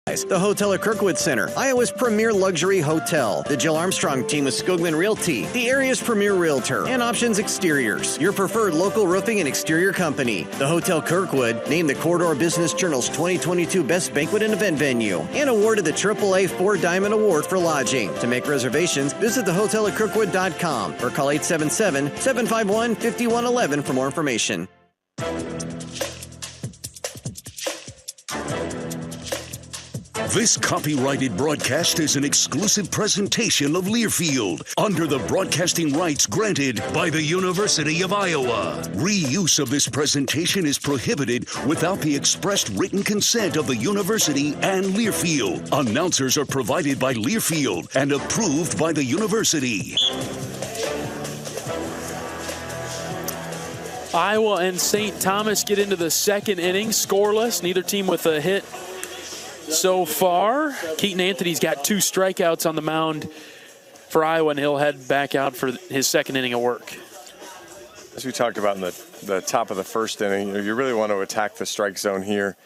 The Hotel at Kirkwood Center, Iowa's premier luxury hotel. The Jill Armstrong team with Skogman Realty, the area's premier realtor, and Options Exteriors, your preferred local roofing and exterior company. The Hotel Kirkwood, named the Corridor Business Journal's 2022 Best Banquet and Event Venue, and awarded the AAA 4 Diamond Award for lodging. To make reservations, visit thehotelatKirkwood.com or call 877-751-5111 for more information. This copyrighted broadcast is an exclusive presentation of Learfield under the broadcasting rights granted by the University of Iowa. Reuse of this presentation is prohibited without the expressed written consent of the university and Learfield. Announcers are provided by Learfield and approved by the university. Iowa and St. Thomas get into the second inning, scoreless, neither team with a hit so far. Keaton Anthony's got 2 strikeouts on the mound for Iowa, and he'll head back out for his second inning of work. As we talked about in the top of the first inning, you really want to attack the strike zone here.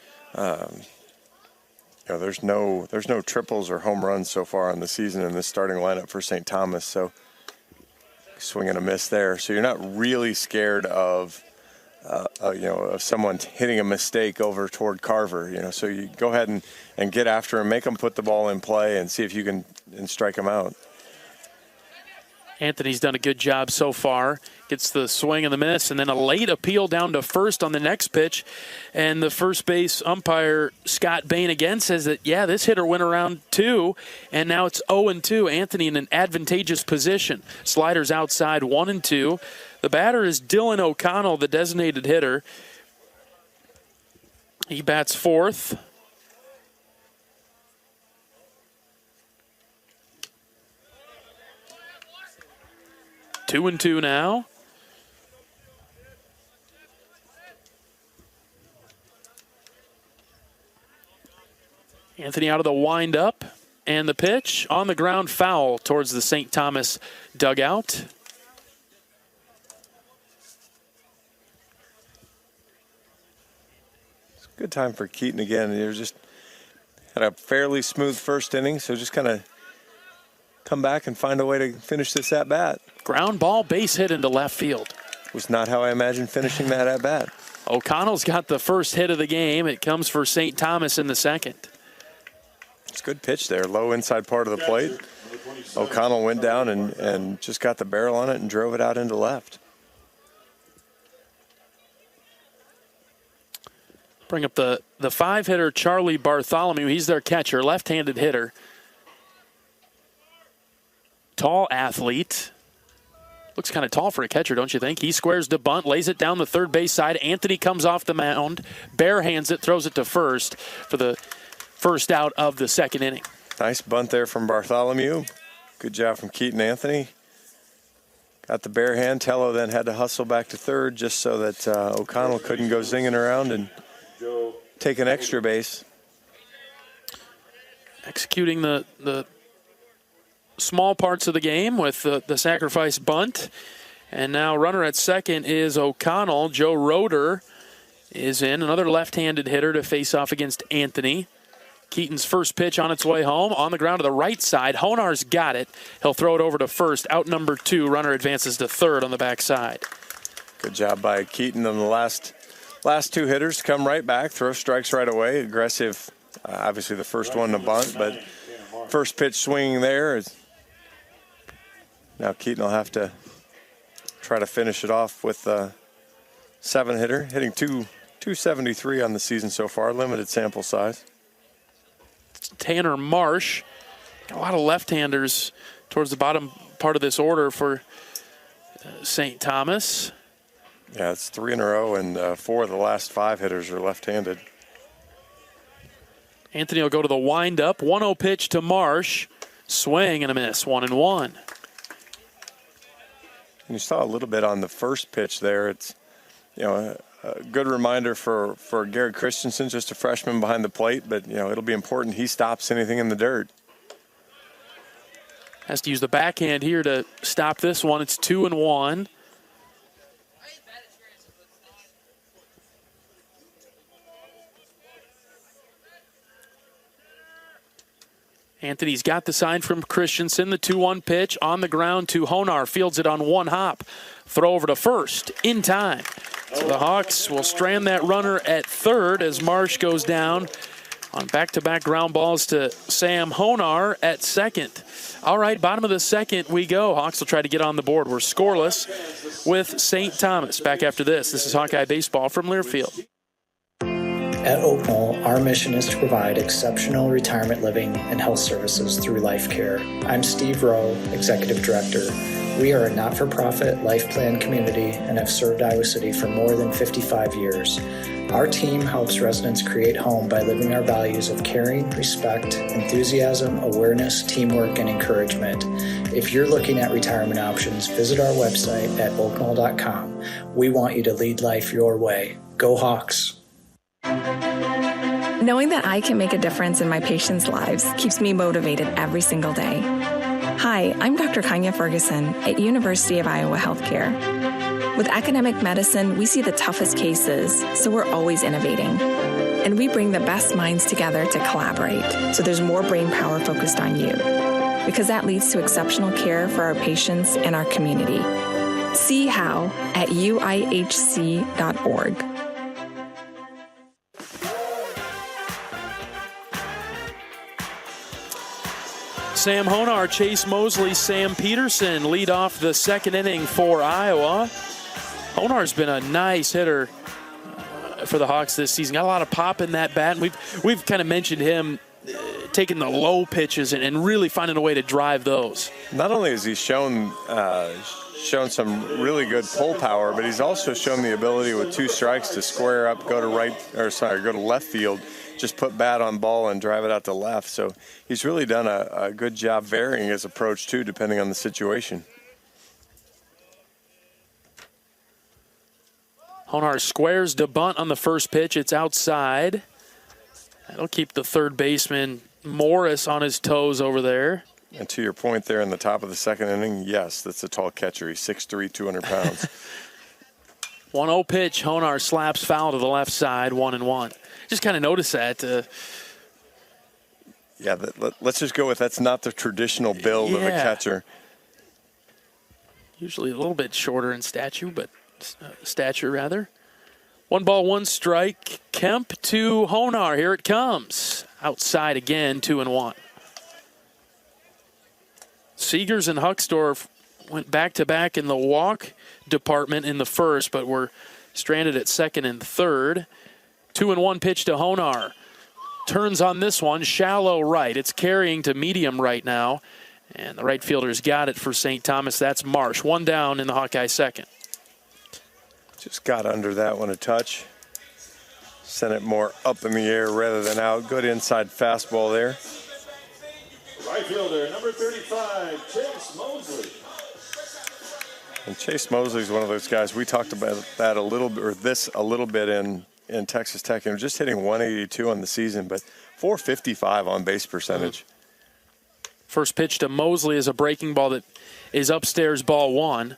There's no triples or home runs so far in the season in this starting lineup for St. Thomas, so swing and a miss there. So you're not really scared of someone hitting a mistake over toward Carver. So you go ahead and get after him, make him put the ball in play, and see if you can strike him out. Anthony's done a good job so far. Gets the swing and the miss, and then a late appeal down to first on the next pitch. And the first base umpire, Scott Bain, again says that, yeah, this hitter went around 2, and now it's 0-2. Anthony in an advantageous position. Sliders outside 1-2. The batter is Dylan O'Connell, the designated hitter. He bats fourth. Two and two now. Anthony out of the windup, and the pitch on the ground, foul towards the St. Thomas dugout. It's a good time for Keaton again. He just had a fairly smooth first inning, so just kind of come back and find a way to finish this at bat. Ground ball, base hit into left field. Was not how I imagined finishing that at bat. O'Connell's got the first hit of the game. It comes for St. Thomas in the second. It's a good pitch there, low inside part of the plate. O'Connell went down and just got the barrel on it and drove it out into left. Bring up the 5-hitter, Charlie Bartholomew. He's their catcher, left-handed hitter. Tall athlete. Looks kind of tall for a catcher, don't you think? He squares the bunt, lays it down the third base side. Anthony comes off the mound, bare hands it, throws it to first for the first out of the second inning. Nice bunt there from Bartholomew. Good job from Keaton Anthony. Got the bare hand. Tello then had to hustle back to third just so that O'Connell couldn't go zinging around and take an extra base. Executing the small parts of the game with the sacrifice bunt. And now runner at second is O'Connell. Joe Roeder is in, another left-handed hitter to face off against Anthony. Keaton's first pitch on its way home, on the ground to the right side. Honar's got it. He'll throw it over to first. Out number 2, runner advances to third on the backside. Good job by Keaton on the last 2 hitters. Come right back, throw strikes right away. Aggressive, obviously the first one to bunt, but first pitch swinging there. Now Keaton will have to try to finish it off with a 7-hitter, hitting 273 on the season so far, limited sample size. Tanner Marsh. Got a lot of left-handers towards the bottom part of this order for St. Thomas. Yeah, it's 3 in a row, and 4 of the last 5 hitters are left-handed. Anthony will go to the windup. 1-0 pitch to Marsh. Swing and a miss, 1-1. And you saw a little bit on the first pitch there. It's, a good reminder for Garrett Christensen, just a freshman behind the plate, but, it'll be important he stops anything in the dirt. Has to use the backhand here to stop this one. It's 2-1. Anthony's got the sign from Christensen. The 2-1 pitch on the ground to Honar. Fields it on one hop. Throw over to first in time. So the Hawks will strand that runner at third as Marsh goes down on back-to-back ground balls to Sam Honar at second. All right, bottom of the second we go. Hawks will try to get on the board. We're scoreless with St. Thomas. Back after this. This is Hawkeye Baseball from Learfield. At Oak Knoll, our mission is to provide exceptional retirement living and health services through life care. I'm Steve Rowe, Executive Director. We are a not-for-profit life plan community and have served Iowa City for more than 55 years. Our team helps residents create home by living our values of caring, respect, enthusiasm, awareness, teamwork, and encouragement. If you're looking at retirement options, visit our website at oakknoll.com. We want you to lead life your way. Go Hawks! Knowing that I can make a difference in my patients' lives keeps me motivated every single day. Hi, I'm Dr. Kanya Ferguson at University of Iowa Healthcare. With academic medicine, we see the toughest cases, so we're always innovating. And we bring the best minds together to collaborate, so there's more brain power focused on you. Because that leads to exceptional care for our patients and our community. See how at uihc.org. Sam Honar, Chase Mosley, Sam Peterson lead off the second inning for Iowa. Honar's been a nice hitter for the Hawks this season. Got a lot of pop in that bat. We've kind of mentioned him taking the low pitches and really finding a way to drive those. Not only has he shown some really good pull power, but he's also shown the ability with 2 strikes to square up, go to left field, just put bat on ball and drive it out to left. So he's really done a good job varying his approach too, depending on the situation. Honar squares to bunt on the first pitch. It's outside. That'll keep the third baseman Morris on his toes over there. And to your point there in the top of the second inning, yes, that's a tall catcher. He's 6'3", 200 pounds. 1-0 pitch. Honar slaps foul to the left side, 1-1. Just kind of noticed that. Let's just go with that's not the traditional build of a catcher. Usually a little bit shorter in stature, rather. 1 ball, 1 strike. Kemp to Honar. Here it comes. Outside again, 2-1. Seegers and Hucksdorf went back-to-back in the walk department in the first, but were stranded at second and third. 2-1 pitch to Honar. Turns on this one, shallow right. It's carrying to medium right now. And the right fielder's got it for St. Thomas. That's Marsh. 1 down in the Hawkeye second. Just got under that one a touch. Sent it more up in the air rather than out. Good inside fastball there. Right fielder, number 35, Chase Mosley. And Chase Mosley's one of those guys. We talked about that a little bit in Texas Tech, and just hitting 182 on the season, but 455 on base percentage. First pitch to Mosley is a breaking ball that is upstairs, ball 1.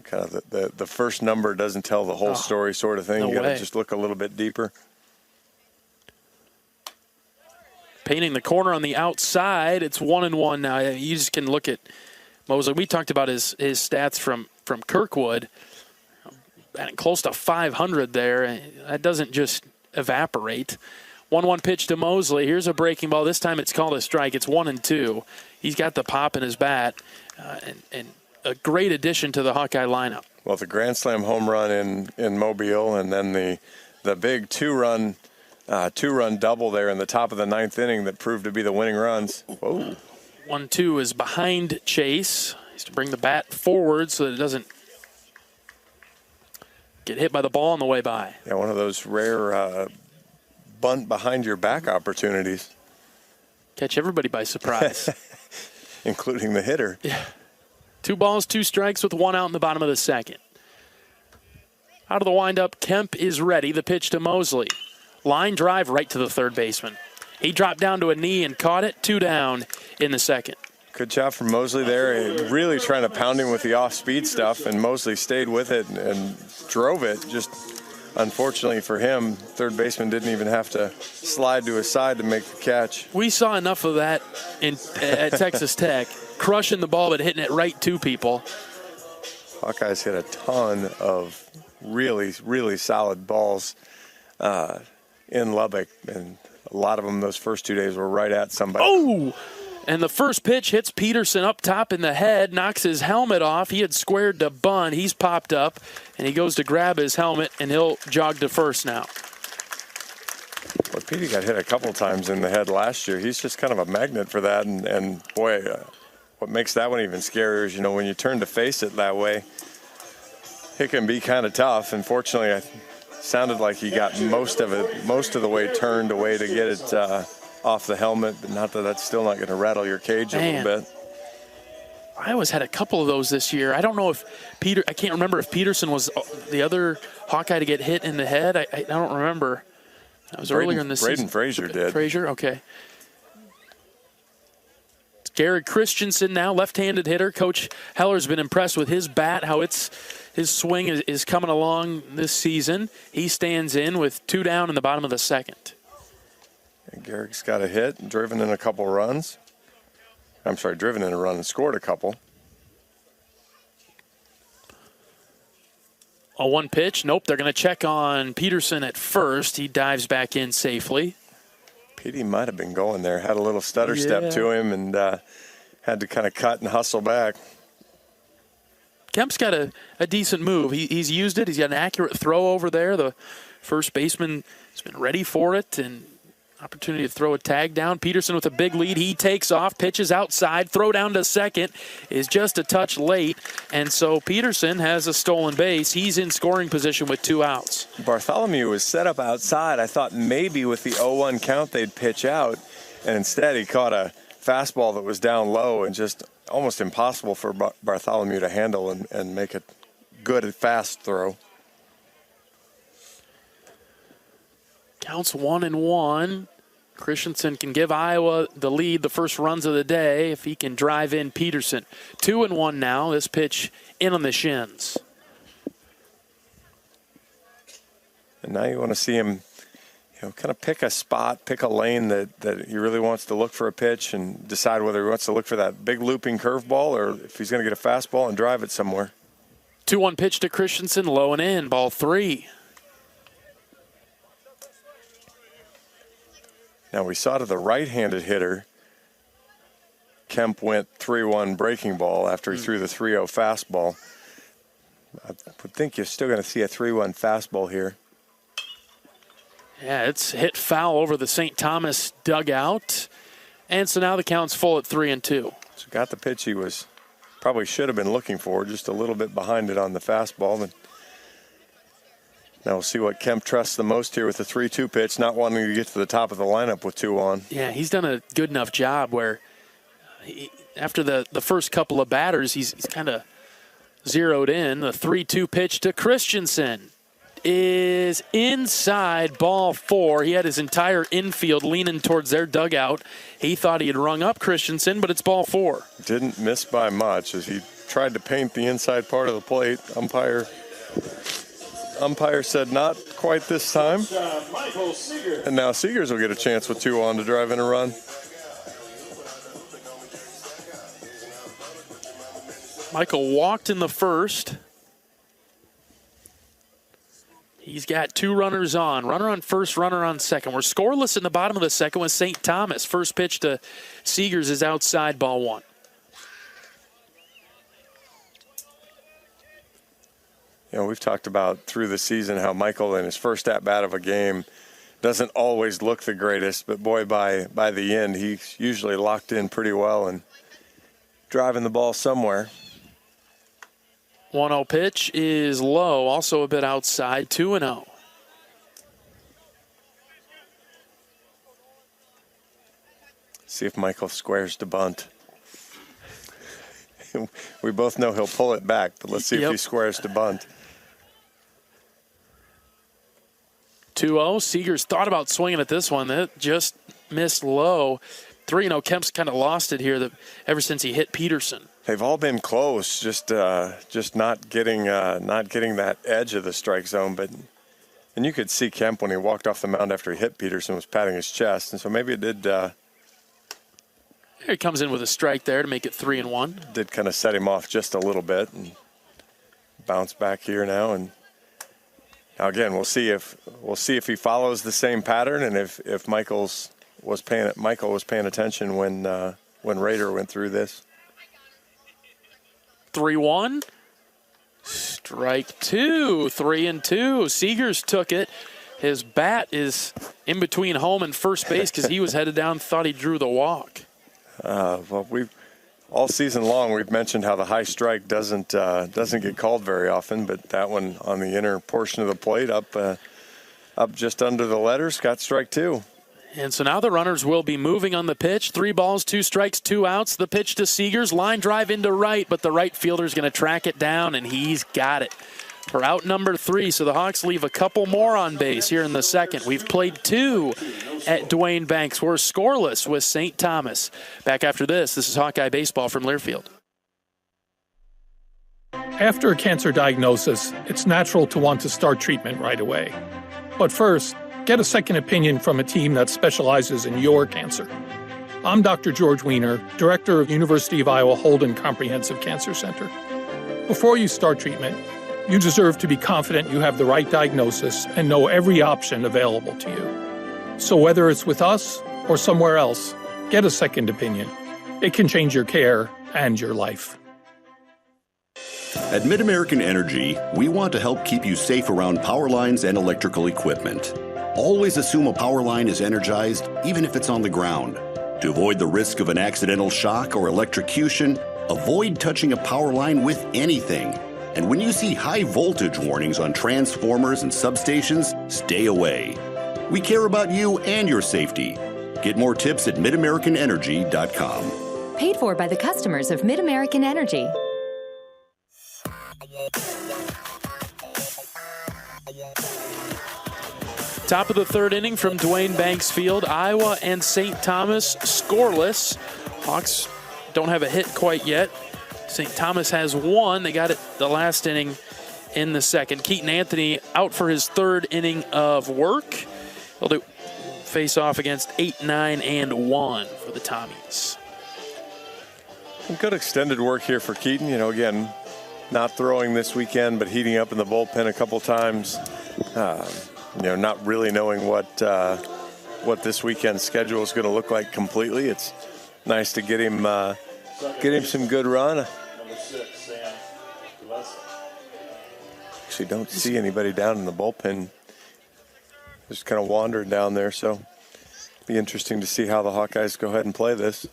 Kind of the first number doesn't tell the whole story sort of thing. No you got to way. just look a little bit deeper. Painting the corner on the outside. It's 1-1 now. You just can look at Mosley. We talked about his stats from Kirkwood. Batting close to 500 there. That doesn't just evaporate. 1-1 pitch to Mosley. Here's a breaking ball. This time it's called a strike. It's 1-2. He's got the pop in his bat, and a great addition to the Hawkeye lineup. Well, the grand slam home run in Mobile, and then the big two-run double there in the top of the 9th inning that proved to be the winning runs. Whoa. 1-2 is behind Chase. He has to bring the bat forward so that it doesn't get hit by the ball on the way by. Yeah, one of those rare bunt behind your back opportunities. Catch everybody by surprise. Including the hitter. Yeah. 2 balls, 2 strikes with 1 out in the bottom of the second. Out of the windup, Kemp is ready. The pitch to Mosley. Line drive right to the third baseman. He dropped down to a knee and caught it. 2 down in the second. Good job from Mosley there. Really trying to pound him with the off-speed stuff, and Mosley stayed with it and drove it just unfortunately for him, third baseman didn't even have to slide to his side to make the catch. We saw enough of that at Texas Tech, crushing the ball but hitting it right to people. Hawkeyes hit a ton of really, really solid balls in Lubbock, and a lot of them those first 2 days were right at somebody. Oh! And the first pitch hits Peterson up top in the head, knocks his helmet off. He had squared to bunt. He's popped up, and he goes to grab his helmet, and he'll jog to first now. Well, Petey got hit a couple times in the head last year. He's just kind of a magnet for that, and boy, what makes that one even scarier is, when you turn to face it that way, it can be kind of tough. Unfortunately, it sounded like he got most of the way turned away to get it off the helmet, but not that that's still not going to rattle your cage a little bit. Iowa's had a couple of those this year. I don't know if I can't remember if Peterson was the other Hawkeye to get hit in the head. I don't remember. That was earlier in the season. Braden Frazier did. Frazier, okay. It's Gary Christensen now, left-handed hitter. Coach Heller's been impressed with his bat, how his swing is coming along this season. He stands in with 2 down in the bottom of the second. And Garrick's got a hit and driven in a couple runs. I'm sorry, driven in a run and scored a couple. A 1 pitch. Nope, they're going to check on Peterson at first. He dives back in safely. Petey might have been going there. Had a little stutter step to him and had to kind of cut and hustle back. Kemp's got a decent move. He's used it. He's got an accurate throw over there. The first baseman has been ready for it, and opportunity to throw a tag down. Peterson with a big lead. He takes off, pitches outside. Throw down to second is just a touch late. And so Peterson has a stolen base. He's in scoring position with 2 outs. Bartholomew was set up outside. I thought maybe with the 0-1 count they'd pitch out. And instead he caught a fastball that was down low and just almost impossible for Bartholomew to handle and make a good, fast throw. Counts 1-1. Christensen can give Iowa the lead the first runs of the day if he can drive in Peterson. 2-1 now. This pitch in on the shins. And now you want to see him, kind of pick a spot, pick a lane that he really wants to look for a pitch and decide whether he wants to look for that big looping curveball or if he's going to get a fastball and drive it somewhere. 2-1 pitch to Christensen, low and in, ball 3. Now we saw to the right-handed hitter, Kemp went 3-1 breaking ball after he threw the 3-0 fastball. I would think you're still going to see a 3-1 fastball here. Yeah, it's hit foul over the St. Thomas dugout. And so now the count's full at 3-2. So got the pitch he was probably should have been looking for, just a little bit behind it on the fastball. And now we'll see what Kemp trusts the most here with the 3-2 pitch, not wanting to get to the top of the lineup with 2 on. Yeah, he's done a good enough job where after the first couple of batters, he's kind of zeroed in. The 3-2 pitch to Christensen is inside, ball 4. He had his entire infield leaning towards their dugout. He thought he had rung up Christensen, but it's ball 4. Didn't miss by much as he tried to paint the inside part of the plate. Umpire said not quite this time. And now Seegers will get a chance with 2 on to drive in a run. Michael walked in the first. He's got 2 runners on. Runner on first, runner on second. We're scoreless in the bottom of the second with St. Thomas. First pitch to Seegers is outside, ball 1. We've talked about through the season how Michael in his first at-bat of a game doesn't always look the greatest, but boy, by the end, he's usually locked in pretty well and driving the ball somewhere. 1-0 pitch is low, also a bit outside, 2-0. See if Michael squares to bunt. We both know he'll pull it back, but let's see if he squares to bunt. 2-0. Seegers thought about swinging at this one. That just missed low. 3-0. Kemp's kind of lost it here ever since he hit Peterson. They've all been close, just not getting that edge of the strike zone. But And you could see Kemp when he walked off the mound after he hit Peterson was patting his chest. And so maybe it did Here he comes in with a strike there to make it 3-1. Did kind of set him off just a little bit, and bounce back here now. And now again, we'll see if he follows the same pattern, and if Michael was paying attention when Rader went through this. 3-1. Strike two. 3-2. Seegers took it. His bat is in between home and first base because he was headed down, thought he drew the walk. Well, all season long we've mentioned how the high strike doesn't get called very often, but that one on the inner portion of the plate up just under the letters got strike two. And so now the runners will be moving on the pitch. 3 balls, 2 strikes, 2 outs. The pitch to Seegers. Line drive into right, but the right fielder's going to track it down, and he's got it for out number 3. So the Hawks leave a couple more on base here in the second. We've played 2 at Duane Banks. We're scoreless with St. Thomas. Back after this is Hawkeye Baseball from Learfield. After a cancer diagnosis, it's natural to want to start treatment right away. But first, get a second opinion from a team that specializes in your cancer. I'm Dr. George Weiner, Director of University of Iowa Holden Comprehensive Cancer Center. Before you start treatment, you deserve to be confident you have the right diagnosis and know every option available to you. So whether it's with us or somewhere else, get a second opinion. It can change your care and your life. At MidAmerican Energy, we want to help keep you safe around power lines and electrical equipment. Always assume a power line is energized, even if it's on the ground. To avoid the risk of an accidental shock or electrocution, avoid touching a power line with anything. And when you see high voltage warnings on transformers and substations, stay away. We care about you and your safety. Get more tips at midamericanenergy.com. Paid for by the customers of MidAmerican Energy. Top of the third inning from Duane Banks Field. Iowa and St. Thomas scoreless. Hawks don't have a hit quite yet. St. Thomas has one. They got it the last inning in the second. Keaton Anthony out for his third inning of work. He'll do face off against 8, 9, and 1 for the Tommies. Good extended work here for Keaton. Again, not throwing this weekend, but heating up in the bullpen a couple times. Not really knowing what this weekend's schedule is going to look like completely. It's nice to get him some good run. Number 6, Sam Gillespie. Actually, don't see anybody down in the bullpen. Just kind of wandering down there, so be interesting to see how the Hawkeyes go ahead and play this.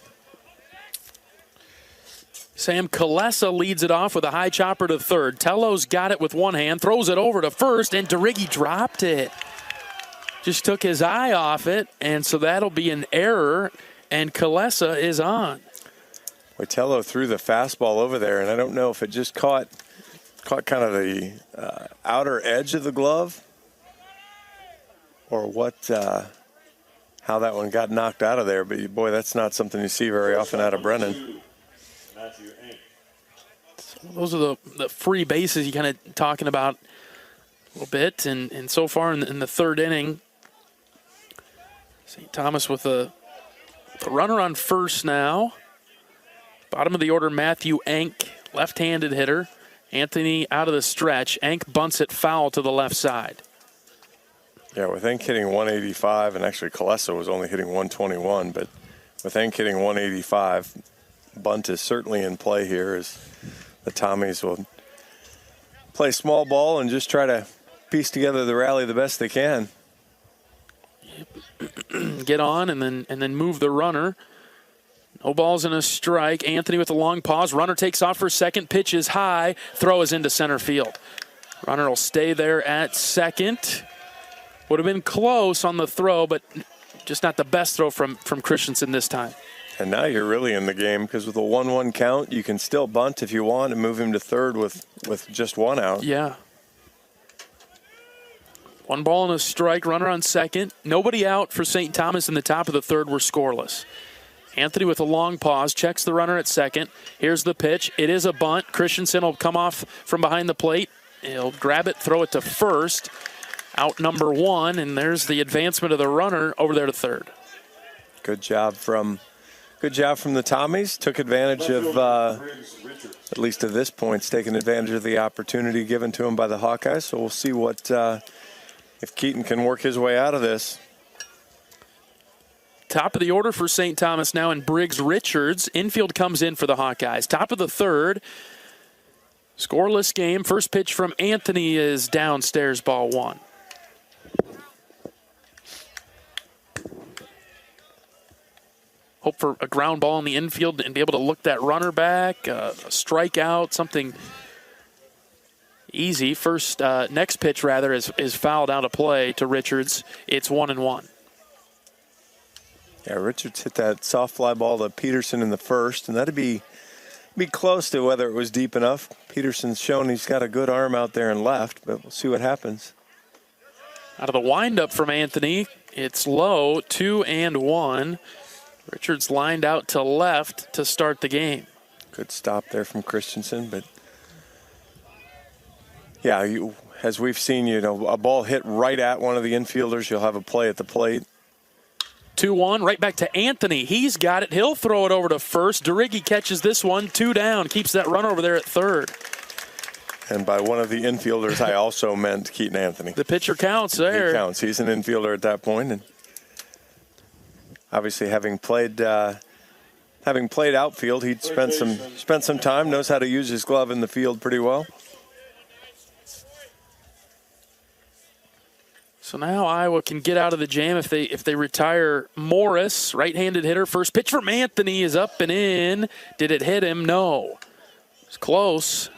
Sam Kalesa leads it off with a high chopper to third. Tello's got it with one hand, throws it over to first, and DeRiggi dropped it. Just took his eye off it, and so that'll be an error, and Kalesa is on. Tello threw the fastball over there, and I don't know if it just caught kind of the outer edge of the glove or what, how that one got knocked out of there. But, boy, that's not something you see very often out of Brennan. Those are the free bases you kind of talking about a little bit. And so far in the third inning, St. Thomas with the runner on first now. Bottom of the order, Matthew Enck, left-handed hitter. Anthony out of the stretch. Enck bunts it foul to the left side. Yeah, with Enck hitting 185, and actually Kalesa was only hitting 121, but with Enck hitting 185, bunt is certainly in play here as the Tommies will play small ball and just try to piece together the rally the best they can. Get on and then move the runner. No balls and a strike. Anthony with a long pause. Runner takes off for second. Pitch is high. Throw is into center field. Runner will stay there at second. Would have been close on the throw, but just not the best throw from Christensen this time. And now you're really in the game because with a 1-1 count, you can still bunt if you want and move him to third with just one out. Yeah. 1 ball and a strike. Runner on second. Nobody out for St. Thomas in the top of the third. We're scoreless. Anthony with a long pause, checks the runner at second. Here's the pitch. It is a bunt. Christensen will come off from behind the plate. He'll grab it, throw it to first. out number 1, and there's the advancement of the runner over there to third. Good job from the Tommies. Took advantage of, at least at this point, taking advantage of the opportunity given to him by the Hawkeyes. So we'll see what if Keaton can work his way out of this. Top of the order for St. Thomas now in Briggs Richards. Infield comes in for the Hawkeyes. Top of the third. Scoreless game. First pitch from Anthony is downstairs, ball 1. Hope for a ground ball in the infield and be able to look that runner back, a strikeout, something easy. Next pitch rather is fouled out of play to Richards. It's 1-1. Yeah, Richards hit that soft fly ball to Peterson in the first, and that'd be close to whether it was deep enough. Peterson's shown he's got a good arm out there and left, but we'll see what happens. Out of the windup from Anthony, it's low, 2-1. Richards lined out to left to start the game. Good stop there from Christensen, but yeah, as we've seen, a ball hit right at one of the infielders, you'll have a play at the plate. 2-1, right back to Anthony. He's got it. He'll throw it over to first. DeRiggi catches this one, 2 down, keeps that run over there at third. And by one of the infielders, I also meant Keaton Anthony. The pitcher counts there. He counts. He's an infielder at that point, and obviously, having played outfield, he'd spent some time, knows how to use his glove in the field pretty well. So now Iowa can get out of the jam if they retire Morris, right-handed hitter. First pitch from Anthony is up and in. Did it hit him? No. It's close.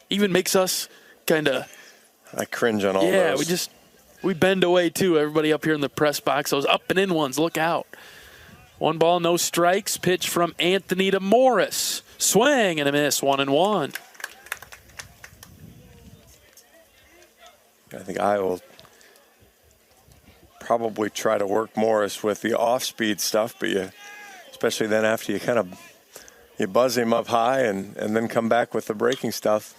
Even makes us kind of. I cringe on all those. Yeah, we bend away too. Everybody up here in the press box, those up and in ones, look out. 1 ball, no strikes. Pitch from Anthony to Morris. Swing and a miss, 1-1. I think Iowa will probably try to work Morris with the off-speed stuff, but especially then after you buzz him up high and then come back with the breaking stuff.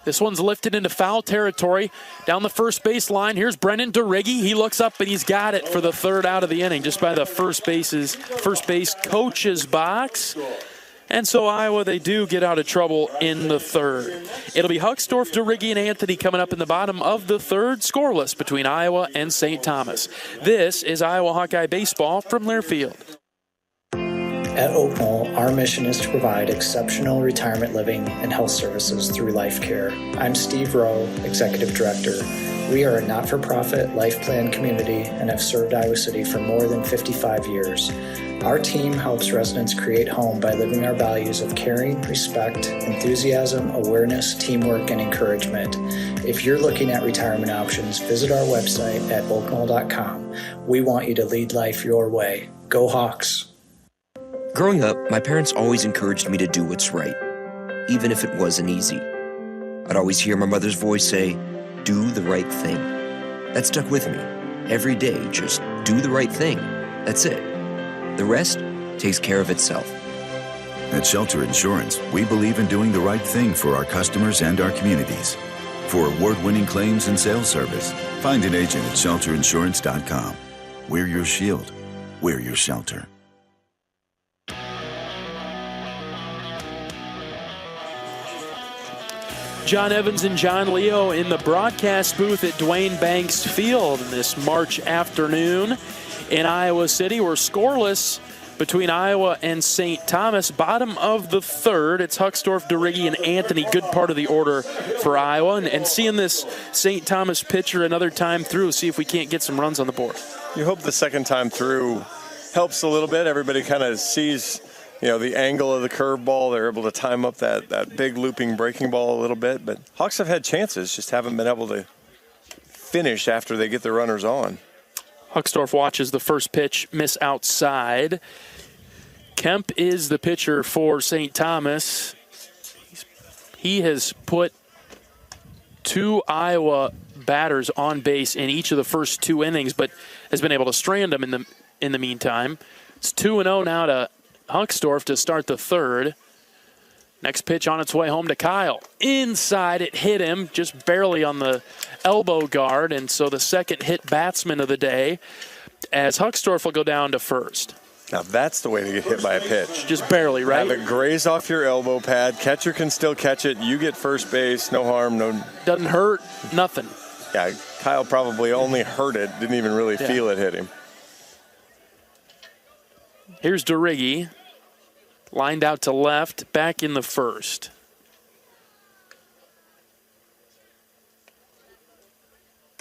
This one's lifted into foul territory down the first base line. Here's Brennan DeRiggi. He looks up and he's got it for the third out of the inning, just by the first base coach's box. And so Iowa, they do get out of trouble in the third. It'll be Huckstorf, DeRiggi, and Anthony coming up in the bottom of the third, scoreless between Iowa and St. Thomas. This is Iowa Hawkeye Baseball from Learfield. At Oak Knoll, our mission is to provide exceptional retirement living and health services through life care. I'm Steve Rowe, Executive Director. We are a not-for-profit life plan community and have served Iowa City for more than 55 years. Our team helps residents create home by living our values of caring, respect, enthusiasm, awareness, teamwork, and encouragement. If you're looking at retirement options, visit our website at oakknoll.com. We want you to lead life your way. Go Hawks! Growing up, my parents always encouraged me to do what's right, even if it wasn't easy. I'd always hear my mother's voice say, "Do the right thing." That stuck with me. Every day, just do the right thing. That's it. The rest takes care of itself. At Shelter Insurance, we believe in doing the right thing for our customers and our communities. For award-winning claims and sales service, find an agent at shelterinsurance.com. We're your shield. We're your shelter. John Evans and John Leo in the broadcast booth at Dwayne Banks Field this March afternoon in Iowa City. We're scoreless between Iowa and St. Thomas. Bottom of the third, it's Huckstorf, DeRiggi, and Anthony. Good part of the order for Iowa. And seeing this St. Thomas pitcher another time through, see if we can't get some runs on the board. You hope the second time through helps a little bit. Everybody kind of sees the angle of the curveball. They're able to time up that big looping breaking ball a little bit. But Hawks have had chances, just haven't been able to finish after they get the runners on. Huckstorf watches the first pitch miss outside. Kemp is the pitcher for St. Thomas. He has put 2 Iowa batters on base in each of the first 2 innings, but has been able to strand them in the meantime. It's 2-0 now to Huckstorf to start the third. Next pitch on its way home to Kyle. Inside, it hit him just barely on the elbow guard, and so the second hit batsman of the day as Huckstorf will go down to first. Now that's the way to get hit by a pitch. Just barely, right? Have it graze off your elbow pad. Catcher can still catch it. You get first base. No harm. No. Doesn't hurt. Nothing. Yeah, Kyle probably only heard it. Didn't even really feel it hit him. Here's DeRiggi. Lined out to left. Back in the first.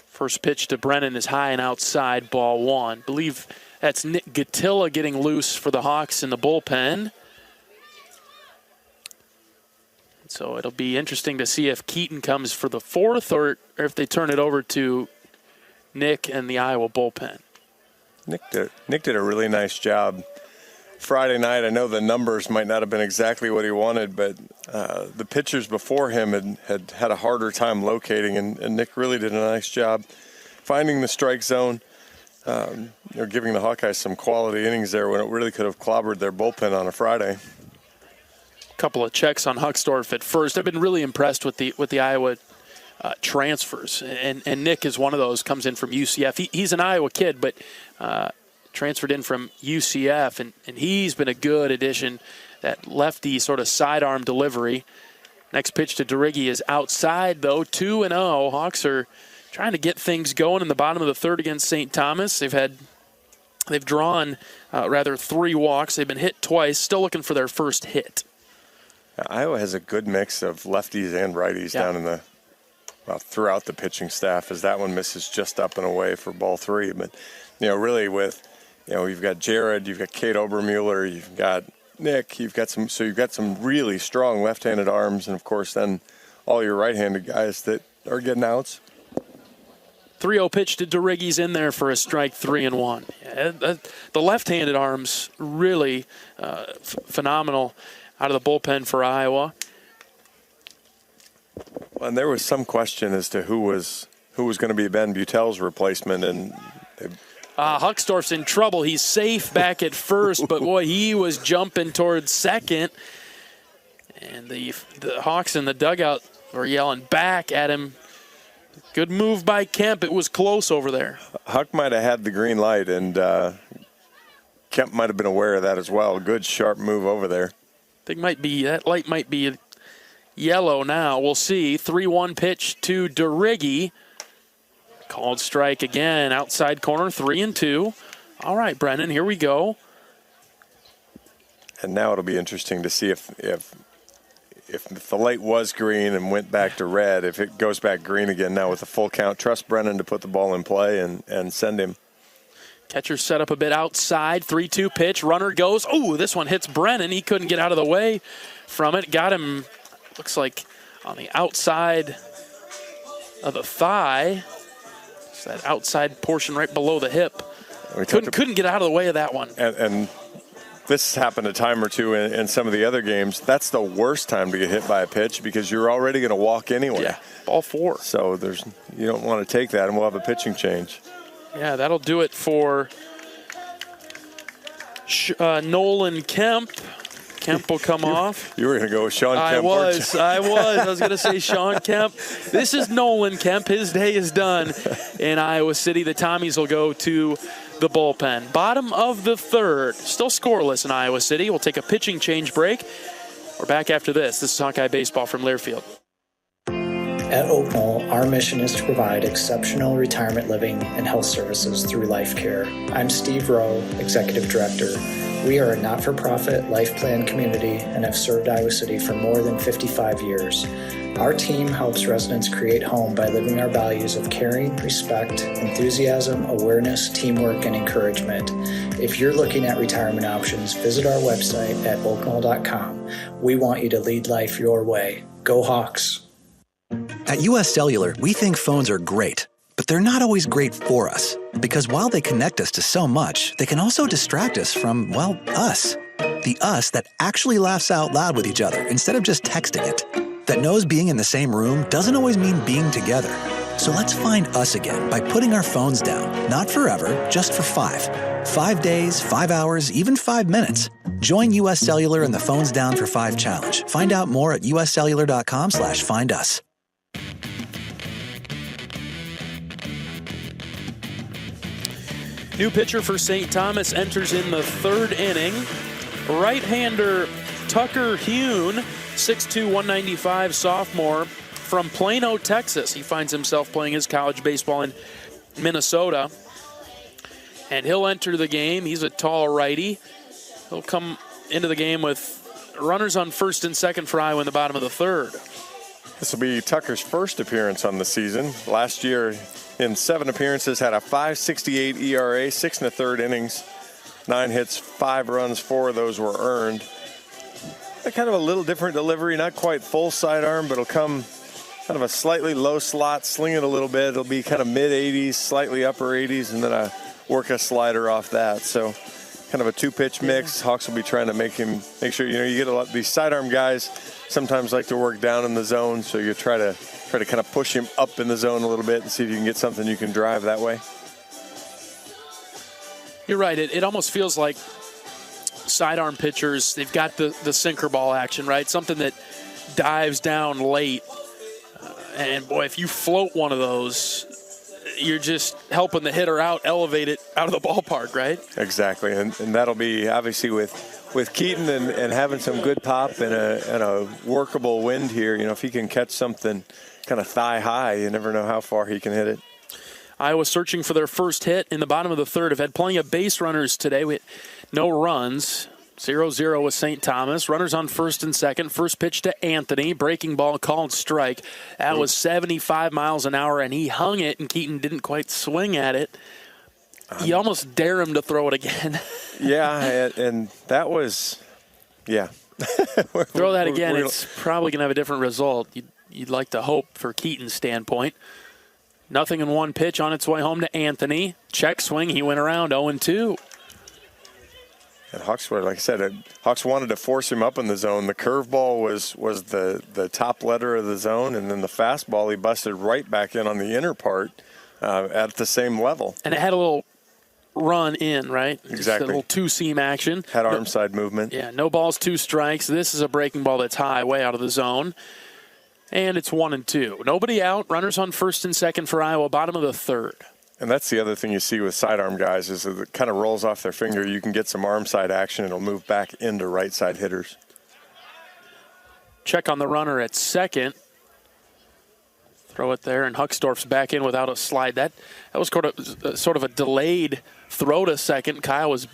First pitch to Brennan is high and outside, ball one. Believe that's Nick Gattilla getting loose for the Hawks in the bullpen. So it'll be interesting to see if Keaton comes for the fourth or if they turn it over to Nick and the Iowa bullpen. Nick did a really nice job Friday night. I know the numbers might not have been exactly what he wanted, but the pitchers before him had a harder time locating, and Nick really did a nice job finding the strike zone. Giving the Hawkeyes some quality innings there when it really could have clobbered their bullpen on a Friday. Couple of checks on Huckstorf at first. I've been really impressed with the Iowa transfers, and Nick is one of those. Comes in from UCF. He's an Iowa kid, but transferred in from UCF, and he's been a good addition. That lefty sort of sidearm delivery. Next pitch to DeRiggi is outside though. 2-0. Hawks are trying to get things going in the bottom of the third against St. Thomas. They've drawn 3 walks. They've been hit twice. Still looking for their first hit. Iowa has a good mix of lefties and righties down in throughout the pitching staff, as that one misses just up and away for ball 3. But really with you've got Jared, you've got Kate Obermueller, you've got Nick, you've got some really strong left-handed arms, and of course then all your right-handed guys that are getting outs. 3-0 pitch to DeRiggi's in there for a strike, 3-1. Yeah, the left-handed arms really phenomenal out of the bullpen for Iowa. Well, and there was some question as to who was going to be Ben Butel's replacement, and Huckstorf's in trouble. He's safe back at first, but boy, he was jumping towards second, and the Hawks in the dugout were yelling back at him. Good move by Kemp. It was close over there. Huck might have had the green light, and Kemp might have been aware of that as well. Good, sharp move over there. That light might be yellow now. We'll see. 3-1 pitch to DeRiggi. Called strike again. Outside corner, 3-2. All right, Brennan, here we go. And now it'll be interesting to see if the light was green and went back to red, if it goes back green again now with a full count. Trust Brennan to put the ball in play and send him. Catcher set up a bit outside. 3-2 pitch. Runner goes. Oh, this one hits Brennan. He couldn't get out of the way from it. Got him, looks like, on the outside of the thigh. It's that outside portion right below the hip. Couldn't get out of the way of that one. And this happened a time or two in some of the other games. That's the worst time to get hit by a pitch because you're already going to walk anyway. Yeah, ball 4. So you don't want to take that, and we'll have a pitching change. Yeah, that'll do it for Nolan Kemp. Kemp will come off. You were going to go with Sean Kemp. I was going to say Sean Kemp. This is Nolan Kemp. His day is done in Iowa City. The Tommies will go to the bullpen. Bottom of the third. Still scoreless in Iowa City. We'll take a pitching change break. We're back after this. This is Hawkeye Baseball from Learfield. At Oak Knoll, our mission is to provide exceptional retirement living and health services through life care. I'm Steve Rowe, Executive Director. We are a not-for-profit life plan community and have served Iowa City for more than 55 years. Our team helps residents create home by living our values of caring, respect, enthusiasm, awareness, teamwork, and encouragement. If you're looking at retirement options, visit our website at oakknoll.com. We want you to lead life your way. Go Hawks! At US Cellular, we think phones are great, but they're not always great for us. Because while they connect us to so much, they can also distract us from, well, us. The us that actually laughs out loud with each other instead of just texting it. That knows being in the same room doesn't always mean being together. So let's find us again by putting our phones down. Not forever, just for 5. 5 days, 5 hours, even 5 minutes. Join U.S. Cellular in the Phones Down for 5 challenge. Find out more at uscellular.com/findus. New pitcher for St. Thomas enters in the 3rd inning. Right-hander Tucker Hune, 6'2", 195 sophomore from Plano, Texas. He finds himself playing his college baseball in Minnesota. And he'll enter the game. He's a tall righty. He'll come into the game with runners on first and second for Iowa in the bottom of the 3rd. This will be Tucker's first appearance on the season. Last year, in 7 appearances, had a 5.68 ERA, 6 1/3 innings, 9 hits, 5 runs, 4 of those were earned. Kind of a little different delivery, not quite full sidearm, but it'll come kind of a slightly low slot, sling it a little bit. It'll be kind of mid-80s, slightly upper 80s, and then work a slider off that. So kind of a 2-pitch mix. Hawks will be trying to make sure, you get a lot, these sidearm guys sometimes like to work down in the zone, so you try to kind of push him up in the zone a little bit and see if you can get something you can drive that way. You're right. It almost feels like sidearm pitchers, they've got the sinker ball action, right? Something that dives down late. And, boy, if you float one of those, you're just helping the hitter out, elevate it out of the ballpark, right? Exactly. And that'll be obviously with Keaton and having some good pop and a workable wind here. If he can catch something kind of thigh high, you never know how far he can hit it. Iowa searching for their first hit in the bottom of the 3rd. Have had plenty of base runners today. We had no runs. 0-0 with St. Thomas. Runners on first and second. First pitch to Anthony. Breaking ball called strike. That was 75 miles an hour, and he hung it, and Keaton didn't quite swing at it. You almost dare him to throw it again. Yeah, and that was, yeah. Throw that again, it's probably going to have a different result. You'd like to hope for Keaton's standpoint. Nothing in 1 pitch on its way home to Anthony. Check swing, he went around 0-2. And Hawks were, like I said, Hawks wanted to force him up in the zone. The curveball was the top letter of the zone, and then the fastball he busted right back in on the inner part at the same level. And it had a little run in, right? Exactly. Just a little 2-seam action. Had arm side movement. Yeah, no balls, 2 strikes. This is a breaking ball that's high, way out of the zone. And it's 1-2. Nobody out. Runners on first and second for Iowa, bottom of the 3rd. And that's the other thing you see with sidearm guys is that it kind of rolls off their finger. You can get some arm side action. It'll move back into right side hitters. Check on the runner at second. Throw it there, and Huckstorf's back in without a slide. That was sort of a delayed throw to second. Kyle was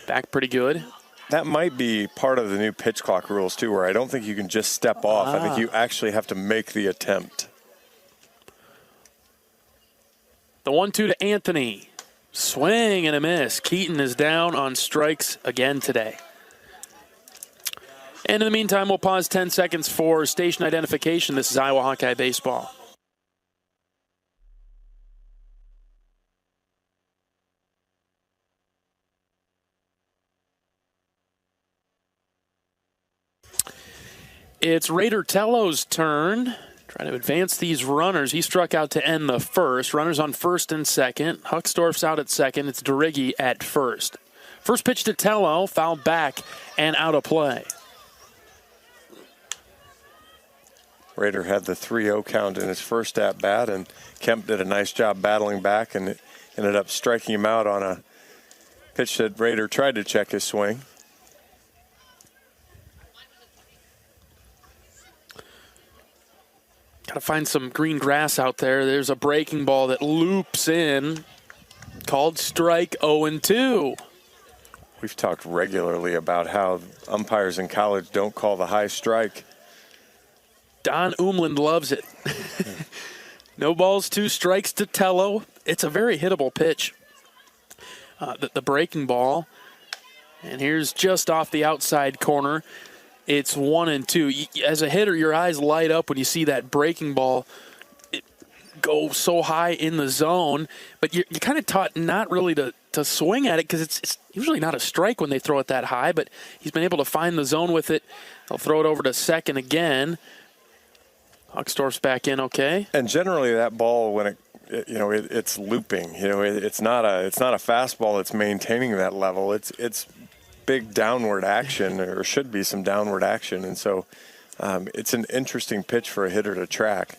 back pretty good. That might be part of the new pitch clock rules, too, where I don't think you can just step off. I think you actually have to make the attempt. The 1-2 to Anthony. Swing and a miss. Keaton is down on strikes again today. And in the meantime, we'll pause 10 seconds for station identification. This is Iowa Hawkeye Baseball. It's Raider Tello's turn. Trying to advance these runners. He struck out to end the 1st. Runners on first and second. Huckstorf's out at second. It's DeRiggi at first. First pitch to Tello, fouled back and out of play. Raider had the 3-0 count in his first at-bat, and Kemp did a nice job battling back and ended up striking him out on a pitch that Raider tried to check his swing. Got to find some green grass out there. There's a breaking ball that loops in. Called strike 0-2. We've talked regularly about how umpires in college don't call the high strike. Don Umland loves it. No balls, 2 strikes to Tello. It's a very hittable pitch. The breaking ball. And here's just off the outside corner. It's 1-2. As a hitter, your eyes light up when you see that breaking ball go so high in the zone. But you're kind of taught not really to swing at it because it's usually not a strike when they throw it that high. But he's been able to find the zone with it. He'll throw it over to second again. Huckstorf's back in okay. And generally that ball, when it's looping. It's not a fastball that's maintaining that level. It's big downward action, or should be some downward action, and so it's an interesting pitch for a hitter to track.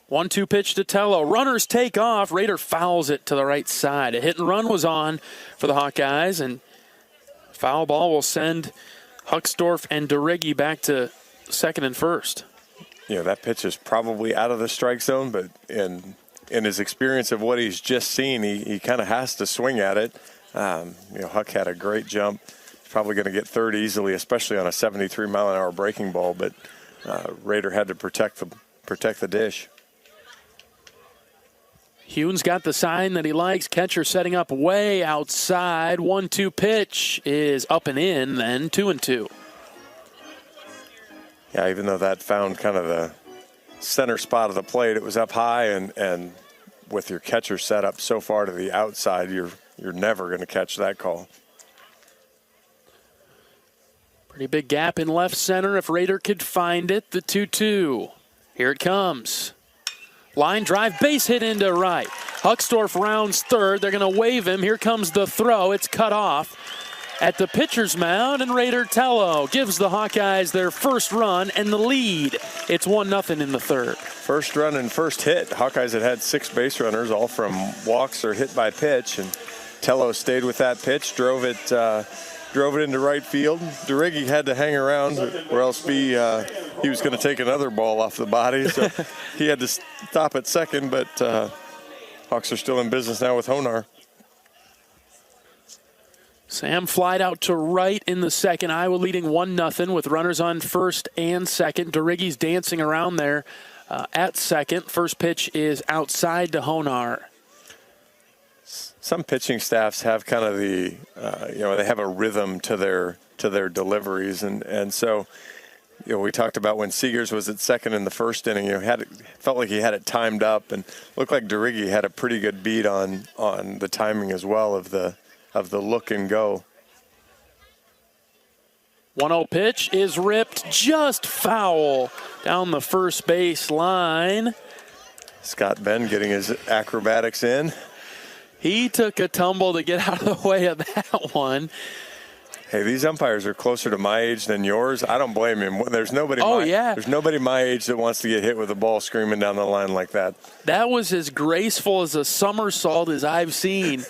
1-2 pitch to Tello. Runners take off. Rader fouls it to the right side. A hit and run was on for the Hawkeyes, and foul ball will send Huckstorf and DeRiggi back to second and first. That pitch is probably out of the strike zone, but in his experience of what he's just seen, he kind of has to swing at it. Huck had a great jump. He's probably going to get third easily, especially on a 73-mile-an-hour breaking ball, but Rader had to protect the dish. Hune's got the sign that he likes. Catcher setting up way outside. 1-2 pitch is up and in, then 2-2. Yeah, even though that found kind of the center spot of the plate, it was up high, and with your catcher set up so far to the outside, you're never going to catch that call. Pretty big gap in left center if Rader could find it. The 2-2. Here it comes. Line drive, base hit into right. Huckstorf rounds third. They're going to wave him. Here comes the throw. It's cut off at the pitcher's mound, and Rader Tello gives the Hawkeyes their first run and the lead. It's 1-0 in the third. First run and first hit. Hawkeyes had 6 base runners, all from walks or hit by pitch, and Tello stayed with that pitch, drove it into right field. DeRiggi had to hang around, or else he was going to take another ball off the body, so he had to stop at second, but Hawks are still in business now with Honar. Sam flied out to right in the second. Iowa leading 1-0 with runners on first and second. DeRiggi's dancing around there at second. First pitch is outside to Honar. Some pitching staffs have kind of the, they have a rhythm to their deliveries, and so, we talked about when Seegers was at second in the first inning. Felt like he had it timed up, and looked like DeRiggi had a pretty good beat on the timing as well of the look and go. 1-0 pitch is ripped just foul down the first base line. Scott Benn getting his acrobatics in. He took a tumble to get out of the way of that one. Hey, these umpires are closer to my age than yours. I don't blame him. There's nobody my age that wants to get hit with a ball screaming down the line like that. That was as graceful as a somersault as I've seen.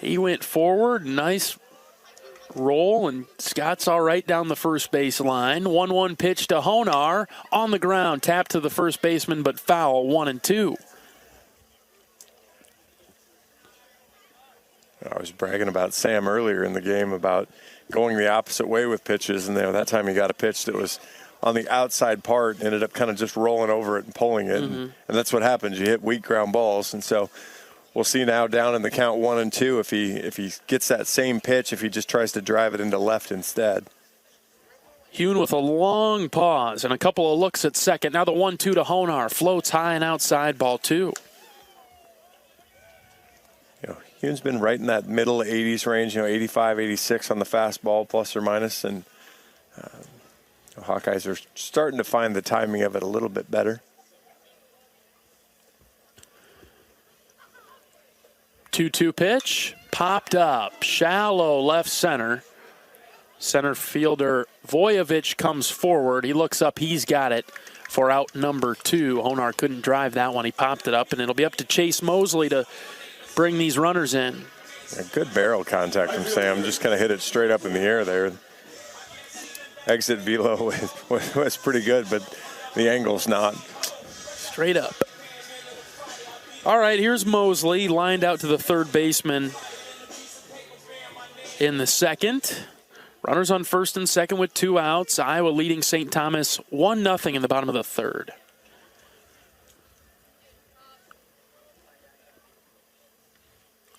He went forward, nice roll, and Scott's all right down the first base line. 1-1 pitch to Honar on the ground, tapped to the first baseman, but foul. 1-2. I was bragging about Sam earlier in the game about going the opposite way with pitches, and that time he got a pitch that was on the outside part, ended up kind of just rolling over it and pulling it, and that's what happens. You hit weak ground balls, and so we'll see now down in the count 1-2 if he gets that same pitch, if he just tries to drive it into left instead. Hune with a long pause and a couple of looks at second. Now the 1-2 to Honar, floats high and outside, ball 2. Hune's been right in that middle 80s range, 85, 86 on the fastball, plus or minus, and Hawkeyes are starting to find the timing of it a little bit better. 2-2 pitch, popped up, shallow left center. Center fielder Voyevich comes forward. He looks up, he's got it for out number 2. Honar couldn't drive that one. He popped it up, and it'll be up to Chase Mosley to bring these runners in. A good barrel contact from Sam. Just kind of hit it straight up in the air there. Exit velo was pretty good, but the angle's not. Straight up. All right, here's Mosley lined out to the third baseman in the second. Runners on first and second with 2 outs. Iowa leading St. Thomas 1-0 in the bottom of the third.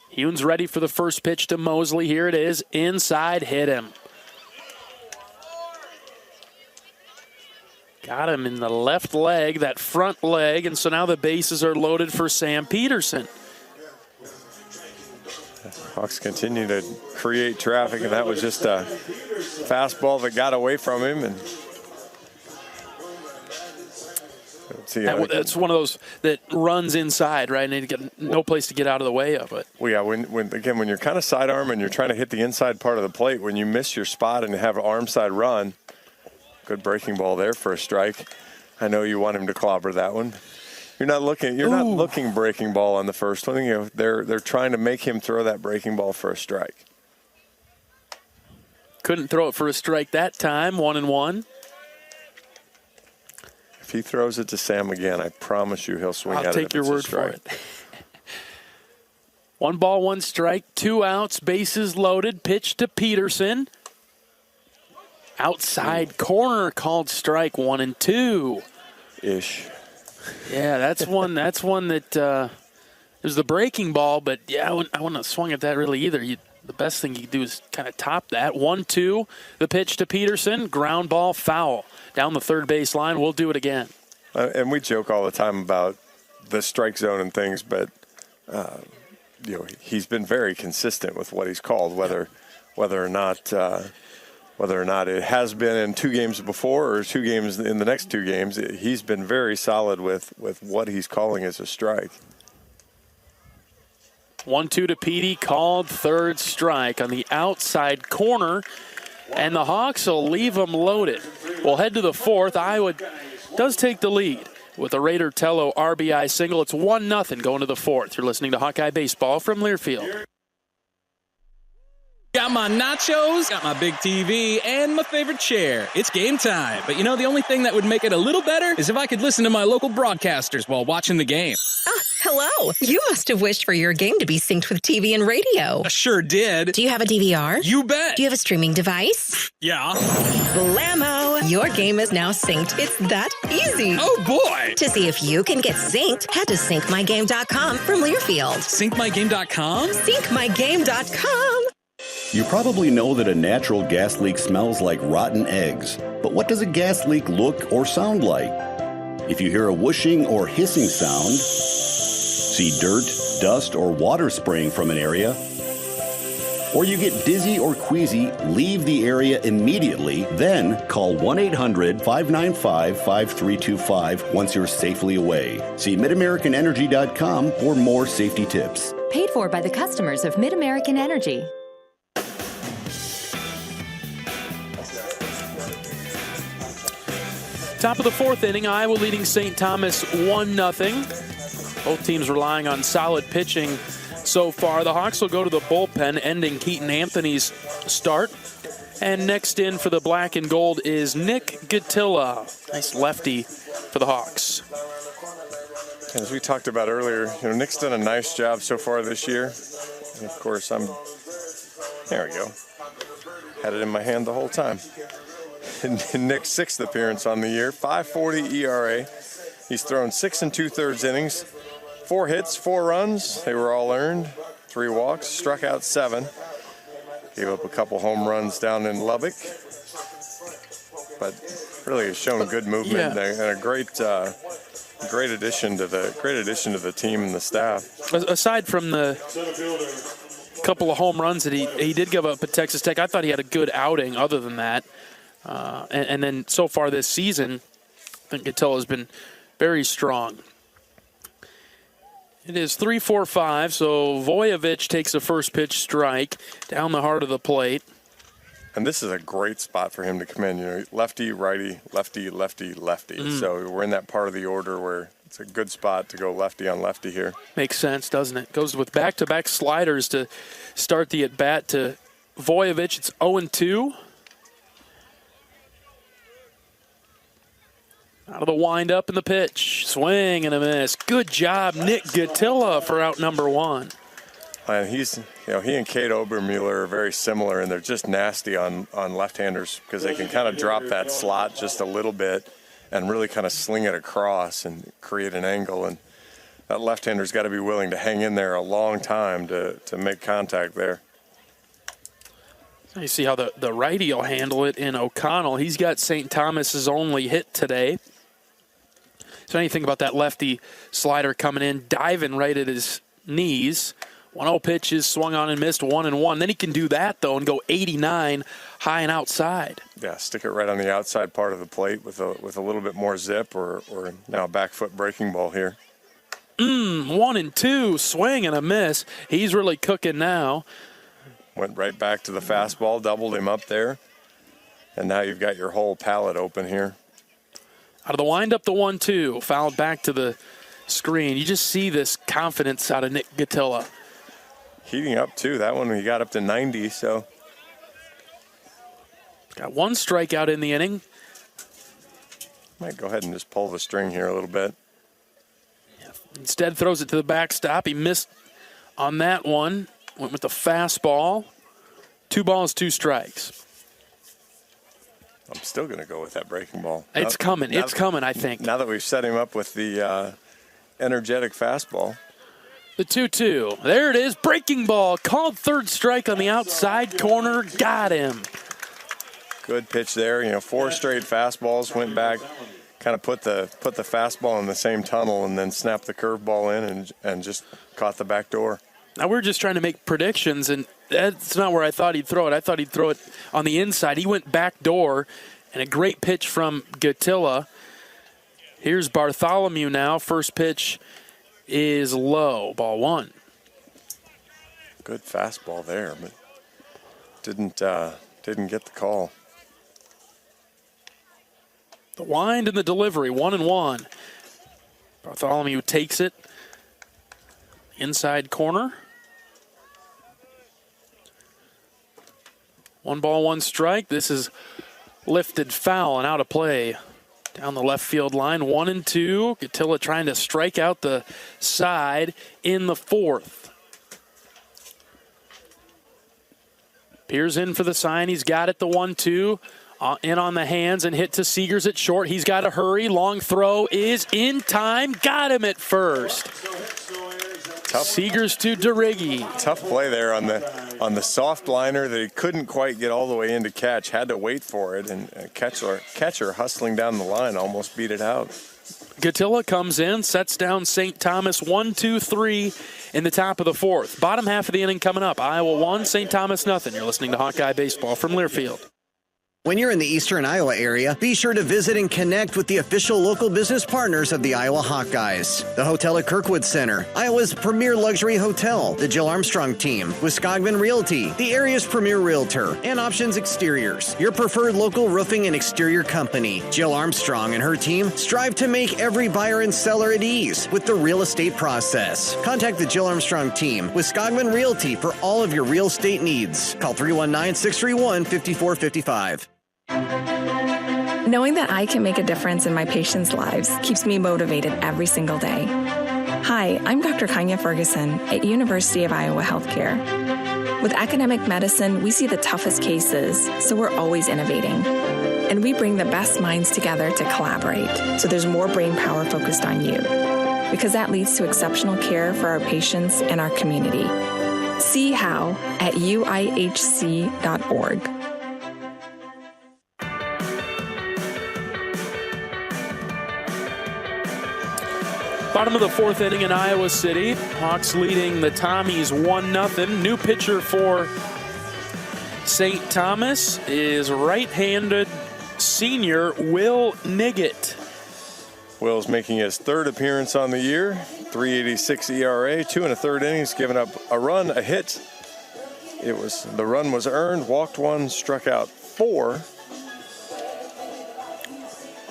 Hune's ready for the first pitch to Mosley. Here it is. Inside, hit him. Got him in the left leg, that front leg, and so now the bases are loaded for Sam Peterson. Hawks continue to create traffic, and that was just a fastball that got away from him. And It's one of those that runs inside, right? And you get no place to get out of the way of it. Well, yeah, when you're kind of sidearm and you're trying to hit the inside part of the plate, when you miss your spot and have an arm side run, good breaking ball there for a strike. I know you want him to clobber that one. You're not looking breaking ball on the first one. You know, they're trying to make him throw that breaking ball for a strike. Couldn't throw it for a strike that time. 1-1. If he throws it to Sam again, I promise you he'll swing at it. I'll take your word for it. 1 ball, 1 strike, 2 outs, bases loaded. Pitch to Peterson. Outside corner called strike 1-2. Ish. Yeah, that's one that it was the breaking ball, but yeah, I wouldn't have swung at that really either. The best thing you can do is kind of top that. 1-2, the pitch to Peterson, ground ball, foul. Down the third base line, we'll do it again. And we joke all the time about the strike zone and things, but he's been very consistent with what he's called, whether or not it has been in 2 games before or 2 games in the next 2 games. He's been very solid with what he's calling as a strike. 1-2 to Petey, called third strike on the outside corner, and the Hawks will leave them loaded. We'll head to the 4th. Iowa does take the lead with a Raider Tello RBI single. It's 1-0 going to the 4th. You're listening to Hawkeye Baseball from Learfield. Got my nachos, got my big TV, and my favorite chair. It's game time. But you know, the only thing that would make it a little better is if I could listen to my local broadcasters while watching the game. Hello. You must have wished for your game to be synced with TV and radio. I sure did. Do you have a DVR? You bet. Do you have a streaming device? Yeah. Blammo! Your game is now synced. It's that easy. Oh, boy. To see if you can get synced, head to syncmygame.com from Learfield. Syncmygame.com? Syncmygame.com. You probably know that a natural gas leak smells like rotten eggs. But what does a gas leak look or sound like? If you hear a whooshing or hissing sound, see dirt, dust, or water spraying from an area, or you get dizzy or queasy, leave the area immediately, then call 1-800-595-5325 once you're safely away. See MidAmericanEnergy.com for more safety tips. Paid for by the customers of Mid-American Energy. Top of the 4th inning, Iowa leading St. Thomas 1-0. Both teams relying on solid pitching so far. The Hawks will go to the bullpen, ending Keaton Anthony's start. And next in for the black and gold is Nick Gatilla. Nice lefty for the Hawks. As we talked about earlier, Nick's done a nice job so far this year. And of course, there we go. Had it in my hand the whole time. Nick's 6th appearance on the year, 5.40 ERA. He's thrown 6 2/3 innings, 4 hits, 4 runs. They were all earned. 3 walks, struck out 7. Gave up a couple home runs down in Lubbock, but really has shown good movement and a great addition to the team and the staff. Aside from the couple of home runs that he did give up at Texas Tech, I thought he had a good outing. Other than that. And then so far this season, I think Gatilla has been very strong. It is 3-4-5, so Voyevich takes a first pitch strike down the heart of the plate. And this is a great spot for him to come in. Lefty, righty, lefty, lefty, lefty. So we're in that part of the order where it's a good spot to go lefty on lefty here. Makes sense, doesn't it? Goes with back-to-back sliders to start the at-bat to Voyevich. It's 0-2. Out of the windup and the pitch. Swing and a miss. Good job, Nick Gatilla, for out number 1. And he and Kate Obermueller are very similar, and they're just nasty on left-handers because they can kind of drop that slot just a little bit and really kind of sling it across and create an angle. And that left-hander's got to be willing to hang in there a long time to make contact there. You see how the righty will handle it in O'Connell. He's got St. Thomas's only hit today. So anything about that lefty slider coming in, diving right at his knees. 1-0 pitch is swung on and missed, 1-1. Then he can do that, though, and go 89 high and outside. Yeah, stick it right on the outside part of the plate with a little bit more zip, or now back foot breaking ball here. 1-2, swing and a miss. He's really cooking now. Went right back to the fastball, doubled him up there. And now you've got your whole palette open here. Out of the windup, the 1-2, fouled back to the screen. You just see this confidence out of Nick Gatilla. Heating up, too. That one, he got up to 90, so. Got one strikeout in the inning. Might go ahead and just pull the string here a little bit. Instead, throws it to the backstop. He missed on that one. Went with the fastball. 2 balls, 2 strikes. I'm still going to go with that breaking ball. It's coming. It's coming, I think. Now that we've set him up with the energetic fastball. The 2-2. There it is. Breaking ball. Called third strike on the outside corner. Got him. Good pitch there. 4 straight fastballs. Went back, kind of put the fastball in the same tunnel, and then snapped the curveball in and just caught the back door. Now we're just trying to make predictions, and that's not where I thought he'd throw it. I thought he'd throw it on the inside. He went back door, and a great pitch from Gatilla. Here's Bartholomew now. First pitch is low. Ball 1. Good fastball there, but didn't get the call. The wind and the delivery, 1-1. Bartholomew takes it. Inside corner. 1 ball, 1 strike. This is lifted foul and out of play. Down the left field line, 1-2. Gatilla trying to strike out the side in the 4th. Peers in for the sign. He's got it, the 1-2. In on the hands and hit to Seegers at short. He's got to hurry. Long throw is in time. Got him at first. Seegers to DeRiggi. Tough play there on the soft liner that he couldn't quite get all the way in to catch. Had to wait for it, and catcher hustling down the line almost beat it out. Gatilla comes in, sets down St. Thomas 1-2-3 in the top of the 4th. Bottom half of the inning coming up. Iowa 1, St. Thomas nothing. You're listening to Hawkeye Baseball from Learfield. When you're in the eastern Iowa area, be sure to visit and connect with the official local business partners of the Iowa Hawkeyes. The Hotel at Kirkwood Center, Iowa's premier luxury hotel, the Jill Armstrong team, with Skogman Realty, the area's premier realtor, and Options Exteriors, your preferred local roofing and exterior company. Jill Armstrong and her team strive to make every buyer and seller at ease with the real estate process. Contact the Jill Armstrong team with Skogman Realty for all of your real estate needs. Call 319-631-5455. Knowing that I can make a difference in my patients' lives keeps me motivated every single day. Hi, I'm Dr. Kanya Ferguson at University of Iowa Healthcare. With academic medicine, we see the toughest cases, so we're always innovating. And we bring the best minds together to collaborate, so there's more brain power focused on you. Because that leads to exceptional care for our patients and our community. See how at uihc.org. Bottom of the 4th inning in Iowa City. Hawks leading the Tommies 1-0. New pitcher for St. Thomas is right-handed senior Will Niggett. Will's making his 3rd appearance on the year. 3.86 ERA, 2 1/3 innings, giving up a run, a hit. The run was earned, walked 1, struck out 4.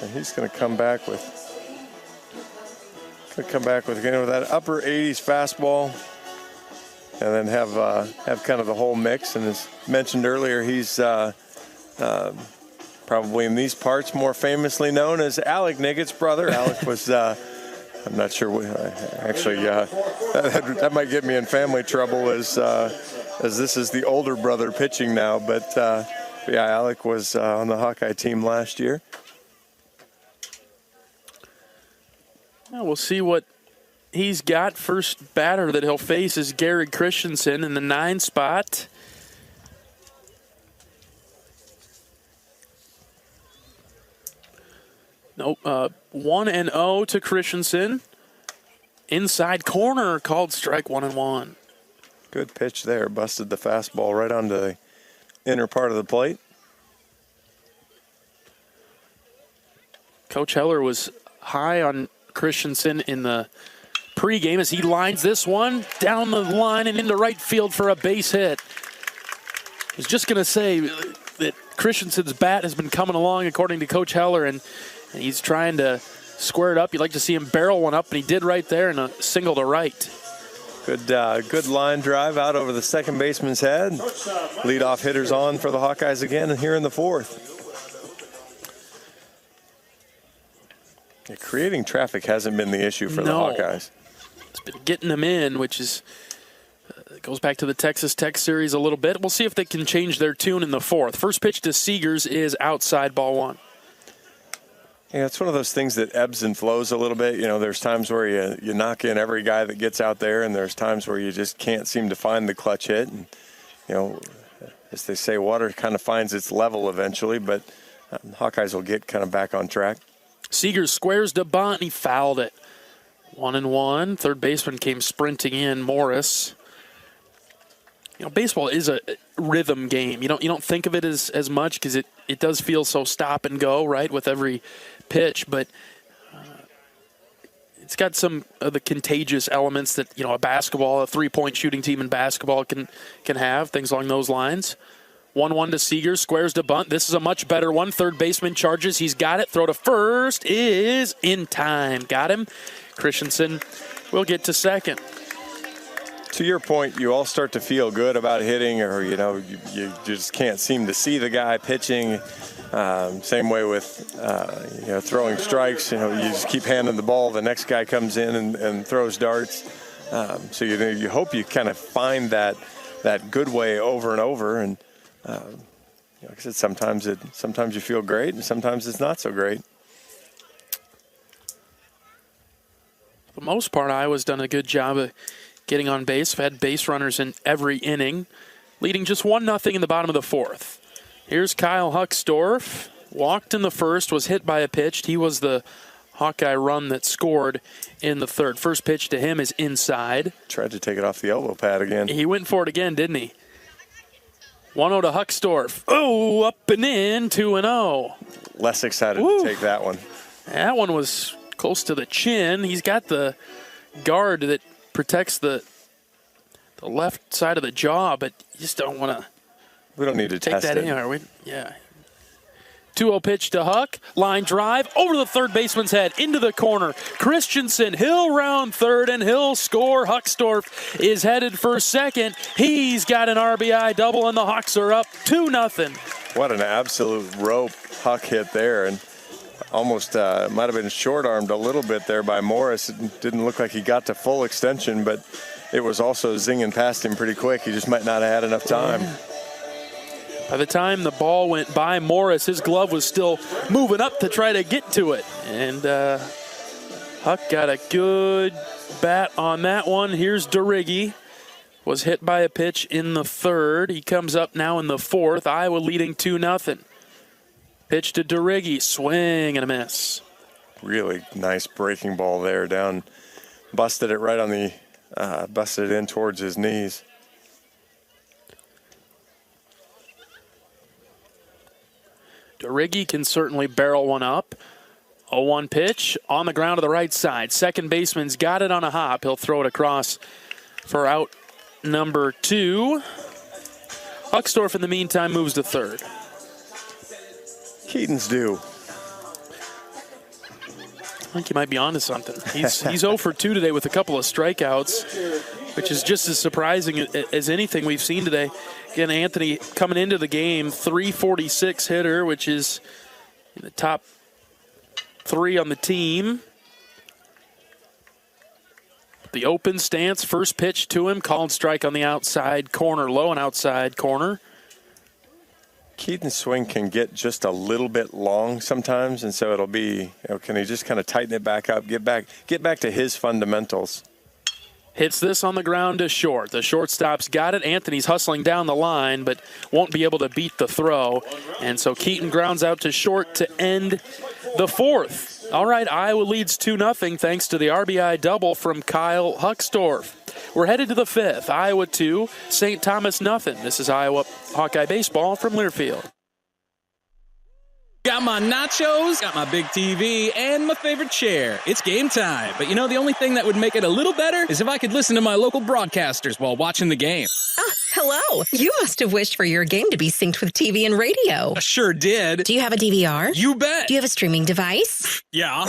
And he's going to come back with again with that upper 80s fastball, and then have kind of the whole mix. And as mentioned earlier, he's probably in these parts more famously known as Alec Niggett's brother. Alec was I'm not sure. That might get me in family trouble as this is the older brother pitching now. But yeah, Alec was on the Hawkeye team last year. Well, we'll see what he's got. First batter that he'll face is Gary Christensen in the 9 spot. Nope, 1-0 to Christensen. Inside corner, called strike 1-1. Good pitch there. Busted the fastball right onto the inner part of the plate. Coach Heller was high on Christensen in the pregame as he lines this one down the line and into right field for a base hit. I was just going to say that Christensen's bat has been coming along according to Coach Heller, and he's trying to square it up. You'd like to see him barrel one up, and he did right there in a single to right. Good line drive out over the second baseman's head. Leadoff hitters on for the Hawkeyes again here in the fourth. Yeah, creating traffic hasn't been the issue for the Hawkeyes. It's been getting them in, which is goes back to the Texas Tech series a little bit. We'll see if they can change their tune in the fourth. First pitch to Seegers is outside, ball one. Yeah, it's one of those things that ebbs and flows a little bit. You know, there's times where you knock in every guy that gets out there, and there's times where you just can't seem to find the clutch hit. And, you know, as they say, water kind of finds its level eventually, but Hawkeyes will get kind of back on track. Seegers squares to bunt, and he fouled it. 1-1. Third baseman came sprinting in, Morris. You know, baseball is a rhythm game. You don't think of it as much because it does feel so stop and go, right, with every pitch, but it's got some of the contagious elements that, you know, a three-point shooting team in basketball can have, things along those lines. 1-1 to Seegers, squares to bunt. This is a much better one. Third baseman charges. He's got it. Throw to first is in time. Got him. Christensen will get to second. To your point, you all start to feel good about hitting, or, you know, you just can't seem to see the guy pitching. Same way with, you know, throwing strikes. You know, you just keep handing the ball. The next guy comes in and throws darts. So, you hope you kind of find that good way over and over. And, you know, like I said, sometimes you feel great, and sometimes it's not so great. For the most part, Iowa's done a good job of getting on base. We've had base runners in every inning, leading just 1-0 in the bottom of the fourth. Here's Kyle Huckstorf. Walked in the first, was hit by a pitch. He was the Hawkeye run that scored in the third. First pitch to him is inside. Tried to take it off the elbow pad again. He went for it again, didn't he? 1-0 to Huckstorf. Oh, up and in, 2-0. Less excited to take that one. That one was close to the chin. He's got the guard that protects the left side of the jaw, but you just don't want to. We don't need to take test that it. anywhere. Yeah. 2-0 pitch to Huck. Line drive over the third baseman's head into the corner. Christensen, he'll round third and he'll score. Huckstorf is headed for second. He's got an RBI double and the Hawks are up 2-0. What an absolute rope Huck hit there, and almost might have been short-armed a little bit there by Morris. It didn't look like he got to full extension, but it was also zinging past him pretty quick. He just might not have had enough time. Yeah. By the time the ball went by Morris, his glove was still moving up to try to get to it. And Huck got a good bat on that one. Here's DeRiggi. Was hit by a pitch in the third. He comes up now in the fourth. Iowa leading 2-0. Pitch to DeRiggi. Swing and a miss. Really nice breaking ball there. Down. Busted it right on the, busted it in towards his knees. DeRiggi can certainly barrel one up. 0-1 pitch on the ground to the right side. Second baseman's got it on a hop. He'll throw it across for out number 2. Huckstorf, in the meantime, moves to third. Keaton's due. I think he might be onto something. He's 0 for 2 today with a couple of strikeouts, which is just as surprising as anything we've seen today. Again, Anthony coming into the game, 346 hitter, which is in the top 3 on the team. The open stance, first pitch to him, called strike on the outside corner, low and outside corner. Keaton's swing can get just a little bit long sometimes, and so it'll be, can he just kind of tighten it back up, get back to his fundamentals. Hits this on the ground to short. The shortstop's got it. Anthony's hustling down the line, but won't be able to beat the throw. And so Keaton grounds out to short to end the fourth. All right, Iowa leads 2-0 thanks to the RBI double from Kyle Huckstorf. We're headed to the 5th. Iowa 2, St. Thomas nothing. This is Iowa Hawkeye baseball from Learfield. Got my nachos, got my big TV, and my favorite chair. It's game time. But the only thing that would make it a little better is if I could listen to my local broadcasters while watching the game. Hello. You must have wished for your game to be synced with TV and radio. I sure did. Do you have a DVR? You bet. Do you have a streaming device? Yeah.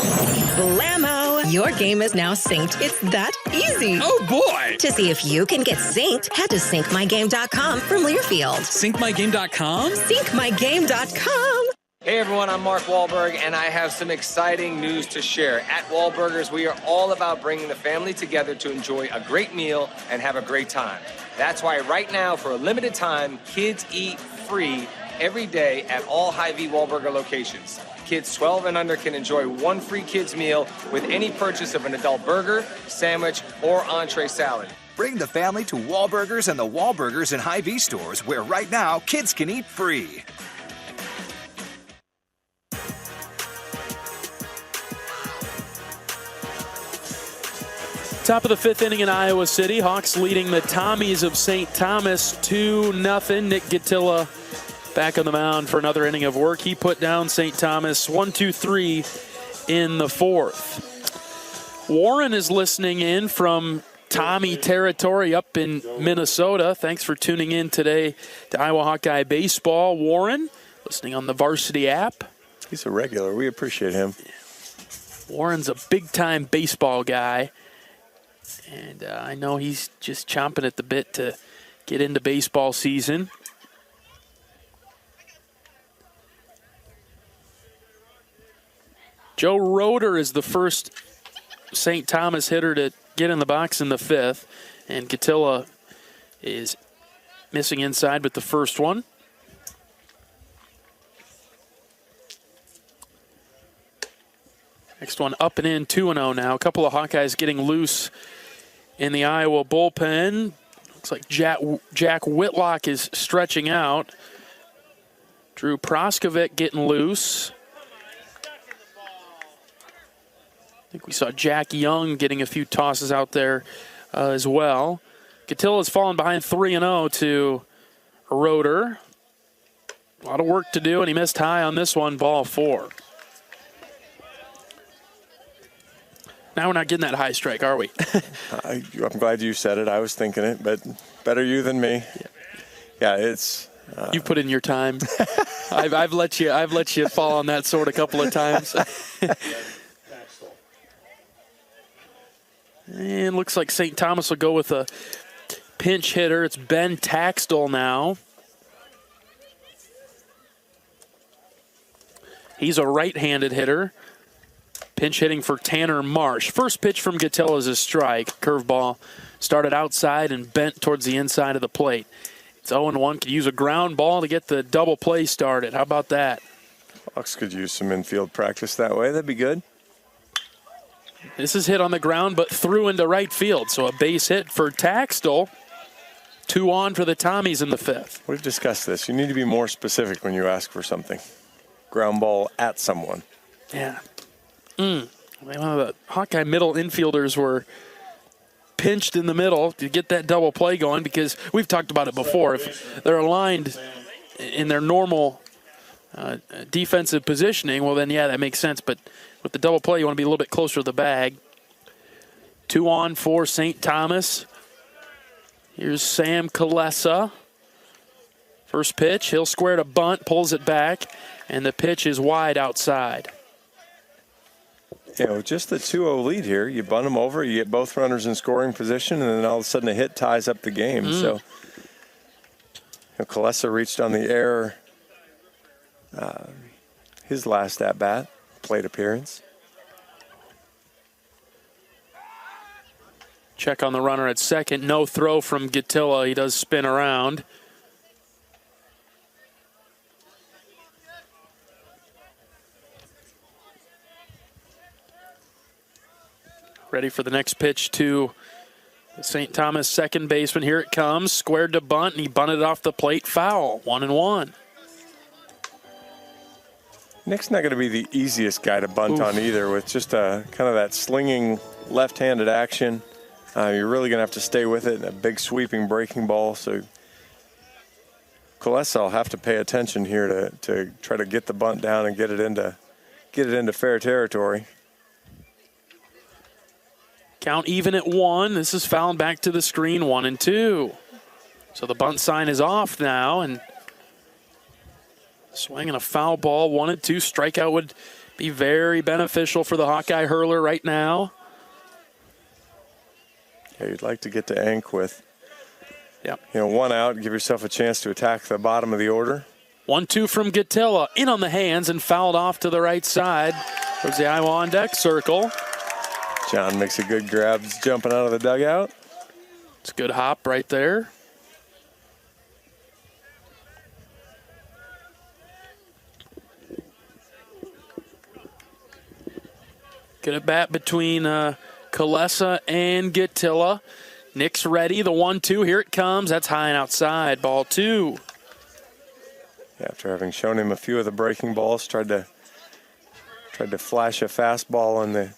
Blammo! Your game is now synced. It's that easy. Oh, boy. To see if you can get synced, head to syncmygame.com from Learfield. Syncmygame.com? Syncmygame.com. Hey everyone, I'm Mark Wahlberg, and I have some exciting news to share. At Wahlburgers, we are all about bringing the family together to enjoy a great meal and have a great time. That's why right now, for a limited time, kids eat free every day at all Hy-Vee Wahlburger locations. Kids 12 and under can enjoy one free kids meal with any purchase of an adult burger, sandwich, or entree salad. Bring the family to Wahlburgers and the Wahlburgers and Hy-Vee stores, where right now, kids can eat free. Top of the 5th inning in Iowa City. Hawks leading the Tommies of St. Thomas 2-0. Nick Gattilla back on the mound for another inning of work. He put down St. Thomas 1-2-3 in the 4th. Warren is listening in from Tommy territory up in Minnesota. Thanks for tuning in today to Iowa Hawkeye Baseball. Warren, listening on the Varsity app. He's a regular. We appreciate him. Warren's a big-time baseball guy. And I know he's just chomping at the bit to get into baseball season. Joe Roeder is the first St. Thomas hitter to get in the box in the 5th. And Gattilla is missing inside with the first one. Next one up and in, 2-0 now. A couple of Hawkeyes getting loose in the Iowa bullpen. Looks like Jack Whitlock is stretching out. Drew Proskovic getting loose. I think we saw Jack Young getting a few tosses out there as well. Gattilla has fallen behind 3-0 to Roeder. A lot of work to do, and he missed high on this one, ball 4. Now we're not getting that high strike, are we? I'm glad you said it. I was thinking it, but better you than me. Yeah, it's. You put in your time. I've let you fall on that sword a couple of times. And looks like St. Thomas will go with a pinch hitter. It's Ben Taxtell now. He's a right-handed hitter. Pinch hitting for Tanner Marsh. First pitch from Gattilla is a strike. Curveball started outside and bent towards the inside of the plate. It's 0-1. Could use a ground ball to get the double play started. How about that? Hawks could use some infield practice that way. That'd be good. This is hit on the ground, but through into right field. So a base hit for Taxtell. 2 on for the Tommies in the 5th. We've discussed this. You need to be more specific when you ask for something. Ground ball at someone. Yeah. One of the Hawkeye middle infielders were pinched in the middle to get that double play going, because we've talked about it before. If they're aligned in their normal defensive positioning, well then, yeah, that makes sense. But with the double play, you want to be a little bit closer to the bag. 2 on for St. Thomas. Here's Sam Kalesa. First pitch, he'll square to bunt, pulls it back, and the pitch is wide outside. You know, just the 2-0 lead here. You bunt them over, you get both runners in scoring position, and then all of a sudden a hit ties up the game. So, Kalesa reached on the air his last at-bat, plate appearance. Check on the runner at second. No throw from Gattilla. He does spin around. Ready for the next pitch to the St. Thomas second baseman. Here it comes. Squared to bunt, and he bunted it off the plate. Foul. 1-1. Nick's not going to be the easiest guy to bunt on either, with just a kind of that slinging left-handed action. You're really going to have to stay with it in a big sweeping breaking ball. So Kulesa will have to pay attention here to try to get the bunt down and get it into fair territory. Count even at 1. This is fouled back to the screen, 1-2. So the bunt sign is off now, and swinging a foul ball, 1-2. Strikeout would be very beneficial for the Hawkeye hurler right now. Yeah, you'd like to get to Ank with, yep, 1 out, give yourself a chance to attack the bottom of the order. 1-2 from Gatilla, in on the hands and fouled off to the right side towards the Iowa on deck circle. John makes a good grab, jumping out of the dugout. It's a good hop right there. Good at bat between Kulesa and Gatilla. Nick's ready. The 1-2. Here it comes. That's high and outside. Ball 2. Yeah, after having shown him a few of the breaking balls, tried to flash a fastball in the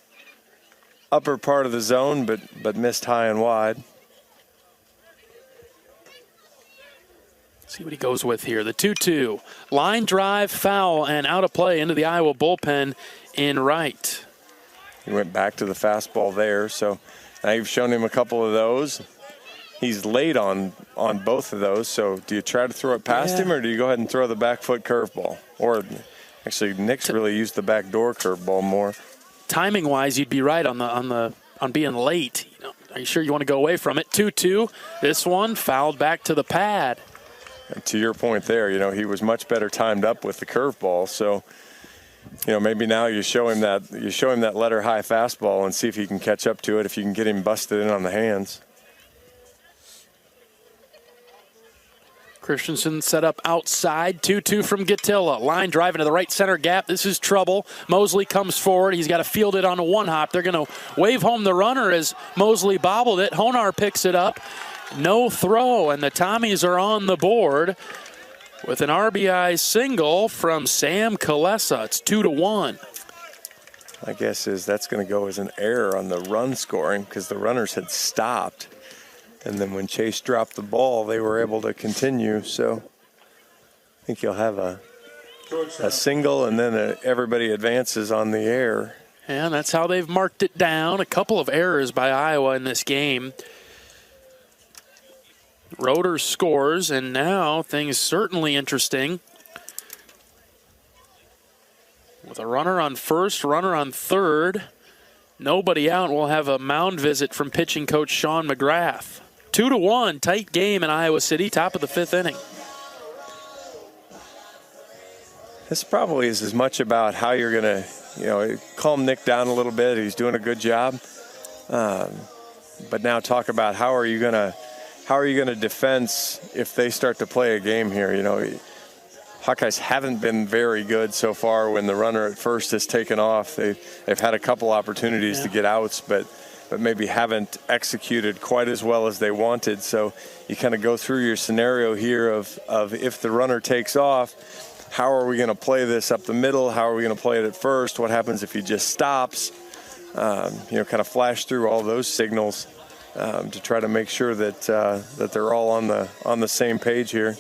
upper part of the zone, but missed high and wide. See what he goes with here. The 2-2. Line drive, foul, and out of play into the Iowa bullpen in right. He went back to the fastball there, so now you've shown him a couple of those. He's late on both of those, so do you try to throw it past him, or do you go ahead and throw the back foot curveball? Or actually, Nick's really used the back door curveball more. Timing-wise, you'd be right on being late. Are you sure you want to go away from it? 2-2. This one fouled back to the pad. And to your point there, he was much better timed up with the curveball, so maybe now you show him that letter high fastball and see if he can catch up to it, if you can get him busted in on the hands. Christensen set up outside. 2-2 from Gatilla. Line drive into the right center gap. This is trouble. Mosley comes forward. He's got to field it on a one hop. They're going to wave home the runner as Mosley bobbled it. Honar picks it up. No throw, and the Tommies are on the board with an RBI single from Sam Kulesa. It's 2-1. My guess is that's going to go as an error on the run scoring because the runners had stopped. And then when Chase dropped the ball, they were able to continue. So I think you'll have a single, and then everybody advances on the air. And that's how they've marked it down. A couple of errors by Iowa in this game. Roeder scores, and now things certainly interesting. With a runner on first, runner on third, nobody out. We'll have a mound visit from pitching coach Sean McGrath. 2-1, tight game in Iowa City, top of the 5th inning. This probably is as much about how you're going to, calm Nick down a little bit. He's doing a good job. But now talk about how are you going to defense if they start to play a game here. Hawkeyes haven't been very good so far when the runner at first has taken off. They've had a couple opportunities to get outs, but maybe haven't executed quite as well as they wanted. So you kind of go through your scenario here of if the runner takes off, how are we going to play this up the middle? How are we going to play it at first? What happens if he just stops? Kind of flash through all those signals to try to make sure that they're all on the same page here.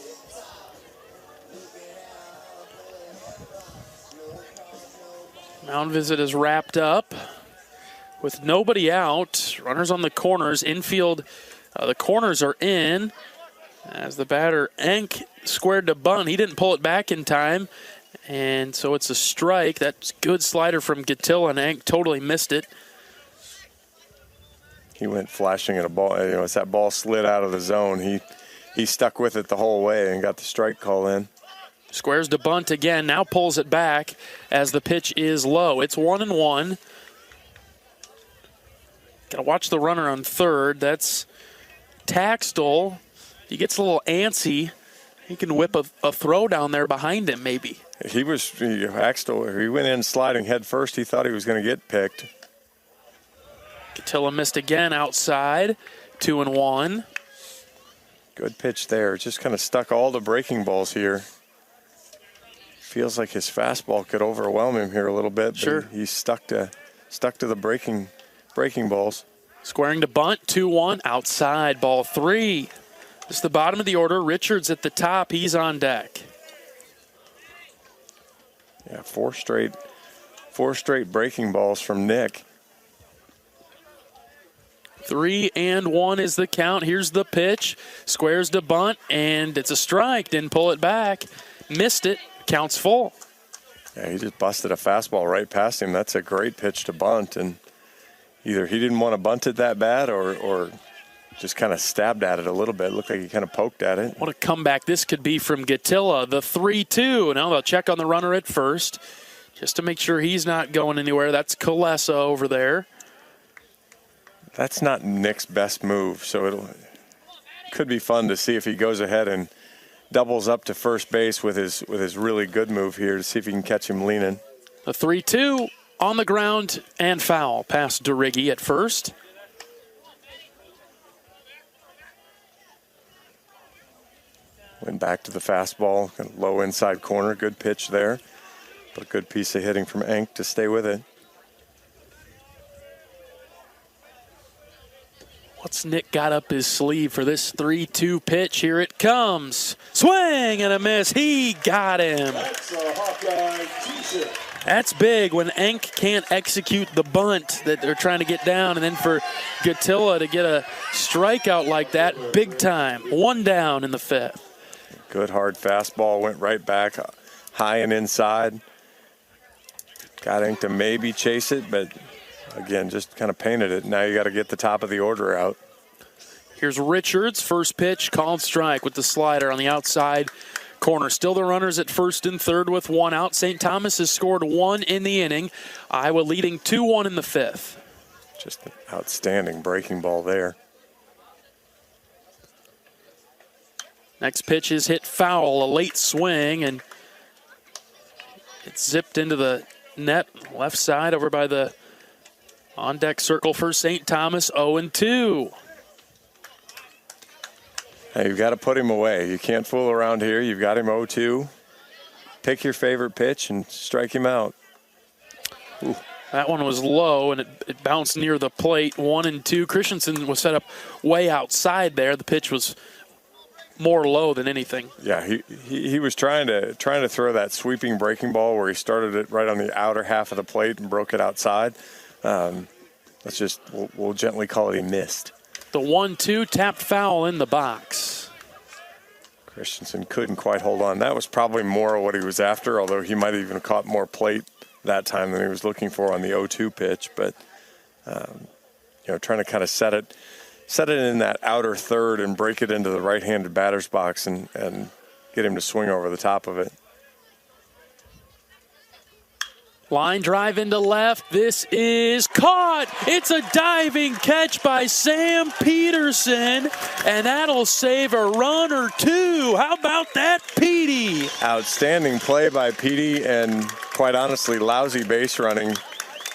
Mound visit is wrapped up. With nobody out, runners on the corners, infield, the corners are in. As the batter, Enk, squared to bunt. He didn't pull it back in time, and so it's a strike. That's good slider from Gatilla, and Enk totally missed it. He went flashing at a ball. As that ball slid out of the zone, he stuck with it the whole way and got the strike call in. Squares to bunt again, now pulls it back as the pitch is low. It's 1-1. Got to watch the runner on third. That's Taxtell. He gets a little antsy. He can whip a throw down there behind him, maybe. He went in sliding head first. He thought he was going to get picked. Gatilla missed again outside. 2-1. Good pitch there. Just kind of stuck all the breaking balls here. Feels like his fastball could overwhelm him here a little bit. Sure. But he's stuck to the breaking balls. Squaring to bunt, 2-1, outside, ball 3. This is the bottom of the order. Richards at the top, he's on deck. Yeah, four straight breaking balls from Nick. 3-1 is the count. Here's the pitch. Squares to bunt, and it's a strike. Didn't pull it back. Missed it. Counts full. Yeah, he just busted a fastball right past him. That's a great pitch to bunt, and either he didn't want to bunt it that bad or just kind of stabbed at it a little bit. Looked like he kind of poked at it. What a comeback this could be from Gatilla. The 3-2. Now they'll check on the runner at first just to make sure he's not going anywhere. That's Kalesa over there. That's not Nick's best move, so it could be fun to see if he goes ahead and doubles up to first base with his really good move here to see if he can catch him leaning. A 3-2 on the ground and foul past DeRiggi at first. Went back to the fastball, kind of low inside corner. Good pitch there, but a good piece of hitting from Enck to stay with it. What's Nick got up his sleeve for this 3-2 pitch? Here it comes. Swing and a miss. He got him. That's a Hawkeye t-shirt. That's big when Enck can't execute the bunt that they're trying to get down. And then for Gatilla to get a strikeout like that, big time. 1 down in the 5th. Good hard fastball. Went right back high and inside. Got Enck to maybe chase it, but again, just kind of painted it. Now you got to get the top of the order out. Here's Richards. First pitch, called strike with the slider on the outside corner. Still the runners at first and third with 1 out. St. Thomas has scored 1 in the inning. Iowa leading 2-1 in the 5th. Just an outstanding breaking ball there. Next pitch is hit foul, a late swing, and it's zipped into the net left side over by the on-deck circle for St. Thomas, 0-2. Hey, you've got to put him away. You can't fool around here. You've got him 0-2. Pick your favorite pitch and strike him out. Ooh. That one was low, and it bounced near the plate, 1-2. Christensen was set up way outside there. The pitch was more low than anything. Yeah, he was trying to throw that sweeping breaking ball where he started it right on the outer half of the plate and broke it outside. Let's just, we'll gently call it a missed. The 1-2 tapped foul in the box. Christensen couldn't quite hold on. That was probably more of what he was after, although he might have even caught more plate that time than he was looking for on the 0-2 pitch. But, trying to kind of set it in that outer third and break it into the right-handed batter's box and get him to swing over the top of it. Line drive into left. This is caught. It's a diving catch by Sam Peterson, and that'll save a run or 2. How about that, Petey? Outstanding play by Petey, and quite honestly, lousy base running.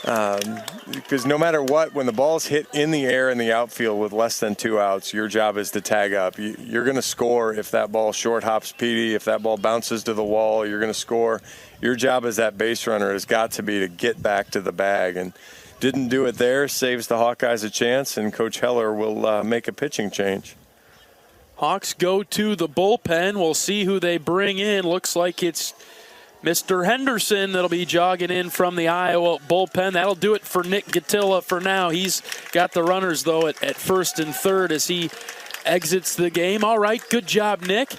Because no matter what, when the ball's hit in the air in the outfield with less than 2 outs, your job is to tag up. You're going to score if that ball short hops Petey, if that ball bounces to the wall, you're going to score. Your job as that base runner has got to be to get back to the bag, and didn't do it there. Saves the Hawkeyes a chance, and Coach Heller will make a pitching change. Hawks go to the bullpen. We'll see who they bring in. Looks like it's Mr. Henderson that'll be jogging in from the Iowa bullpen. That'll do it for Nick Gatilla for now. He's got the runners, though, at first and third as he exits the game. All right, good job, Nick.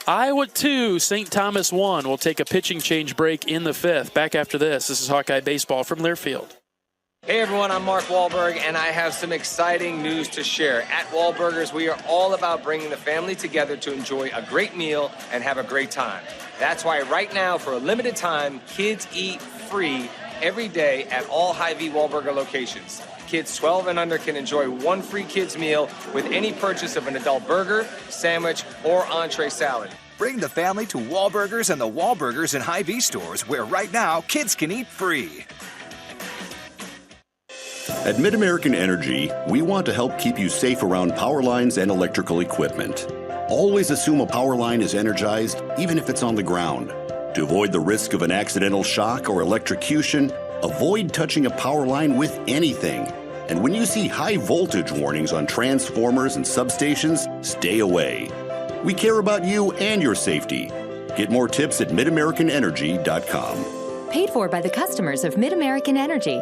Iowa 2, St. Thomas 1. We'll take a pitching change break in the 5th. Back after this. This is Hawkeye Baseball from Learfield. Hey everyone, I'm Mark Wahlberg, and I have some exciting news to share. At Wahlburgers, we are all about bringing the family together to enjoy a great meal and have a great time. That's why right now, for a limited time, kids eat free every day at all Hy-Vee Wahlburger locations. Kids 12 and under can enjoy 1 free kids meal with any purchase of an adult burger, sandwich, or entree salad. Bring the family to Wahlburgers and the Wahlburgers and Hy-Vee stores, where right now, kids can eat free. At MidAmerican Energy, we want to help keep you safe around power lines and electrical equipment. Always assume a power line is energized, even if it's on the ground. To avoid the risk of an accidental shock or electrocution, avoid touching a power line with anything. And when you see high voltage warnings on transformers and substations, stay away. We care about you and your safety. Get more tips at midamericanenergy.com. Paid for by the customers of Mid-American Energy.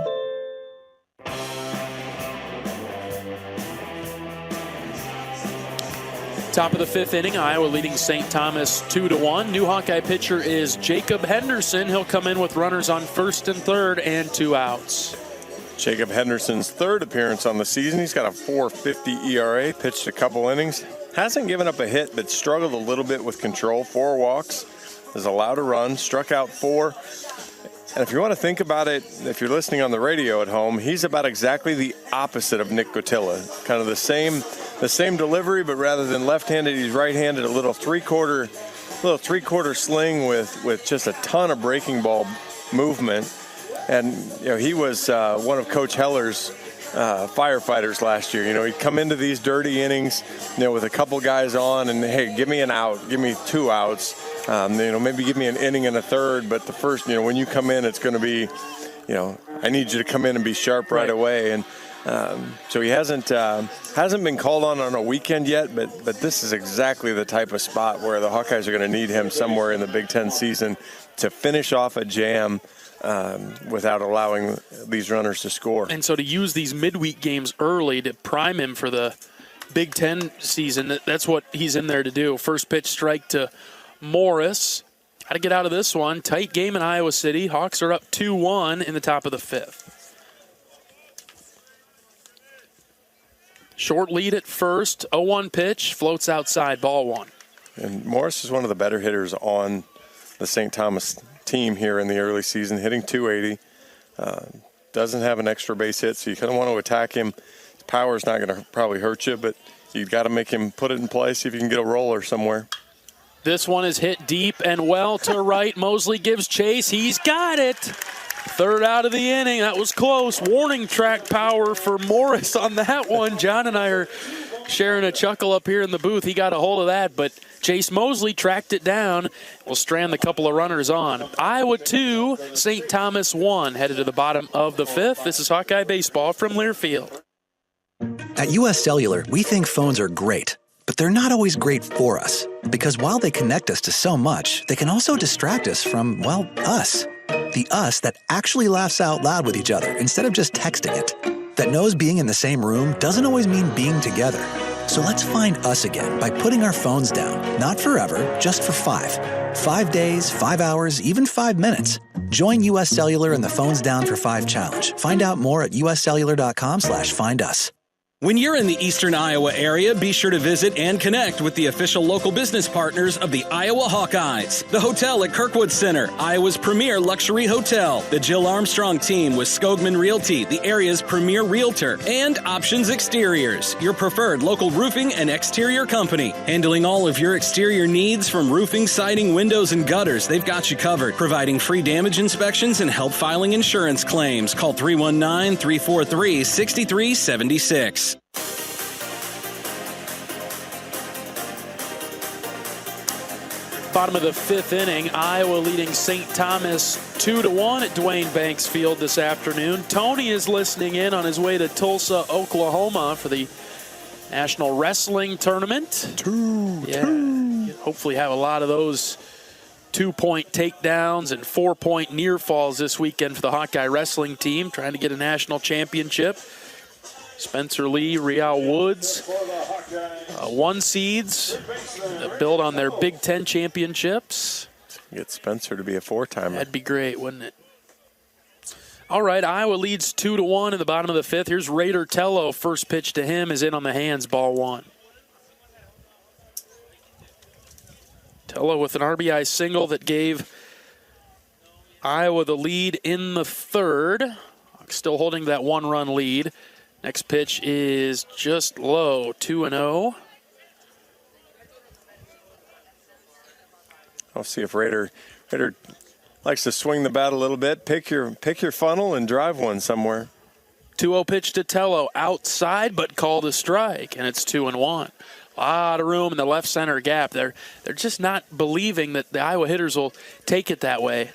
Top of the fifth inning, Iowa leading St. Thomas 2-1. New Hawkeye pitcher is Jacob Henderson. He'll come in with runners on first and third and 2 outs. Jacob Henderson's third appearance on the season. He's got a 4.50 ERA, pitched a couple innings. Hasn't given up a hit, but struggled a little bit with control. 4 walks, is allowed a run, struck out 4. And if you want to think about it, if you're listening on the radio at home, he's about exactly the opposite of Nick Gotilla. Kind of the same delivery, but rather than left-handed, he's right-handed. A little three-quarter sling with just a ton of breaking ball movement. And he was one of Coach Heller's firefighters last year. He'd come into these dirty innings, with a couple guys on, and hey, give me an out, give me 2 outs. Maybe give me an inning and a third, but the first, when you come in, it's going to be, I need you to come in and be sharp right away. And so he hasn't been called on a weekend yet, but this is exactly the type of spot where the Hawkeyes are going to need him somewhere in the Big Ten season to finish off a jam without allowing these runners to score. And so to use these midweek games early to prime him for the Big Ten season, that's what he's in there to do. First pitch strike to Morris. How to get out of this one. Tight game in Iowa City. Hawks are up 2-1 in the top of the fifth. Short lead at first. 0-1 pitch. Floats outside. Ball 1. And Morris is one of the better hitters on the St. Thomas team here in the early season, hitting 280. Doesn't have an extra base hit, so you kind of want to attack him. His power is not going to probably hurt you, but you've got to make him put it in play, see if you can get a roller somewhere. This one is hit deep and well to right. Mosley gives chase. He's got it. Third out of the inning. That was close. Warning track power for Morris on that one. John and I are sharing a chuckle up here in the booth. He got a hold of that, but Chase Mosley tracked it down. We'll strand the couple of runners on. Iowa 2, St. Thomas 1, headed to the bottom of the fifth. This is Hawkeye Baseball from Learfield. At US Cellular, we think phones are great, but they're not always great for us. Because while they connect us to so much, they can also distract us from, well, us. The us that actually laughs out loud with each other instead of just texting it. That knows being in the same room doesn't always mean being together. So let's find us again by putting our phones down. Not forever, just for 5. 5 days, 5 hours, even 5 minutes. Join US Cellular in the Phones Down for 5 challenge. Find out more at uscellular.com/findus. When you're in the eastern Iowa area, be sure to visit and connect with the official local business partners of the Iowa Hawkeyes. The hotel at Kirkwood Center, Iowa's premier luxury hotel. The Jill Armstrong team with Skogman Realty, the area's premier realtor. And Options Exteriors, your preferred local roofing and exterior company. Handling all of your exterior needs from roofing, siding, windows, and gutters, they've got you covered. Providing free damage inspections and help filing insurance claims. Call 319-343-6376. Bottom of the fifth inning, Iowa leading St. Thomas 2-1 at Dwayne Banks Field this afternoon. Tony is listening in on his way to Tulsa, Oklahoma for the National Wrestling Tournament. Hopefully have a lot of those 2-point takedowns and 4-point near falls this weekend for the Hawkeye wrestling team, trying to get a national championship. Spencer Lee, Real Woods, 1 seeds that build on their Big Ten championships. Get Spencer to be a 4-timer. That'd be great, wouldn't it? All right, Iowa leads 2-1 in the bottom of the fifth. Here's Raider Tello. First pitch to him is in on the hands, ball 1. Tello with an RBI single that gave Iowa the lead in the third. Still holding that 1-run lead. Next pitch is just low, 2-0. I'll see if Raider likes to swing the bat a little bit. Pick your funnel and drive one somewhere. 2-0 pitch to Tello, outside but called a strike, and it's 2-1. A lot of room in the left center gap. They're just not believing that the Iowa hitters will take it that way.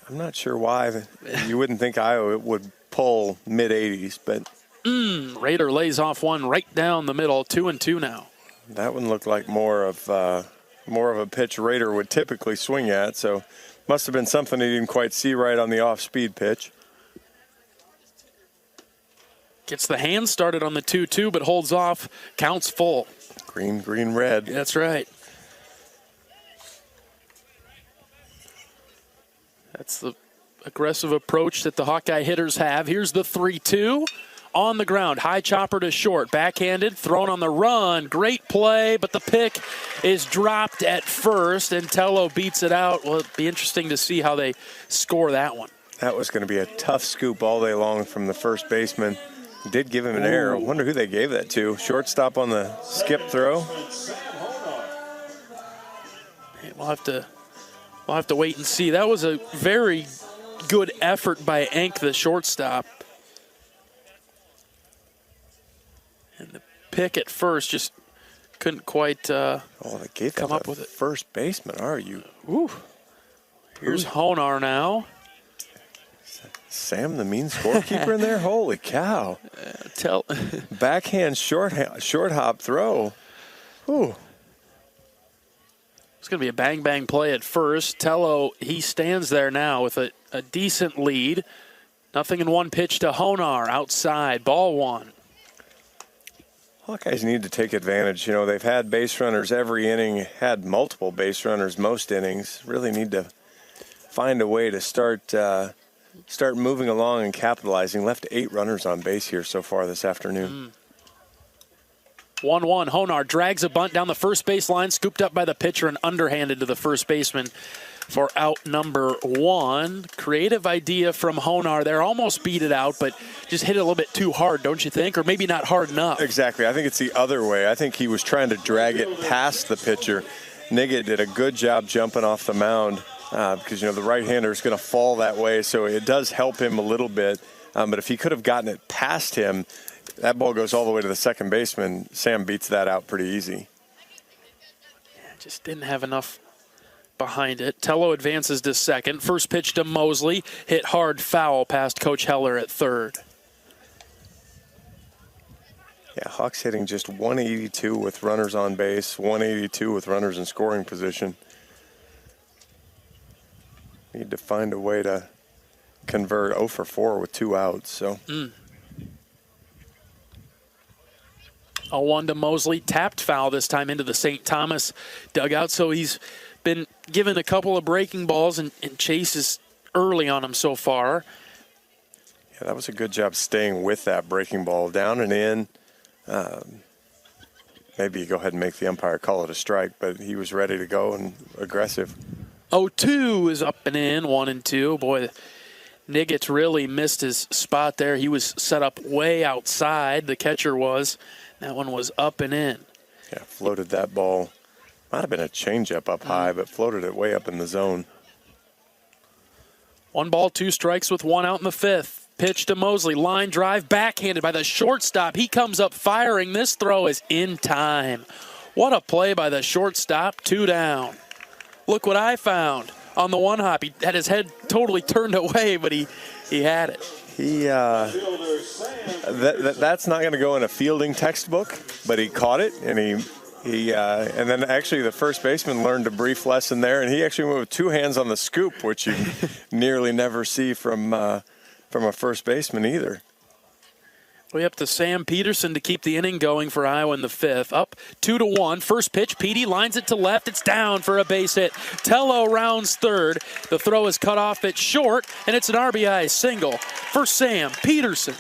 I'm not sure why. You wouldn't think Iowa would pull mid-80s, but Rader lays off one right down the middle, 2-2 now. That one looked like more of a pitch Rader would typically swing at, so must have been something he didn't quite see right on the off-speed pitch. Gets the hand started on the 2-2, but holds off. Counts full. Green, green, red. That's right. That's the aggressive approach that the Hawkeye hitters have. Here's the 3-2. On the ground, high chopper to short, backhanded, thrown on the run. Great play, but the pick is dropped at first, and Tello beats it out. Well, it'll be interesting to see how they score that one. That was going to be a tough scoop all day long from the first baseman. Did give him an error. I wonder who they gave that to. Shortstop on the skip throw. We'll have to wait and see. That was a very good effort by Enck, the shortstop. And the pick at first just couldn't quite they gave come up with it. First baseman, are you? Ooh. Here's Honar now. Sam, the mean scorekeeper in there? Holy cow. Backhand short hop throw. Ooh. It's going to be a bang-bang play at first. Tello, he stands there now with a decent lead. Nothing in one pitch to Honar outside. Ball one. Hawkeyes need to take advantage. You know, they've had base runners every inning, had multiple base runners most innings. Really need to find a way to start moving along and capitalizing. Left 8 runners on base here so far this afternoon. 1-1. Honar drags a bunt down the first base line, scooped up by the pitcher and underhanded to the first baseman for out number 1. Creative idea from Honar there. Almost beat it out, but just hit it a little bit too hard, don't you think? Or maybe not hard enough. Exactly. I think it's the other way. I think he was trying to drag it past the pitcher. Niggett did a good job jumping off the mound because, you know, the right-hander is going to fall that way, so it does help him a little bit. But if he could have gotten it past him, that ball goes all the way to the second baseman. Sam beats that out pretty easy. Just didn't have enough behind it. Tello advances to second. First pitch to Mosley. Hit hard foul past Coach Heller at third. Yeah, Hawks hitting just 182 with runners on base, 182 with runners in scoring position. Need to find a way to convert 0 for 4 with 2 outs. So. 0-1 to Mosley. Tapped foul this time into the St. Thomas dugout. So he's been given a couple of breaking balls and chases early on him so far. Yeah, that was a good job staying with that breaking ball. Down and in. Maybe you go ahead and make the umpire call it a strike, but he was ready to go and aggressive. 0-2 is up and in, 1-2. Boy, Niggett really missed his spot there. He was set up way outside, the catcher was. That one was up and in. Yeah, floated that ball. Might have been a changeup up high, but floated it way up in the zone. 1 ball, 2 strikes with 1 out in the 5th. Pitch to Mosley. Line drive, backhanded by the shortstop. He comes up firing. This throw is in time. What a play by the shortstop. 2 down. Look what I found on the 1 hop. He had his head totally turned away, but he had it. That's not going to go in a fielding textbook, but he caught it, and and then actually the first baseman learned a brief lesson there, and he actually went with 2 hands on the scoop, which you nearly never see from a first baseman either. Way up to Sam Peterson to keep the inning going for Iowa in the 5th. Up 2-1. First pitch, Petey lines it to left. It's down for a base hit. Tello rounds third. The throw is cut off at short, and it's an RBI single for Sam Peterson.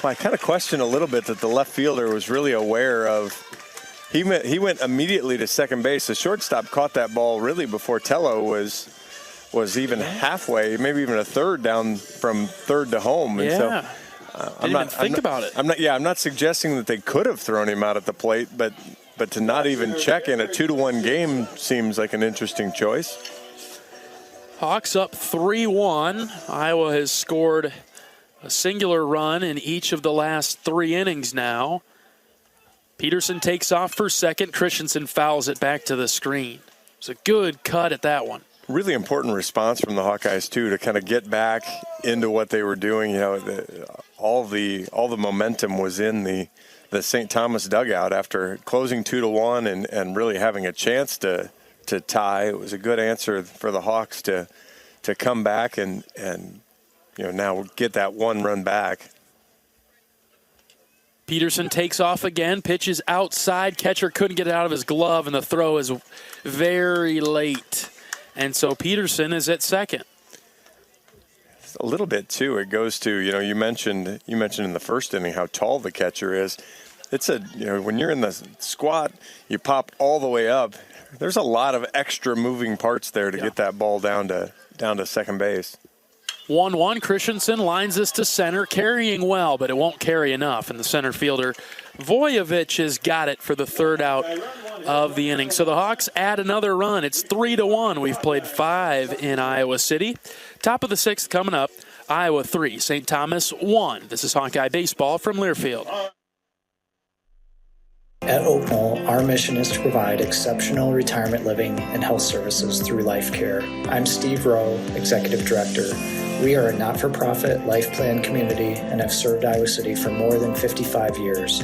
Well, I kind of question a little bit that the left fielder was really aware of. He went immediately to second base. The shortstop caught that ball really before Tello was even halfway, maybe even a third down from third to home. And yeah. So, I'm not think about it. I'm not suggesting that they could have thrown him out at the plate, but to not even check in a 2-1 game seems like an interesting choice. Hawks up 3-1. Iowa has scored a singular run in each of the last 3 innings now. Peterson takes off for second. Christensen fouls it back to the screen. It's a good cut at that one. really important response from the Hawkeyes too, to kind of get back into what they were doing. You know, all the momentum was in the St. Thomas dugout after closing 2-1 and really having a chance to tie. It was a good answer for the Hawks to come back and you know, now get that one run back. Peterson takes off again, pitches outside. Catcher couldn't get it out of his glove, and the throw is very late. And so Peterson is at second. A little bit too. It goes to, you know, you mentioned in the first inning how tall the catcher is. It's when you're in the squat, you pop all the way up. There's a lot of extra moving parts there to get that ball down to second base. 1-1, Christensen lines this to center, carrying well, but it won't carry enough. And the center fielder, Voyevich, has got it for the third out of the inning. So the Hawks add another run. It's 3-1. We've played 5 in Iowa City. Top of the 6th coming up, Iowa 3, St. Thomas 1. This is Hawkeye Baseball from Learfield. At Oak Knoll, our mission is to provide exceptional retirement living and health services through life care. I'm Steve Rowe, Executive Director. We are a not-for-profit life plan community and have served Iowa City for more than 55 years.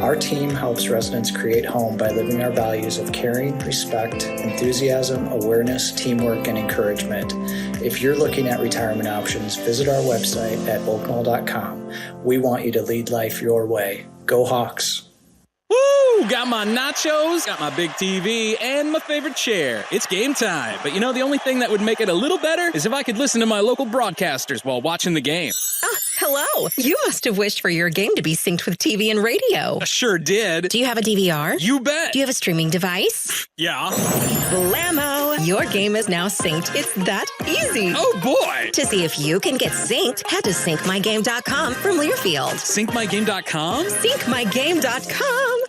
Our team helps residents create home by living our values of caring, respect, enthusiasm, awareness, teamwork, and encouragement. If you're looking at retirement options, visit our website at oakknoll.com. We want you to lead life your way. Go Hawks! Woo! Got my nachos, got my big TV, and my favorite chair. It's game time. But you know, the only thing that would make it a little better is if I could listen to my local broadcasters while watching the game. Hello. You must have wished for your game to be synced with TV and radio. I sure did. Do you have a DVR? You bet. Do you have a streaming device? Yeah. Blammo! Your game is now synced. It's that easy. Oh, boy. To see if you can get synced, head to syncmygame.com from Learfield. Syncmygame.com? Syncmygame.com.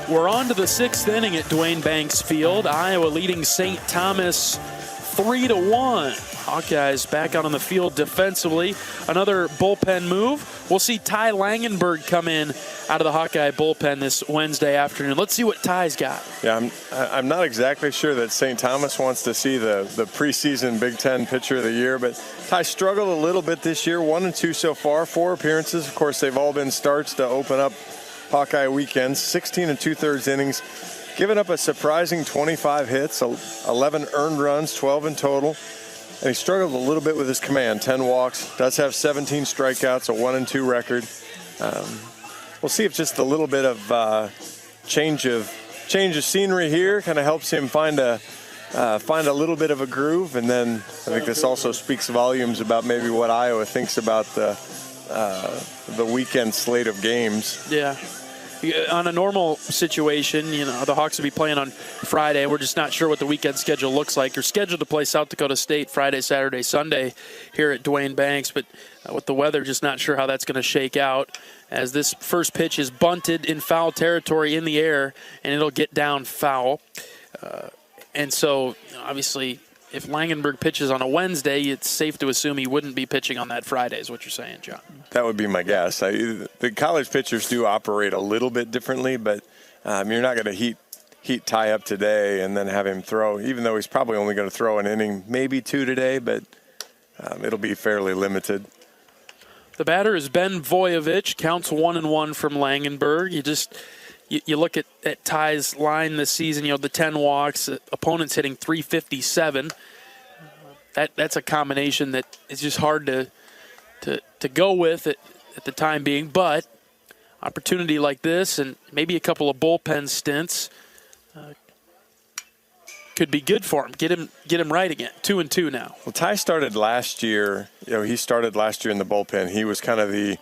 We're on to the 6th inning at Dwayne Banks Field. Iowa leading St. Thomas 3-1. Hawkeyes back out on the field defensively. Another bullpen move. We'll see Ty Langenberg come in out of the Hawkeye bullpen this Wednesday afternoon. Let's see what Ty's got. Yeah, I'm not exactly sure that St. Thomas wants to see the preseason Big Ten pitcher of the year, but Ty struggled a little bit this year. 1-2 so far, 4 appearances. Of course, they've all been starts to open up Hawkeye weekends. 16 2/3 innings, giving up a surprising 25 hits, 11 earned runs, 12 in total. And he struggled a little bit with his command. 10 walks, does have 17 strikeouts, a 1-2 record. We'll see if just a little bit of change of scenery here kind of helps him find a little bit of a groove. And then I think this also speaks volumes about maybe what Iowa thinks about the weekend slate of games. Yeah. On a normal situation, you know, the Hawks would be playing on Friday. We're just not sure what the weekend schedule looks like. You're scheduled to play South Dakota State Friday, Saturday, Sunday here at Dwayne Banks, but with the weather, just not sure how that's going to shake out, as this first pitch is bunted in foul territory in the air, and it'll get down foul. And so, obviously, if Langenberg pitches on a Wednesday, it's safe to assume he wouldn't be pitching on that Friday, is what you're saying, John. That would be my guess. The college pitchers do operate a little bit differently, but you're not going to heat Ty up today and then have him throw, even though he's probably only going to throw an inning, maybe 2 today, but it'll be fairly limited. The batter is Ben Voyevich, counts 1-1 from Langenberg. You look at Ty's line this season, you know, the 10 walks, opponents hitting .357. That's a combination that is just hard to go with at the time being, but opportunity like this and maybe a couple of bullpen stints could be good for him. Get him right again. 2-2 now. Well, Ty started last year. You know, he started last year in the bullpen. He was kind of the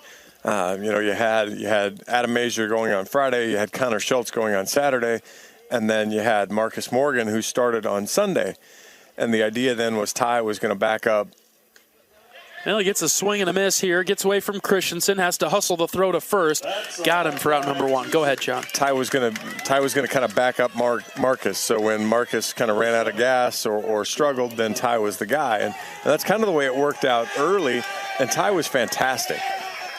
you had Adam Mazur going on Friday, you had Connor Schultz going on Saturday, and then you had Marcus Morgan, who started on Sunday. And the idea then was Ty was going to back up. Well, he gets a swing and a miss here, gets away from Christensen, has to hustle the throw to first. Got him for out number 1. Go ahead, John. Ty was going to kind of back up Marcus. So when Marcus kind of ran out of gas or struggled, then Ty was the guy. And that's kind of the way it worked out early. And Ty was fantastic.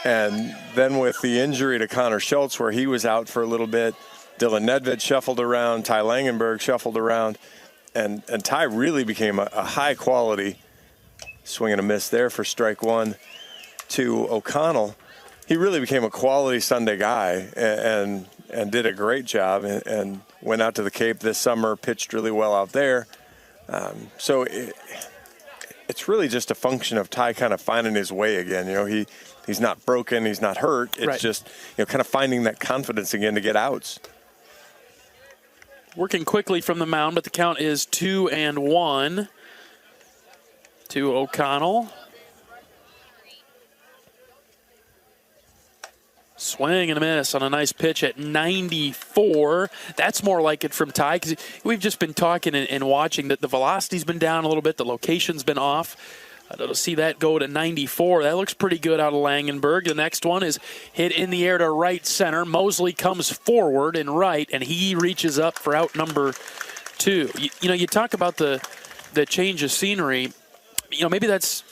And then with the injury to Connor Schultz, where he was out for a little bit, Dylan Nedved shuffled around, Ty Langenberg shuffled around, and Ty really became a high quality swing and a miss there for strike one to O'Connell. He really became a quality Sunday guy and did a great job and went out to the Cape this summer, pitched really well out there. So it's really just a function of Ty kind of finding his way again. You know, he's not broken, he's not hurt. It's just, you know, kind of finding that confidence again to get outs. Working quickly from the mound, but the count is 2-1 to O'Connell. Swing and a miss on a nice pitch at 94. That's more like it from Ty, because we've just been talking and watching that the velocity's been down a little bit, the location's been off. To see that go to 94, that looks pretty good out of Langenberg. The next one is hit in the air to right center. Mosley comes forward and right, and he reaches up for out number 2. You know, you talk about the change of scenery. You know, maybe that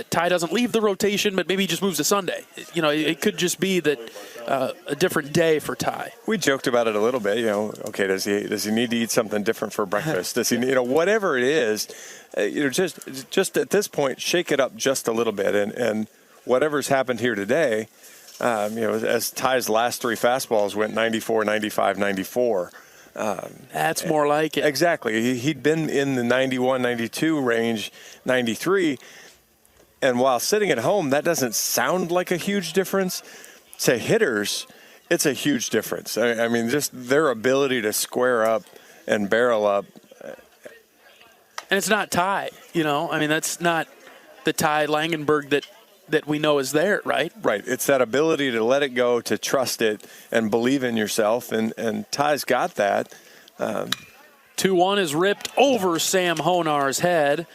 Ty doesn't leave the rotation, but maybe he just moves to Sunday. You know, it could just be that a different day for Ty. We joked about it a little bit. You know, okay, does he need to eat something different for breakfast? Does he, you know, whatever it is, you know, just at this point, shake it up just a little bit, and whatever's happened here today, you know, as Ty's last 3 fastballs went 94, 95, 94. That's more like it. Exactly. He'd been in the 91, 92 range, 93. And while sitting at home, that doesn't sound like a huge difference. To hitters, it's a huge difference. I mean, just their ability to square up and barrel up. And it's not Ty, you know. I mean, that's not the Ty Langenberg that we know is there, right? Right. It's that ability to let it go, to trust it, and believe in yourself. And Ty's got that. 2-1 is ripped over Sam Honar's head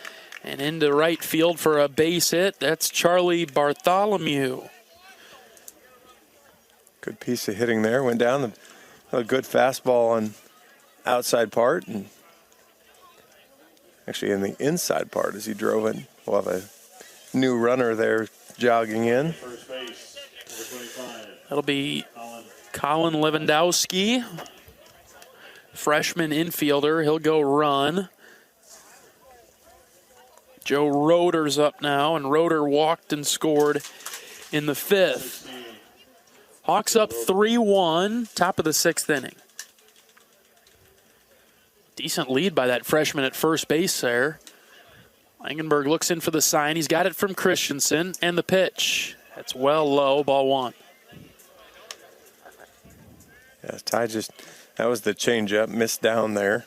and into right field for a base hit. That's Charlie Bartholomew. Good piece of hitting there. Went down a good fastball on outside part, and actually in the inside part as he drove it. We'll have a new runner there jogging in. First base, number 25. That'll be Colin Lewandowski, freshman infielder. He'll go run. Joe Roeder's up now, and Roeder walked and scored in the 5th. Hawks up 3-1, top of the 6th inning. Decent lead by that freshman at first base there. Langenberg looks in for the sign. He's got it from Christensen, and the pitch. That's well low, ball 1. Yeah, Ty that was the changeup, missed down there.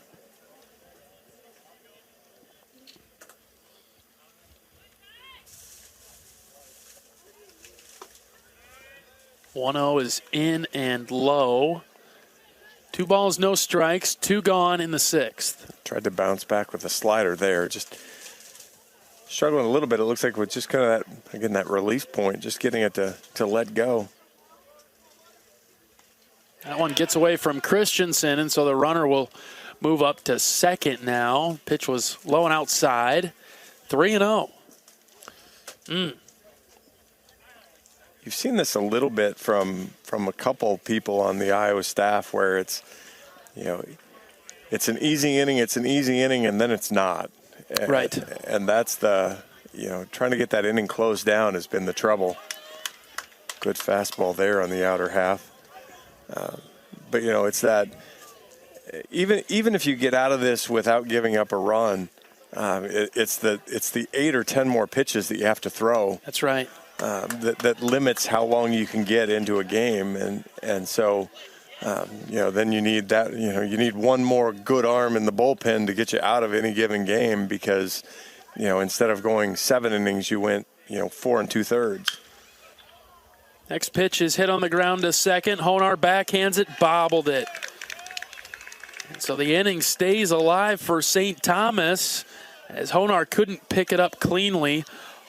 One-0 is in and low. 2 balls, no strikes, 2 gone in the 6th. Tried to bounce back with a slider there. Just struggling a little bit. It looks like with just kind of that release point, just getting it to let go. That one gets away from Christensen, and so the runner will move up to second now. Pitch was low and outside. 3-0. You've seen this a little bit from a couple people on the Iowa staff where it's, you know, it's an easy inning, and then it's not. Right. And that's the, you know, trying to get that inning closed down has been the trouble. Good fastball there on the outer half. But, you know, it's that even if you get out of this without giving up a run, it's the 8 or 10 more pitches that you have to throw. That's right. That limits how long you can get into a game, and so you know, then you need that, you know, you need one more good arm in the bullpen to get you out of any given game, because, you know, instead of going 7 innings, you went, you know, 4 2/3. Next pitch is hit on the ground to second. Honar backhands it, bobbled it. And so the inning stays alive for St. Thomas, as Honar couldn't pick it up cleanly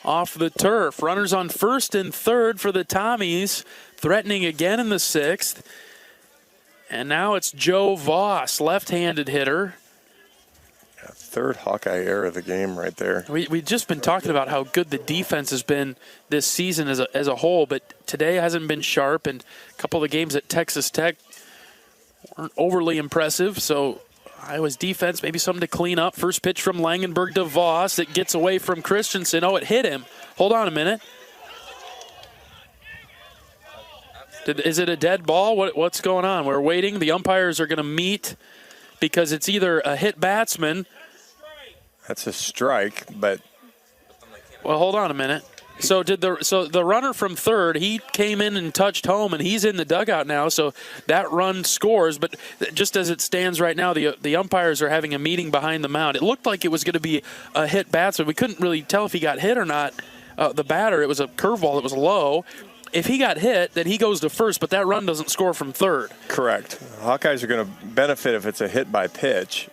off the turf. Runners on first and third for the Tommies, threatening again in the 6th. And now it's Joe Voss, left-handed hitter. Third Hawkeye error of the game right there. We've just been talking about how good the defense has been this season as a whole, but today hasn't been sharp, and a couple of the games at Texas Tech weren't overly impressive, so Iowa's defense, maybe something to clean up. First pitch from Langenberg to Voss. It gets away from Christensen. Oh, it hit him. Hold on a minute. Is it a dead ball? What's going on? We're waiting. The umpires are going to meet because it's either a hit batsman. That's a strike, but... Well, hold on a minute. So the runner from third, he came in and touched home, and he's in the dugout now, so that run scores. But just as it stands right now, the umpires are having a meeting behind the mound. It looked like it was going to be a hit batsman. We couldn't really tell if he got hit or not. The batter, it was a curveball that was low. If he got hit, then he goes to first, but that run doesn't score from third. Correct. Hawkeyes are going to benefit if it's a hit by pitch.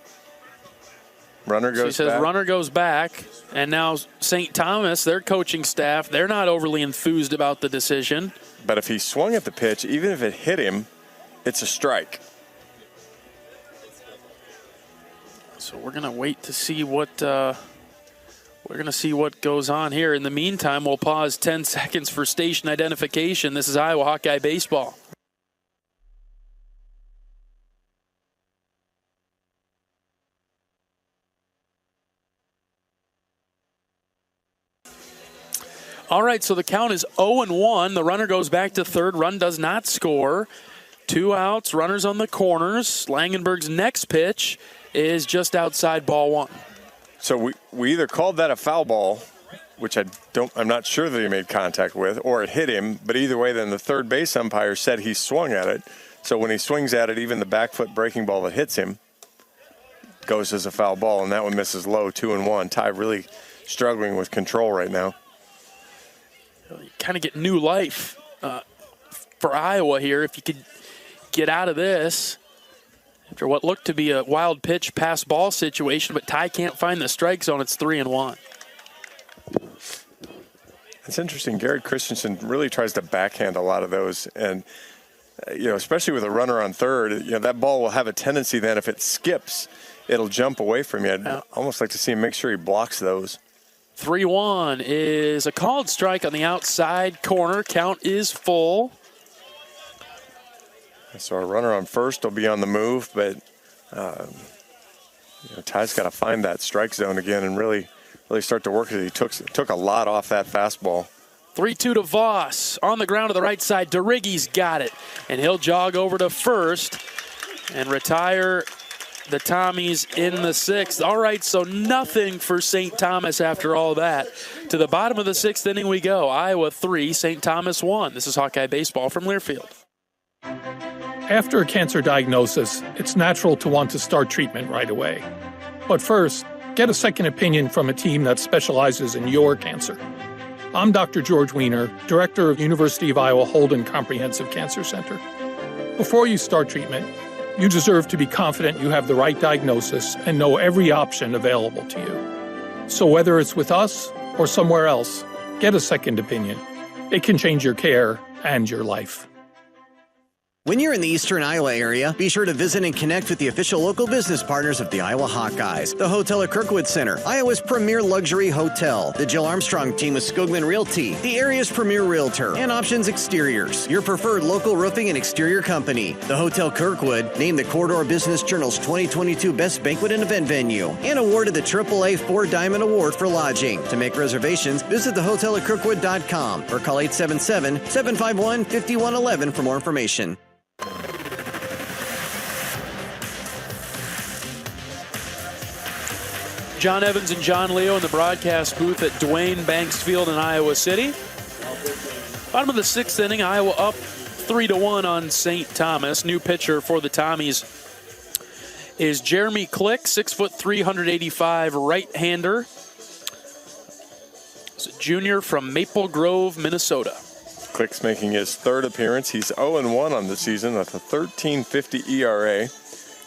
Runner goes back. So he says runner goes back, and now St. Thomas, their coaching staff, they're not overly enthused about the decision. But if he swung at the pitch, even if it hit him, it's a strike. So we're going to wait to see what goes on here. In the meantime, we'll pause 10 seconds for station identification. This is Iowa Hawkeye Baseball. All right, so the count is 0-1. The runner goes back to third. Run does not score. 2 outs, runners on the corners. Langenberg's next pitch is just outside ball 1. So we either called that a foul ball, which I'm not sure that he made contact with, or it hit him. But either way, then the third base umpire said he swung at it. So when he swings at it, even the back foot breaking ball that hits him goes as a foul ball, and that one misses low, 2-1. Ty really struggling with control right now. You kind of get new life for Iowa here if you could get out of this after what looked to be a wild pitch pass ball situation, but Ty can't find the strike zone. It's 3-1. It's interesting. Garrett Christensen really tries to backhand a lot of those, and especially with a runner on third, that ball will have a tendency then if it skips, it'll jump away from you. I'd almost like to see him make sure he blocks those. 3-1 is a called strike on the outside corner. Count is full. So our runner on first will be on the move, but Ty's got to find that strike zone again and really start to work it. He took a lot off that fastball. 3-2 to Voss. On the ground to the right side, DeRiggi's got it. And he'll jog over to first and retire the Tommies in the 6th. All right, so nothing for St. Thomas after all that. To the bottom of the 6th inning we go. Iowa 3, St. Thomas 1. This is Hawkeye Baseball from Learfield. After a cancer diagnosis, it's natural to want to start treatment right away. But first, get a second opinion from a team that specializes in your cancer. I'm Dr. George Weiner, Director of University of Iowa Holden Comprehensive Cancer Center. Before you start treatment, you deserve to be confident you have the right diagnosis and know every option available to you. So whether it's with us or somewhere else, get a second opinion. It can change your care and your life. When you're in the eastern Iowa area, be sure to visit and connect with the official local business partners of the Iowa Hawkeyes. The Hotel at Kirkwood Center, Iowa's premier luxury hotel. The Jill Armstrong team with Skogman Realty, the area's premier realtor. And Options Exteriors, your preferred local roofing and exterior company. The Hotel Kirkwood, named the Corridor Business Journal's 2022 Best Banquet and Event Venue. And awarded the AAA 4-Diamond Award for lodging. To make reservations, visit thehotelatkirkwood.com or call 877-751-5111 for more information. John Evans and John Leo in the broadcast booth at Dwayne Banks Field in Iowa City. Bottom of the 6th inning, Iowa up 3-1 on St. Thomas. New pitcher for the Tommies is Jeremy Click, 6'3", 185 right-hander. He's a junior from Maple Grove, Minnesota. Click's making his 3rd appearance. He's 0-1 on the season with a 13.50 ERA.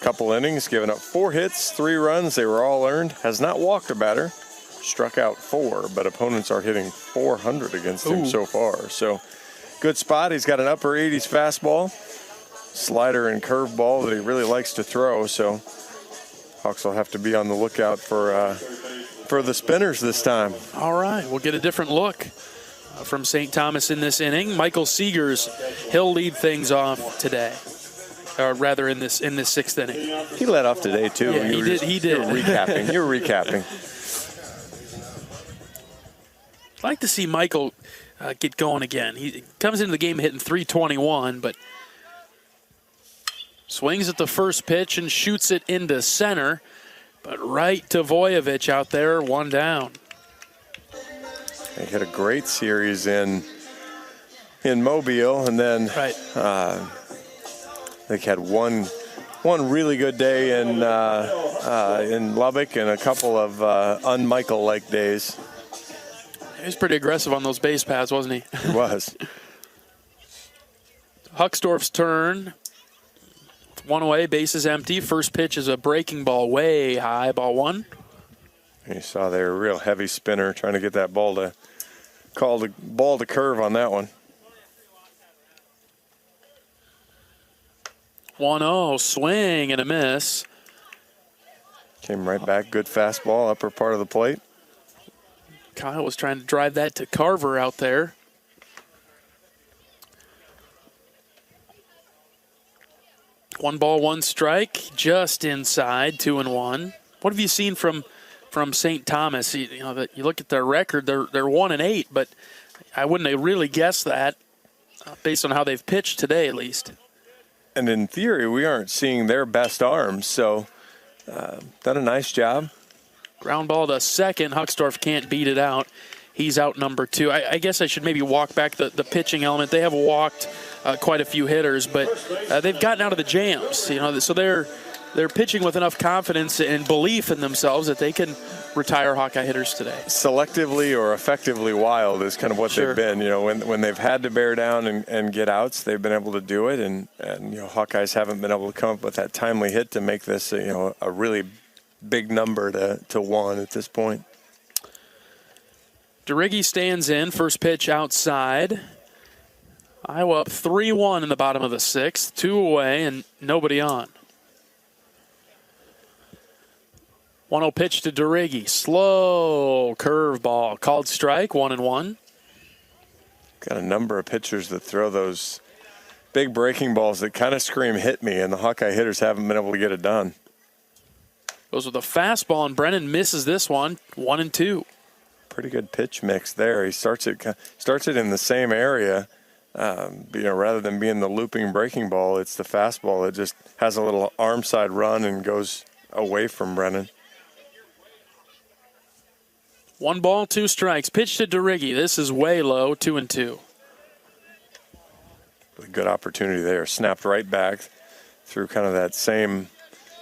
Couple innings, given up 4 hits, 3 runs. They were all earned. Has not walked a batter. Struck out 4, but opponents are hitting 400 against him so far. So good spot. He's got an upper 80s fastball, slider and curveball that he really likes to throw. So Hawks will have to be on the lookout for the spinners this time. All right, we'll get a different look from St. Thomas in this inning. Michael Seegers, he'll lead things off today, or rather in this sixth inning. He led off today too. Yeah, he did. You were recapping. You were recapping. I'd like to see Michael get going again. He comes into the game hitting .321, but swings at the first pitch and shoots it into center, but right to Voyevich out there, one down. They had a great series in Mobile, and then they had one really good day in Lubbock and a couple of un-Michael-like days. He was pretty aggressive on those base paths, wasn't he? He was. Huckstorf's turn. One away, bases empty. First pitch is a breaking ball way high, ball one. You saw there a real heavy spinner trying to get that ball to call the ball to curve on that one. 1-0, swing and a miss. Came right back, good fastball, upper part of the plate. Kyle was trying to drive that to Carver out there. One ball, one strike, just inside, 2-1. What have you seen from St. Thomas? You look at their record; they're 1-8, but I wouldn't have really guessed that based on how they've pitched today, at least. And in theory, we aren't seeing their best arms, so done a nice job. Ground ball to second. Huckstorf can't beat it out. He's out number 2. I guess I should maybe walk back the pitching element. They have walked quite a few hitters, but they've gotten out of the jams. So they're pitching with enough confidence and belief in themselves that they can retire Hawkeye hitters today. Selectively or effectively wild is kind of what they've been. When they've had to bear down and get outs, they've been able to do it, and Hawkeyes haven't been able to come up with that timely hit to make this a really big number to 1 at this point. DeRiggi stands in. First pitch outside. Iowa up 3-1 in the bottom of the 6th. 2 away and nobody on. 1-0 pitch to DeRiggi. Slow curveball. Called strike. 1-1. Got a number of pitchers that throw those big breaking balls that kind of scream "hit me," and the Hawkeye hitters haven't been able to get it done. Goes with a fastball, and Brennan misses this one. 1-2. Pretty good pitch mix there. He starts it in the same area. Rather than being the looping breaking ball, it's the fastball that just has a little arm side run and goes away from Brennan. 1 ball, 2 strikes. Pitch to DeRiggi. This is way low. 2-2. Good opportunity there. Snapped right back through kind of that same.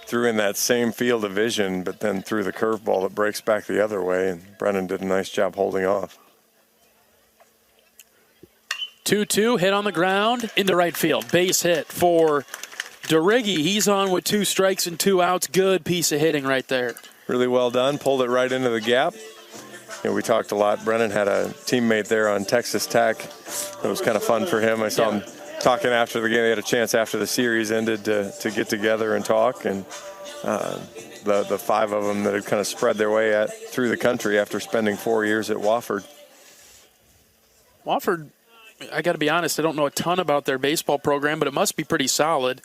Threw in that same field of vision, but then threw the curveball that breaks back the other way, and Brennan did a nice job holding off. 2-2, hit on the ground, into right field. Base hit for DeRiggi. He's on with 2 strikes and 2 outs. Good piece of hitting right there. Really well done. Pulled it right into the gap. We talked a lot. Brennan had a teammate there on Texas Tech. It was kind of fun for him. I saw him talking after the game. They had a chance after the series ended to get together and talk, and the 5 of them that had kind of spread their way through the country after spending 4 years at Wofford. Wofford, I got to be honest, I don't know a ton about their baseball program, but it must be pretty solid.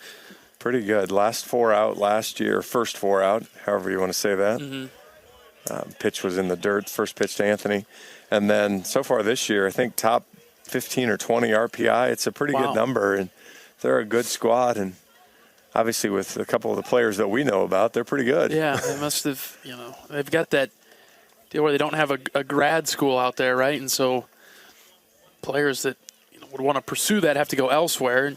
Pretty good. Last 4 out last year, first 4 out, however you want to say that. Mm-hmm. Pitch was in the dirt, first pitch to Anthony. And then so far this year, I think top 15 or 20 RPI. It's a pretty good number, and they're a good squad. And obviously with a couple of the players that we know about, they're pretty good. Yeah, they must have, they've got that deal where they don't have a grad school out there, right? And so players that would want to pursue that have to go elsewhere.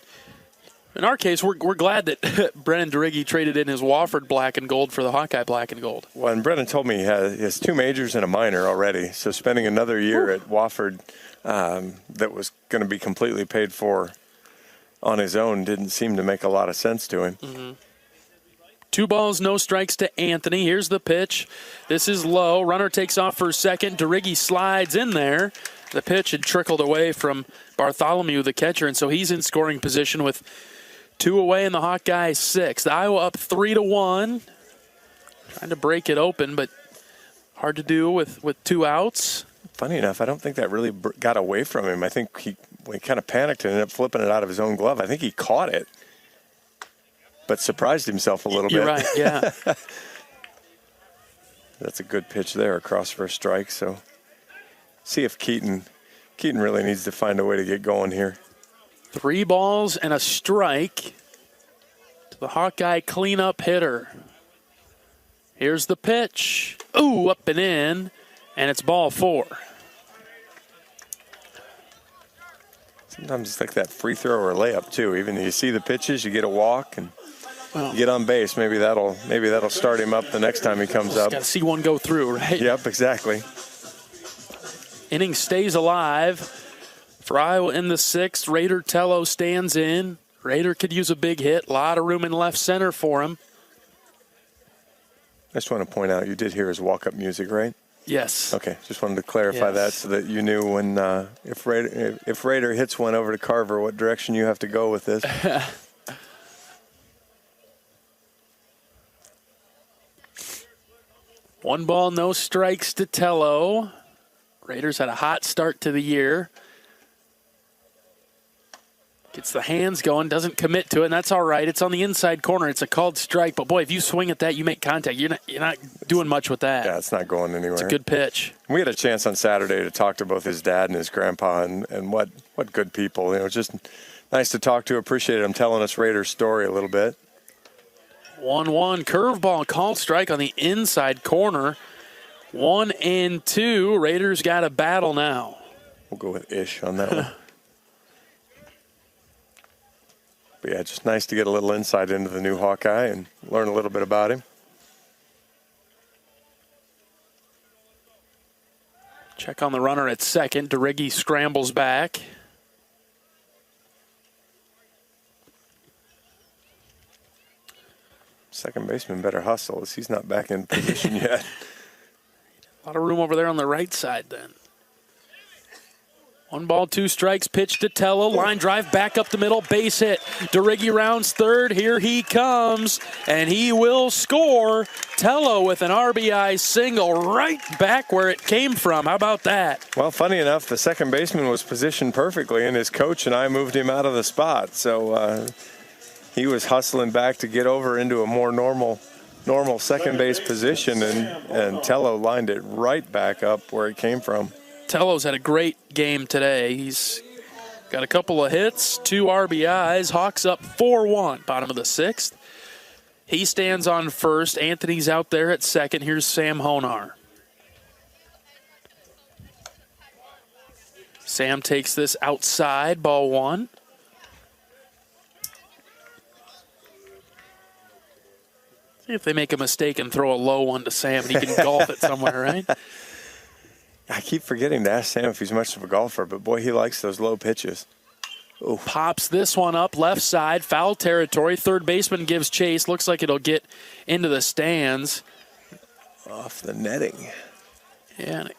In our case, we're glad that Brennan DeRiggi traded in his Wofford black and gold for the Hawkeye black and gold. Well, and Brennan told me he has 2 majors and a minor already. So spending another year at Wofford that was going to be completely paid for on his own didn't seem to make a lot of sense to him. Mm-hmm. 2 balls, no strikes to Anthony. Here's the pitch. This is low. Runner takes off for second. DeRiggi slides in there. The pitch had trickled away from Bartholomew, the catcher, and so he's in scoring position with 2 away in the Hawkeyes 6th. Iowa up 3-1. Trying to break it open, but hard to do with 2 outs. Funny enough, I don't think that really got away from him. I think when he kind of panicked and ended up flipping it out of his own glove, I think he caught it, but surprised himself a little bit. You're right, yeah. That's a good pitch there across for a strike. So see if Keaton really needs to find a way to get going here. 3 balls and a strike to the Hawkeye cleanup hitter. Here's the pitch. Ooh, up and in, and it's ball 4. Sometimes it's like that free throw or layup too. Even you see the pitches, you get a walk and you get on base. Maybe that'll start him up the next time he comes up. Got to see one go through, right? Yep, exactly. Inning stays alive for Iowa in the 6th. Raider Tello stands in. Raider could use a big hit. A lot of room in left center for him. I just want to point out, you did hear his walk-up music, right? Yes. Okay, just wanted to clarify that so that you knew when if Raider hits one over to Carver, what direction you have to go with this. 1 ball, no strikes to Tello. Raiders had a hot start to the year. Gets the hands going, doesn't commit to it, and that's all right. It's on the inside corner. It's a called strike, but boy, if you swing at that, you make contact. You're not doing much with that. Yeah, it's not going anywhere. It's a good pitch. We had a chance on Saturday to talk to both his dad and his grandpa, and what good people. Just nice to talk to. Appreciate him telling us Raiders' story a little bit. 1-1 curveball, called strike on the inside corner. 1-2. Raiders got a battle now. We'll go with Ish on that one. But yeah, just nice to get a little insight into the new Hawkeye and learn a little bit about him. Check on the runner at second. DeRiggi scrambles back. Second baseman better hustle as he's not back in position yet. A lot of room over there on the right side then. 1 ball, 2 strikes, pitch to Tello. Line drive back up the middle, base hit. DeRiggi rounds third. Here he comes, and he will score. Tello with an RBI single right back where it came from. How about that? Well, funny enough, the second baseman was positioned perfectly, and his coach and I moved him out of the spot. So he was hustling back to get over into a more normal second base position, and Tello lined it right back up where it came from. Tello's had a great game today. He's got a couple of hits, 2 RBIs. Hawks up 4-1, bottom of the 6th. He stands on first. Anthony's out there at second. Here's Sam Honar. Sam takes this outside, ball 1. See if they make a mistake and throw a low one to Sam and he can golf it somewhere, right? I keep forgetting to ask Sam if he's much of a golfer, but boy, he likes those low pitches. Ooh. Pops this one up left side, foul territory. Third baseman gives chase. Looks like it'll get into the stands. Off the netting. Yeah.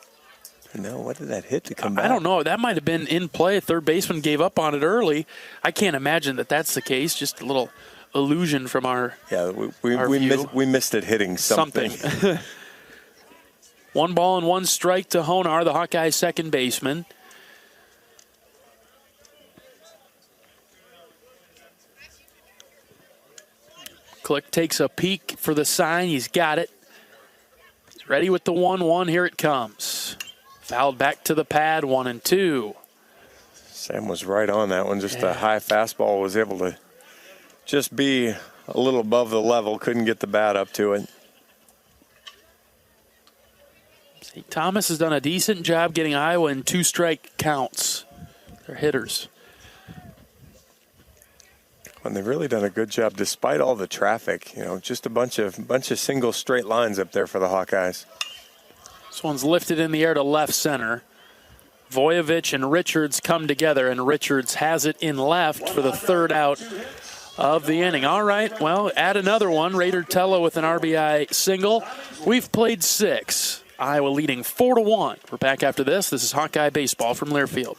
No, what did that hit to come back? I don't know. That might have been in play. Third baseman gave up on it early. I can't imagine that that's the case. Just a little illusion from our we missed it hitting something. 1 ball and 1 strike to Honar, the Hawkeye second baseman. Click takes a peek for the sign. He's got it. He's ready with the 1-1. Here it comes. Fouled back to the pad, 1-2. Sam was right on that one. Just a high fastball, was able to just be a little above the level. Couldn't get the bat up to it. St. Thomas has done a decent job getting Iowa in 2-strike counts. They're hitters. And they've really done a good job despite all the traffic. Just a bunch of single straight lines up there for the Hawkeyes. This one's lifted in the air to left center. Voyevich and Richards come together, and Richards has it in left for the 3rd out of the inning. All right, well, add another one. Raider Tello with an RBI single. We've played 6. Iowa leading 4-1. We're back after this. This is Hawkeye Baseball from Learfield.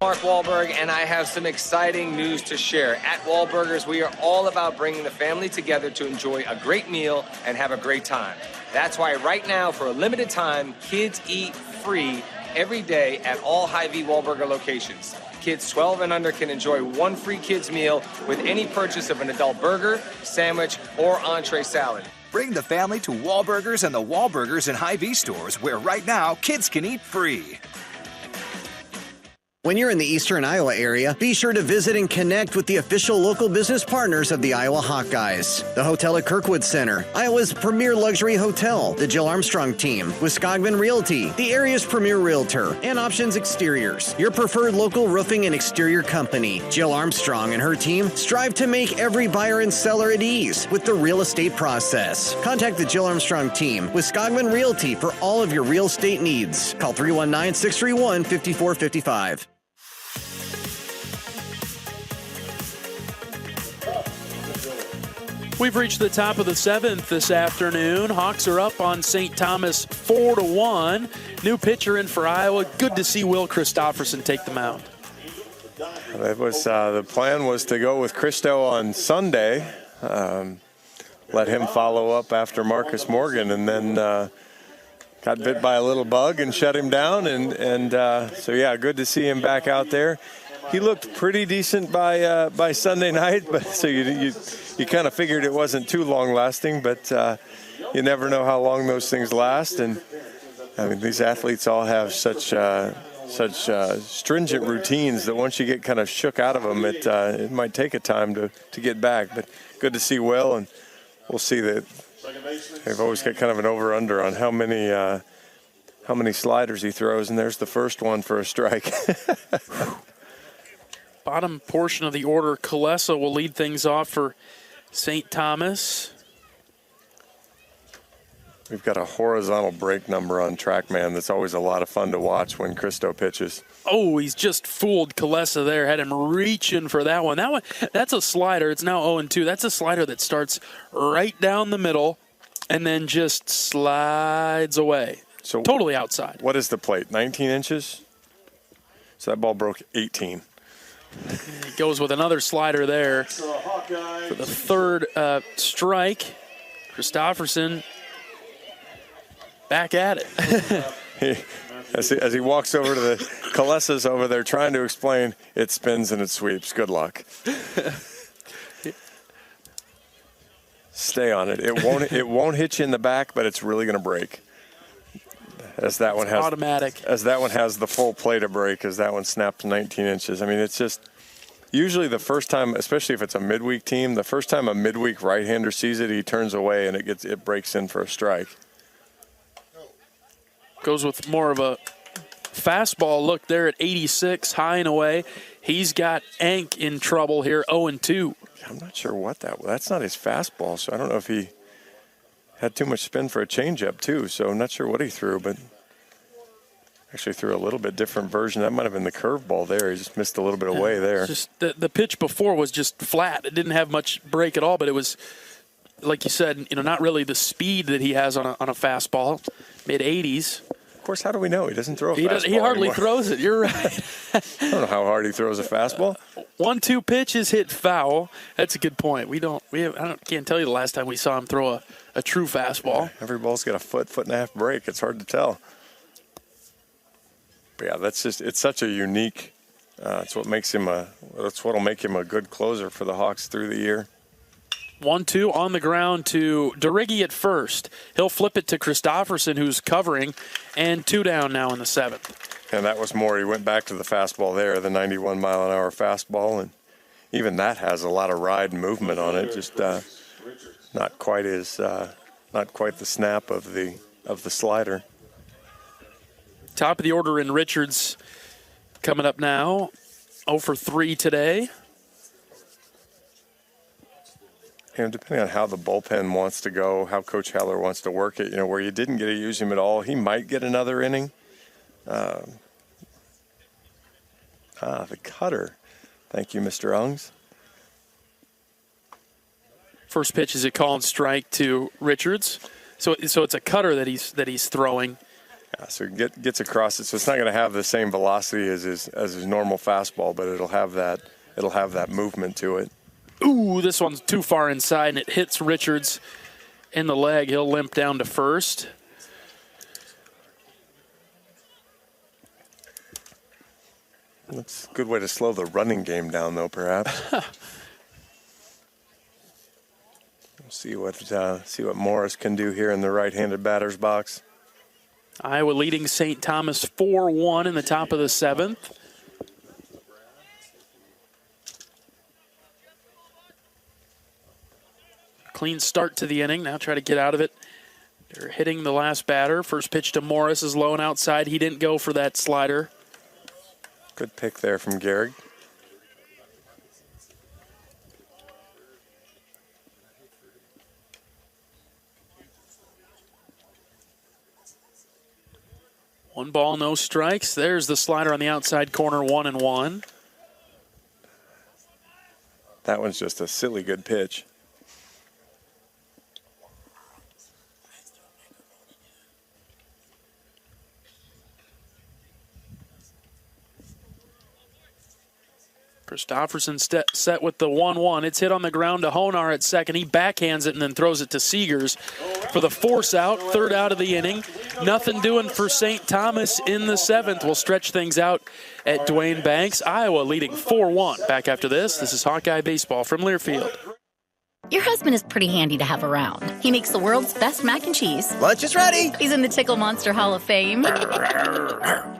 Mark Wahlberg, and I have some exciting news to share. At Wahlburgers, we are all about bringing the family together to enjoy a great meal and have a great time. That's why right now, for a limited time, kids eat free every day at all Hy-Vee Wahlburger locations. Kids 12 and under can enjoy one free kids meal with any purchase of an adult burger, sandwich, or entree salad. Bring the family to Wahlburgers and the Wahlburgers and Hy-Vee stores, where right now kids can eat free. When you're in the eastern Iowa area, be sure to visit and connect with the official local business partners of the Iowa Hawkeyes. The Hotel at Kirkwood Center, Iowa's premier luxury hotel, the Jill Armstrong team, with Skogman Realty, the area's premier realtor, and Options Exteriors, your preferred local roofing and exterior company. Jill Armstrong and her team strive to make every buyer and seller at ease with the real estate process. Contact the Jill Armstrong team with Skogman Realty for all of your real estate needs. Call 319-631-5455. We've reached the top of the 7th this afternoon. Hawks are up on St. Thomas 4-1. New pitcher in for Iowa. Good to see Will Christopherson take the mound. It was the plan was to go with Christo on Sunday, let him follow up after Marcus Morgan, and then got bit by a little bug and shut him down. And so yeah, good to see him back out there. He looked pretty decent by Sunday night, but so you kind of figured it wasn't too long lasting, but you never know how long those things last. And I mean, these athletes all have such stringent routines that once you get kind of shook out of them, it might take a time to get back. But good to see Will, and we'll see that they've always got kind of an over/under on how many sliders he throws, and there's the first one for a strike. Bottom portion of the order, Kalesa will lead things off for St. Thomas. We've got a horizontal break number on TrackMan that's always a lot of fun to watch when Christo pitches. Oh, he's just fooled Kalesa there. Had him reaching for that one. That's a slider. It's now 0-2. That's a slider that starts right down the middle and then just slides away. So totally outside. What is the plate, 19 inches? So that ball broke 18. He goes with another slider there for the third strike. Christopherson back at it. As he walks over to the Kalesa's over there trying to explain, it spins and it sweeps. Good luck. Stay on it. It won't hit you in the back, but it's really going to break. As that one has automatic. As that one has the full plate of break, as that one snapped 19 inches. I mean, it's just usually the first time, especially if it's a midweek team, the first time a midweek right-hander sees it, he turns away and it breaks in for a strike. Goes with more of a fastball look there at 86, high and away. He's got Ank in trouble here, 0-2. I'm not sure what that's not his fastball, so I don't know if he had too much spin for a changeup, too, so I'm not sure what he threw, but actually threw a little bit different version. That might have been the curveball there. He just missed a little bit away there. Just the pitch before was just flat. It didn't have much break at all, but it was, like you said, not really the speed that he has on a fastball, mid-80s. Of course, how do we know? He doesn't throw a fastball He hardly anymore. throws it. You're right. I don't know how hard he throws a fastball. 1-2 pitch is hit foul. That's a good point. Can't tell you the last time we saw him throw a true fastball. Every ball's got a foot and a half break. It's hard to tell. But yeah, it's such a unique. That's what'll make him a good closer for the Hawks through the year. 1-2 on the ground to DeRiggi at first. He'll flip it to Christopherson, who's covering, and 2 down now in the 7th. And that was more. He went back to the fastball there, the 91-mile-an-hour fastball, and even that has a lot of ride and movement on it. Just not quite the snap of the slider. Top of the order in Richards coming up now. 0 for 3 today. Depending on how the bullpen wants to go, how Coach Heller wants to work it, where you didn't get to use him at all, he might get another inning. The cutter. Thank you, Mr. Ungs. First pitch is a called strike to Richards. So it's a cutter that he's throwing. Yeah, so it gets across it. So it's not going to have the same velocity as his normal fastball, but it'll have that movement to it. Ooh, this one's too far inside, and it hits Richards in the leg. He'll limp down to first. That's a good way to slow the running game down, though, perhaps. We'll see what Morris can do here in the right-handed batter's box. Iowa leading St. Thomas 4-1 in the top of the 7th. Clean start to the inning. Now try to get out of it. They're hitting the last batter. First pitch to Morris is low and outside. He didn't go for that slider. Good pick there from Gehrig. One ball, no strikes. There's the slider on the outside corner, 1-1. That one's just a silly good pitch. Christofferson set with the 1-1. It's hit on the ground to Honar at second. He backhands it and then throws it to Seegers for the force out, third out of the inning. Nothing doing for St. Thomas in the 7th. We'll stretch things out at Dwayne Banks. Iowa leading 4-1. Back after this, this is Hawkeye Baseball from Learfield. Your husband is pretty handy to have around. He makes the world's best mac and cheese. Lunch is ready. He's in the Tickle Monster Hall of Fame.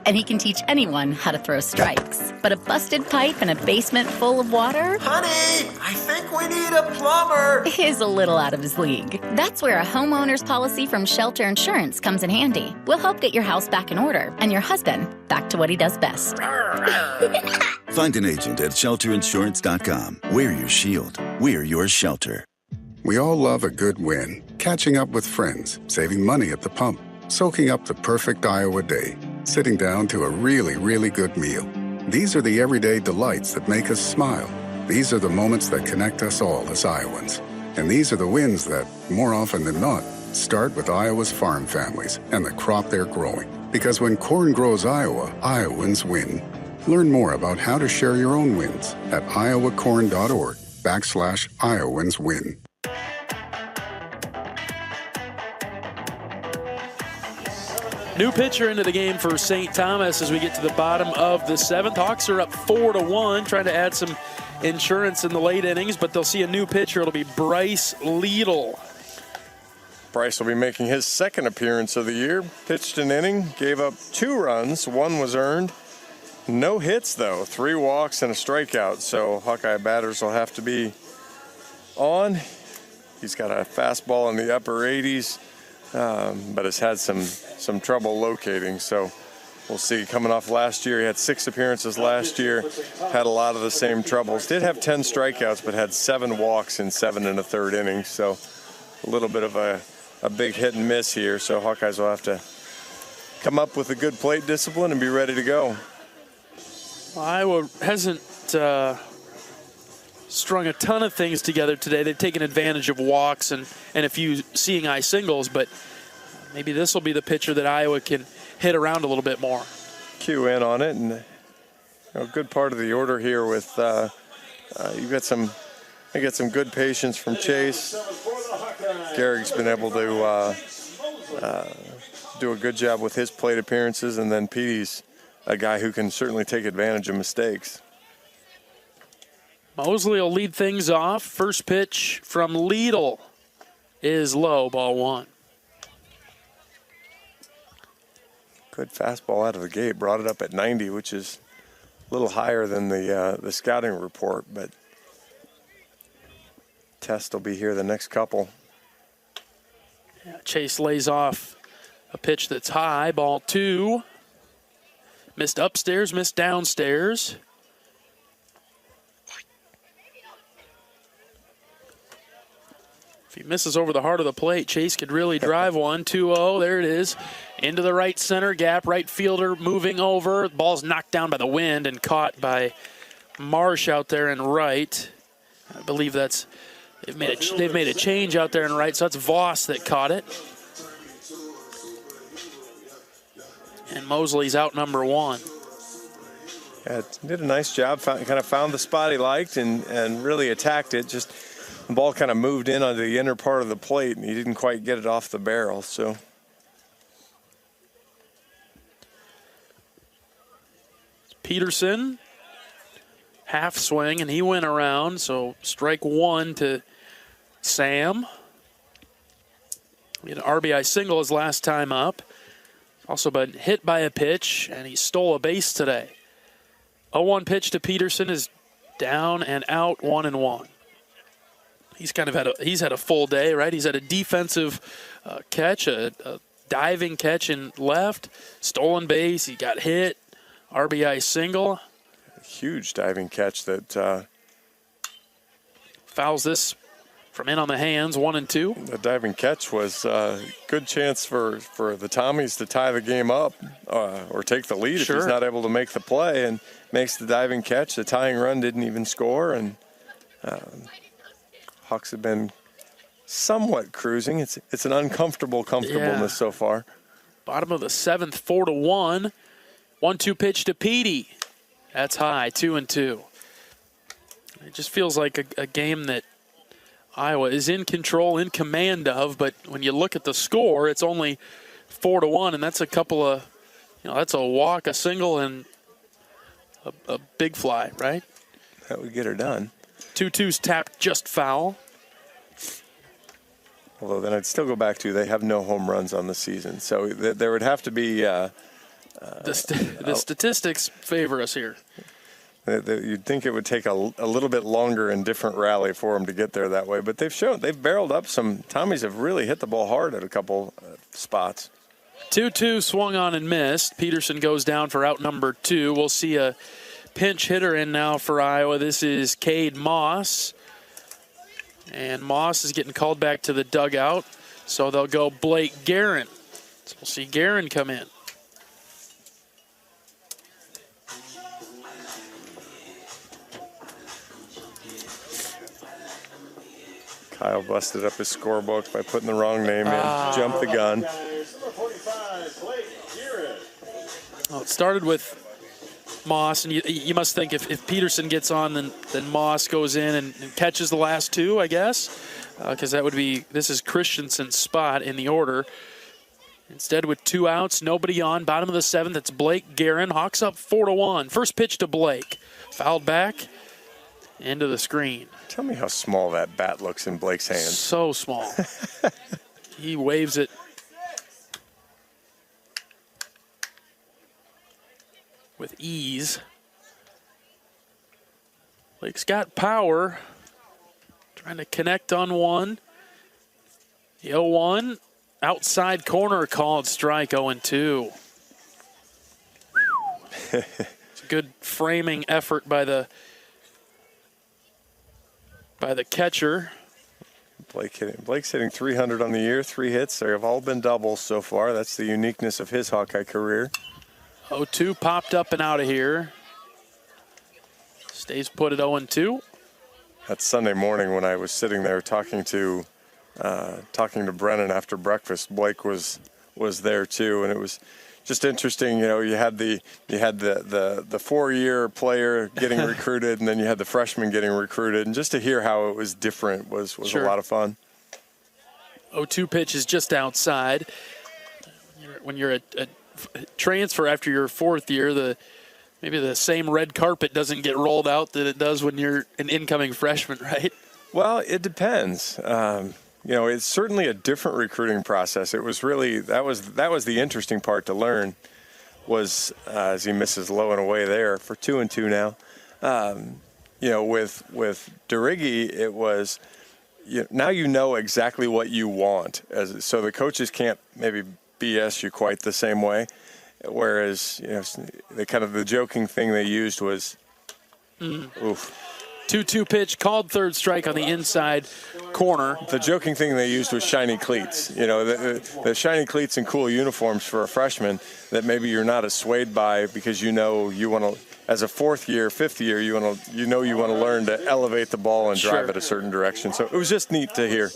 And he can teach anyone how to throw strikes. But a busted pipe and a basement full of water? Honey, I think we need a plumber. Is a little out of his league. That's where a homeowner's policy from Shelter Insurance comes in handy. We'll help get your house back in order and your husband back to what he does best. Find an agent at shelterinsurance.com. We're your shield. We're your shelter. We all love a good win. Catching up with friends, saving money at the pump, soaking up the perfect Iowa day, sitting down to a really, really good meal. These are the everyday delights that make us smile. These are the moments that connect us all as Iowans. And these are the wins that, more often than not, start with Iowa's farm families and the crop they're growing. Because when corn grows Iowa, Iowans win. Learn more about how to share your own wins at iowacorn.org/IowansWin. New pitcher into the game for St. Thomas as we get to the bottom of the 7th. Hawks are up 4-1, trying to add some insurance in the late innings, but they'll see a new pitcher. It'll be Bryce Liedl. Bryce will be making his second appearance of the year. Pitched an inning, gave up 2 runs, 1 was earned. No hits, though. 3 walks and a strikeout, so Hawkeye batters will have to be on. He's got a fastball in the upper 80s, but has had some trouble locating, so we'll see. Coming off last year, he had 6 appearances last year, had a lot of the same troubles. Did have 10 strikeouts, but had 7 walks in 7 1/3 innings, so a little bit of a big hit and miss here, so Hawkeyes will have to come up with a good plate discipline and be ready to go. Iowa hasn't strung a ton of things together today. They've taken advantage of walks and a few seeing eye singles, but maybe this will be the pitcher that Iowa can hit around a little bit more. Cue in on it, and a good part of the order here with you got some good patience from Chase. Gehrig's been able to do a good job with his plate appearances, and then Petey's a guy who can certainly take advantage of mistakes. Mosley will lead things off. First pitch from Liedl is low, ball 1. Good fastball out of the gate. Brought it up at 90, which is a little higher than the scouting report, but test will be here the next couple. Yeah, Chase lays off a pitch that's high, ball 2. Missed upstairs, missed downstairs. If he misses over the heart of the plate, Chase could really drive one. 2-0, there it is. Into the right center gap, right fielder moving over. Ball's knocked down by the wind and caught by Marsh out there in right. I believe that's, they've made a change out there in right, so that's Voss that caught it. And Mosley's out number 1. Yeah, did a nice job. Kind of found the spot he liked and really attacked it. Just the ball kind of moved in onto the inner part of the plate, and he didn't quite get it off the barrel. So Peterson, half swing, and he went around. So strike 1 to Sam. He had an RBI single his last time up. Also been hit by a pitch, and he stole a base today. 0-1 pitch to Peterson is down and out, 1-1. He's kind of had a full day, right? He's had a defensive catch, a diving catch in left, stolen base. He got hit, RBI single. Huge diving catch that fouls this from in on the hands, 1-2. The diving catch was a good chance for the Tommies to tie the game up or take the lead if he's not able to make the play, and makes the diving catch. The tying run didn't even score, and Hawks have been somewhat cruising. It's an uncomfortable comfortableness so far. Bottom of the 7th, 4-1. 1-2 pitch to Petey. That's high, 2-2. It just feels like a game that Iowa is in control, in command of, but when you look at the score, it's only 4-1, and that's a couple of, that's a walk, a single, and a big fly, right? That would get her done. 2-2's tapped just foul. Although then I'd still go back to they have no home runs on the season, so there would have to be. The statistics favor us here. You'd think it would take a little bit longer and different rally for them to get there that way, but they've barreled up some. Tommies have really hit the ball hard at a couple spots. 2-2 swung on and missed. Peterson goes down for out number 2. We'll see a pinch hitter in now for Iowa. This is Cade Moss. And Moss is getting called back to the dugout. So they'll go Blake Guerin. So we'll see Guerin come in. Kyle busted up his scorebook by putting the wrong name in. Jumped the gun. Well, it started with Moss, and you must think if Peterson gets on, then Moss goes in and catches the last 2, I guess, because this is Christensen's spot in the order. Instead, with 2 outs, nobody on, bottom of the 7th, it's Blake Guerin. Hawks up 4-1. First pitch to Blake. Fouled back into the screen. Tell me how small that bat looks in Blake's hands. So small. He waves it with ease. Blake's got power. Trying to connect on one. The 0-1. Outside corner called strike, 0-2. It's a good framing effort by the catcher. Blake's hitting 300 on the year, 3 hits. They have all been doubles so far. That's the uniqueness of his Hawkeye career. 0-2 popped up and out of here. Stays put at 0-2. That Sunday morning when I was sitting there talking to Brennan after breakfast, Blake was there too, and it was just interesting. You had the 4-year player getting recruited, and then you had the freshman getting recruited, and just to hear how it was different was a lot of fun. 0-2 pitch is just outside. When you're a transfer after your 4th year, maybe the same red carpet doesn't get rolled out that it does when you're an incoming freshman, right? Well, it depends. It's certainly a different recruiting process. It was really that was the interesting part to learn was as he misses low and away there for 2-2 now. With DeRiggi, it was now you know exactly what you want, so the coaches can't maybe BS you quite the same way. Whereas the joking thing they used was oof. 2-2 pitch, called third strike on the inside corner. The joking thing they used was shiny cleats. The shiny cleats and cool uniforms for a freshman that maybe you're not as swayed by because you want to, as a 4th year, 5th year, you want to learn to elevate the ball and drive it a certain direction. So it was just neat to hear.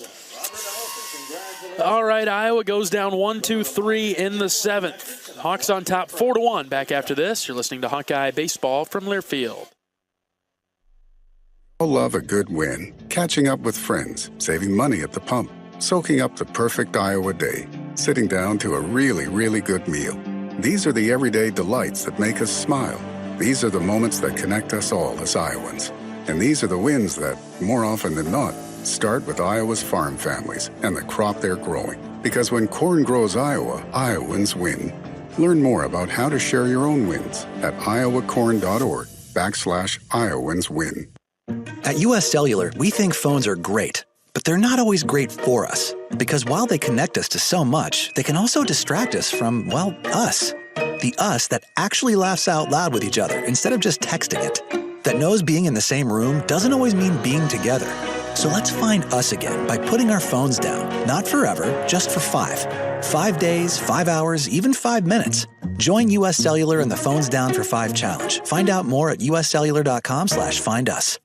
All right, Iowa goes down 1-2-3 in the 7th. Hawks on top 4-1. Back after this, you're listening to Hawkeye Baseball from Learfield. All love a good win. Catching up with friends, saving money at the pump, soaking up the perfect Iowa day, sitting down to a really, really good meal. These are the everyday delights that make us smile. These are the moments that connect us all as Iowans. And these are the wins that, more often than not, start with Iowa's farm families and the crop they're growing. Because when corn grows Iowa, Iowans win. Learn more about how to share your own wins at iowacorn.org/IowansWin. At US Cellular, we think phones are great, but they're not always great for us. Because while they connect us to so much, they can also distract us from, well, us. The us that actually laughs out loud with each other instead of just texting it. That knows being in the same room doesn't always mean being together. So let's find us again by putting our phones down. Not forever, just for 5. 5 days, 5 hours, even 5 minutes. Join US Cellular in the Phones Down for 5 challenge. Find out more at uscellular.com/findus.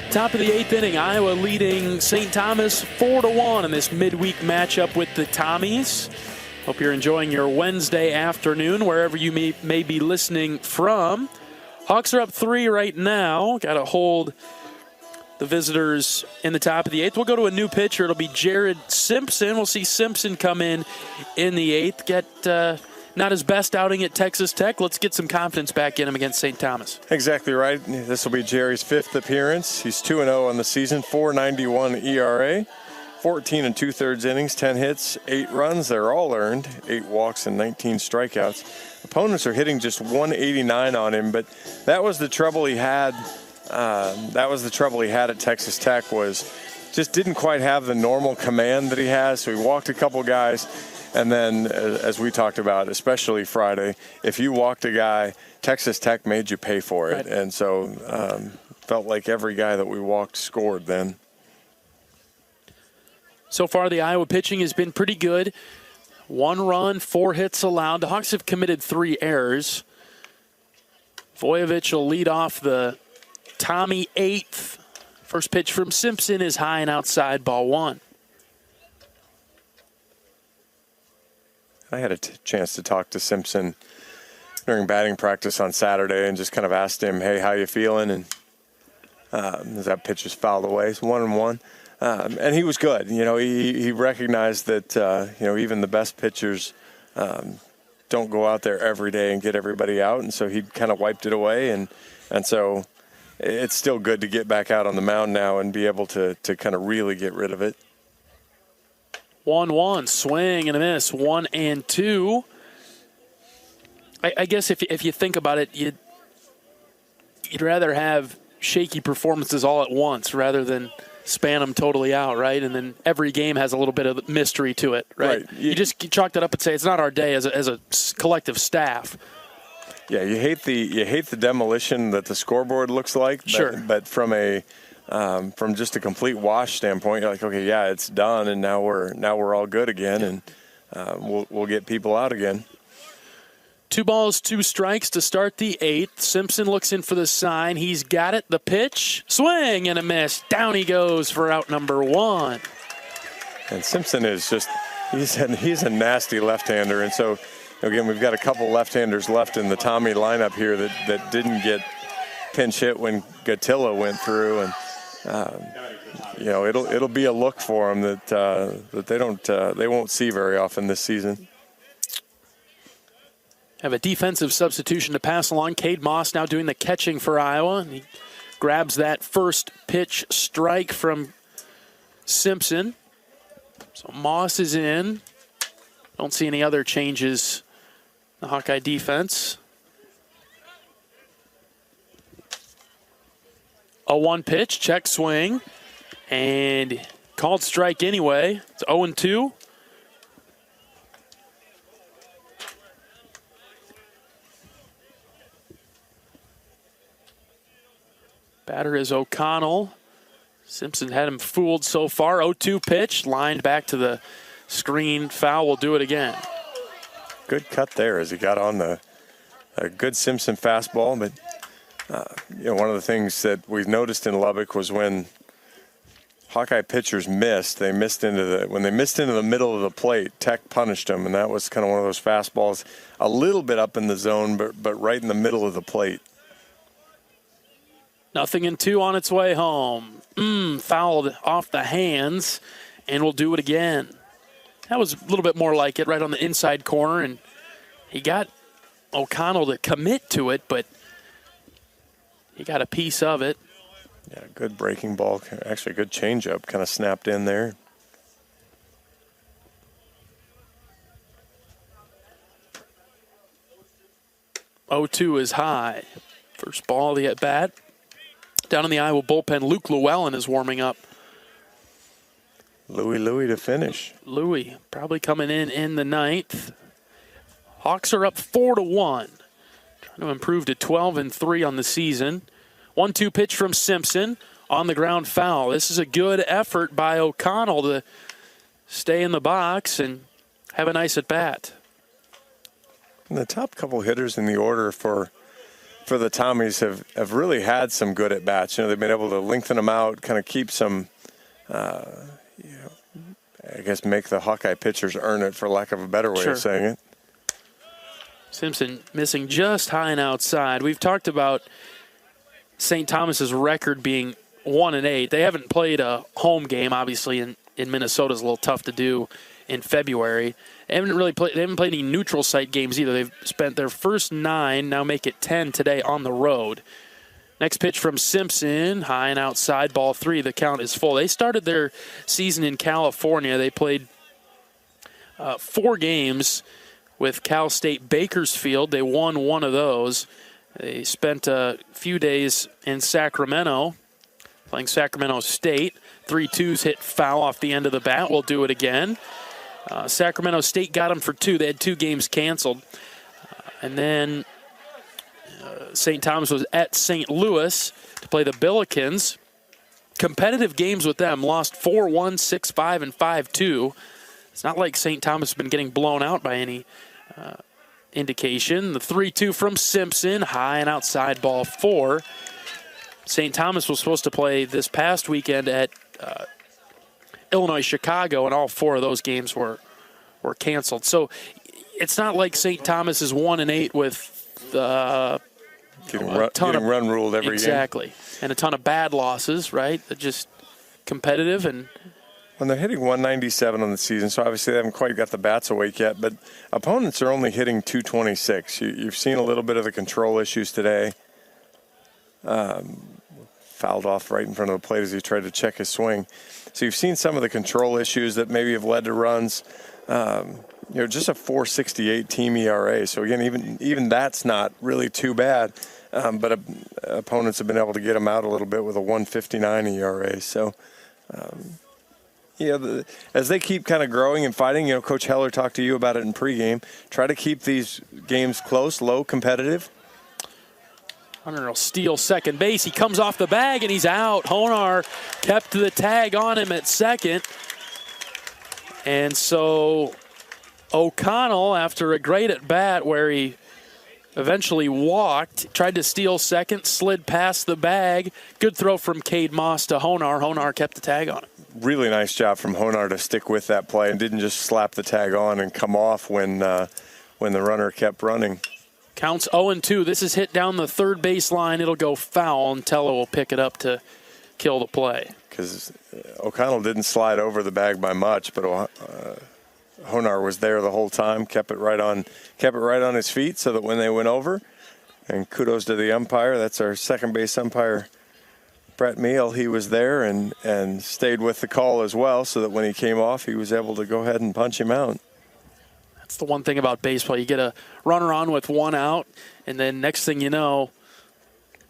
Top of the 8th inning, Iowa leading St. Thomas 4-1 in this midweek matchup with the Tommies. Hope you're enjoying your Wednesday afternoon, wherever you may be listening from. Hawks are up 3 right now. Got to hold the visitors in the top of the 8th. We'll go to a new pitcher. It'll be Jared Simpson. We'll see Simpson come in the 8th. Get not his best outing at Texas Tech. Let's get some confidence back in him against St. Thomas. Exactly right. This will be Jerry's 5th appearance. He's 2-0 on the season, 4.91 ERA. 14 2/3 innings, 10 hits, 8 runs. They're all earned, 8 walks and 19 strikeouts. Opponents are hitting just 189 on him, but that was the trouble he had. At Texas Tech, was just didn't quite have the normal command that he has. So he walked a couple guys, and then as we talked about, especially Friday, if you walked a guy, Texas Tech made you pay for it, right. And so felt like every guy that we walked scored then. So far, the Iowa pitching has been pretty good. 1 run, 4 hits allowed. The Hawks have committed 3 errors. Voyevich will lead off the Tommy 8th. First pitch from Simpson is high and outside, ball 1. I had a chance to talk to Simpson during batting practice on Saturday and just kind of asked him, hey, how you feeling? And that pitch was fouled away. It's 1-1. And he was good. You know, he recognized that, even the best pitchers don't go out there every day and get everybody out. And so he kind of wiped it away. And so it's still good to get back out on the mound now and be able to kind of really get rid of it. 1-1, swing and a miss, 1-2. I guess if you think about it, you'd rather have shaky performances all at once rather than span them totally out, right? And then every game has a little bit of mystery to it, right? You just chalk that up and say it's not our day as a collective staff. Yeah, you hate the demolition that the scoreboard looks like. Sure. But from just a complete wash standpoint, you're like, okay, yeah, it's done, and now we're all good again, and we'll get people out again. 2 balls, 2 strikes to start the 8th. Simpson looks in for the sign. He's got it. The pitch, swing and a miss. Down he goes for out number 1. And Simpson is he's a nasty left-hander. And so, again, we've got a couple left-handers left in the Tommy lineup here that didn't get pinch hit when Gatilla went through. And, it'll be a look for them that they won't see very often this season. Have a defensive substitution to pass along. Cade Moss now doing the catching for Iowa. And he grabs that first pitch strike from Simpson. So Moss is in. Don't see any other changes in the Hawkeye defense. A 1 pitch, check swing, and called strike anyway. It's 0-2. Batter is O'Connell. Simpson had him fooled so far. 0-2 pitch, lined back to the screen. Foul will do it again. Good cut there as he got on a good Simpson fastball, but One of the things that we've noticed in Lubbock was when Hawkeye pitchers missed, when they missed into the middle of the plate, Tech punished them, and that was kind of one of those fastballs, a little bit up in the zone, but right in the middle of the plate. 0-2 on its way home. Fouled off the hands, and we'll do it again. That was a little bit more like it, right on the inside corner, and he got O'Connell to commit to it, but he got a piece of it. Yeah, good breaking ball. Actually, a good changeup kind of snapped in there. .02 is high. First ball of the at-bat. Down in the Iowa bullpen, Luke Llewellyn is warming up. Louie to finish. Louie probably coming in the ninth. Hawks are up 4-1. Trying to improve to 12-3 on the season. 1-2 pitch from Simpson. On the ground foul. This is a good effort by O'Connell to stay in the box and have a nice at-bat. And the top couple hitters in the order for the Tommies have really had some good at-bats. They've been able to lengthen them out, kind of keep some, make the Hawkeye pitchers earn it, for lack of a better way of saying it. Simpson missing just high and outside. We've talked about St. Thomas's record being 1-8. They haven't played a home game, obviously, in Minnesota. Is a little tough to do in February. They haven't played any neutral site games either. They've spent their first 9, now make it 10 today on the road. Next pitch from Simpson, high and outside, ball 3. The count is full. They started their season in California. They played 4 games with Cal State Bakersfield. They won one of those. They spent a few days in Sacramento, playing Sacramento State. 3-2s hit foul off the end of the bat. We'll do it again. Sacramento State got them for 2. They had 2 games canceled. And then St. Thomas was at St. Louis to play the Billikens. Competitive games with them. Lost 4-1, 6-5, and 5-2. It's not like St. Thomas has been getting blown out by any indication. The 3-2 from Simpson, high and outside, ball 4. St. Thomas was supposed to play this past weekend at Illinois, Chicago, and all 4 of those games were canceled. So it's not like St. Thomas is 1-8 with getting run ruled every game. Exactly, and a ton of bad losses, right? They're just competitive and. When they're hitting 197 on the season, so obviously they haven't quite got the bats awake yet, but opponents are only hitting 226. You've seen a little bit of the control issues today. Fouled off right in front of the plate as he tried to check his swing. So you've seen some of the control issues that maybe have led to runs. Just a 4.68 team ERA. So again, even that's not really too bad. But opponents have been able to get them out a little bit with a 1.59 ERA. So. As they keep kind of growing and fighting, Coach Heller talked to you about it in pregame. Try to keep these games close, low, competitive. Hunter will steal second base. He comes off the bag and he's out. Honar kept the tag on him at second. And so O'Connell, after a great at bat where he eventually walked, tried to steal second, slid past the bag. Good throw from Cade Moss to Honar. Honar kept the tag on him. Really nice job from Honar to stick with that play and didn't just slap the tag on and come off when the runner kept running. Counts 0-2. This is hit down the third baseline. It'll go foul, and Tello will pick it up to kill the play. Because O'Connell didn't slide over the bag by much, but Honar was there the whole time, kept it right on his feet, so that when they went over, and kudos to the umpire. That's our second base umpire, Brett Meal. He was there and stayed with the call as well, so that when he came off, he was able to go ahead and punch him out. That's the one thing about baseball. You get a runner on with 1 out, and then next thing you know,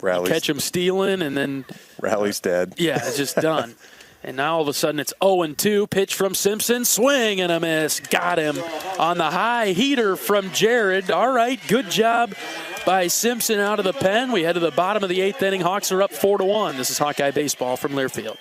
you catch him stealing, and then Rally's dead. Yeah, it's just done. And now all of a sudden it's 0-2. Pitch from Simpson. Swing and a miss. Got him on the high heater from Jared. All right, good job by Simpson out of the pen. We head to the bottom of the 8th inning. Hawks are up 4-1. This is Hawkeye Baseball from Learfield.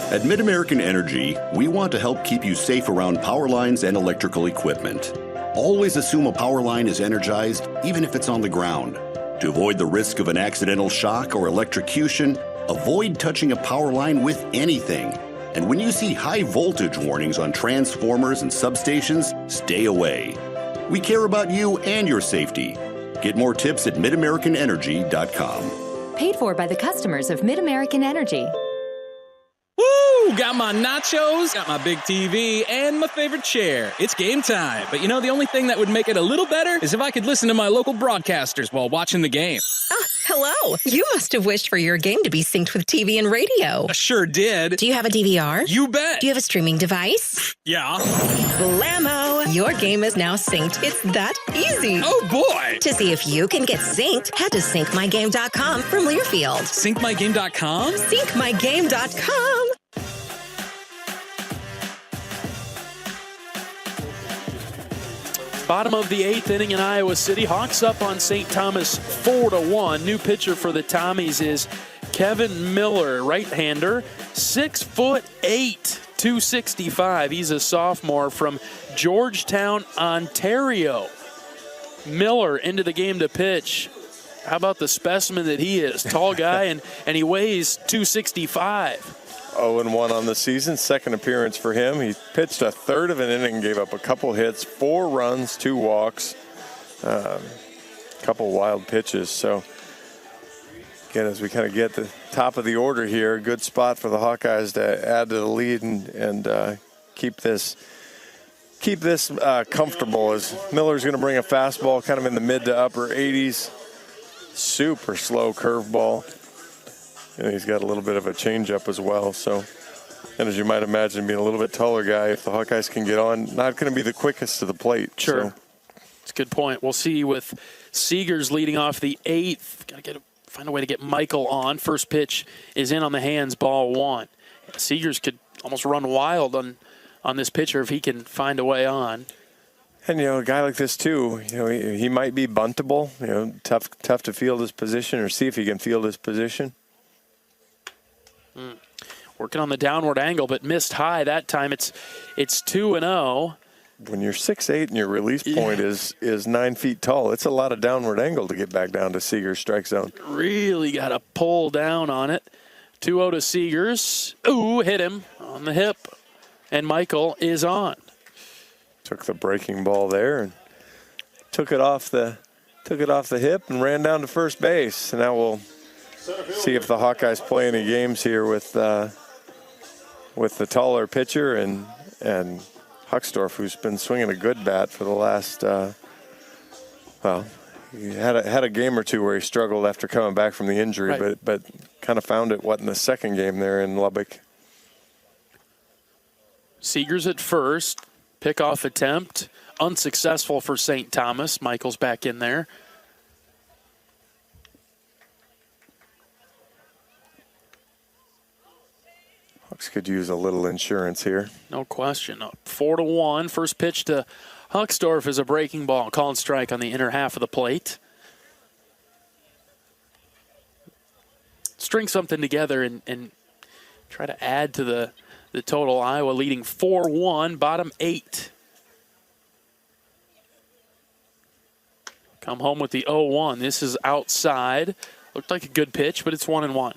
At Mid-American Energy, we want to help keep you safe around power lines and electrical equipment. Always assume a power line is energized, even if it's on the ground. To avoid the risk of an accidental shock or electrocution, avoid touching a power line with anything. And when you see high voltage warnings on transformers and substations, stay away. We care about you and your safety. Get more tips at midamericanenergy.com. Paid for by the customers of Mid-American Energy. Woo! Got my nachos, got my big TV, and my favorite chair. It's game time. But you know, the only thing that would make it a little better is if I could listen to my local broadcasters while watching the game. Ah, hello. You must have wished for your game to be synced with TV and radio. I sure did. Do you have a DVR? You bet. Do you have a streaming device? Yeah. Blammo! Your game is now synced. It's that easy. Oh, boy. To see if you can get synced, head to syncmygame.com from Learfield. Syncmygame.com? Syncmygame.com. Bottom of the 8th inning in Iowa City. Hawks up on St. Thomas 4-1. New pitcher for the Tommies is Kevin Miller, right-hander, 6'8", 265. He's a sophomore from Georgetown, Ontario. Miller into the game to pitch. How about the specimen that he is? Tall guy, and he weighs 265. 0-1 on the season, second appearance for him. He pitched a third of an inning, gave up a couple hits, 4 runs, 2 walks, a couple wild pitches. So, again, as we kind of get the top of the order here, good spot for the Hawkeyes to add to the lead and keep this comfortable, as Miller's going to bring a fastball kind of in the mid to upper 80s. Super slow curveball. And he's got a little bit of a changeup as well. So, and as you might imagine, being a little bit taller guy, if the Hawkeyes can get on, not going to be the quickest to the plate. Sure. So. It's a good point. We'll see with Seegers leading off the 8th. Got to find a way to get Michael on. First pitch is in on the hands, ball 1. Seegers could almost run wild on this pitcher if he can find a way on. And, you know, a guy like this, too, you know, he might be buntable, you know, tough to field his position or see if he can field his position. Working on the downward angle, but missed high that time. It's 2-0. When you're 6'8" and your release point is 9 feet tall, it's a lot of downward angle to get back down to Seegers' strike zone. Really got to pull down on it. 2-0 to Seegers. Ooh, hit him on the hip. And Michael is on. Took the breaking ball there and took it off the hip and ran down to first base. And now we'll see if the Hawkeyes play any games here with the taller pitcher and Huckstorf, who's been swinging a good bat for the last. He had a game or two where he struggled after coming back from the injury, right. but kind of found it in the second game there in Lubbock. Seegers at first, pickoff attempt, unsuccessful for St. Thomas. Michael's back in there. Hawks could use a little insurance here. No question. 4-1. First pitch to Huckstorf is a breaking ball. Called strike on the inner half of the plate. String something together and try to add to the total. Iowa leading 4-1, bottom 8. Come home with the 0-1. This is outside. Looked like a good pitch, but it's 1-1.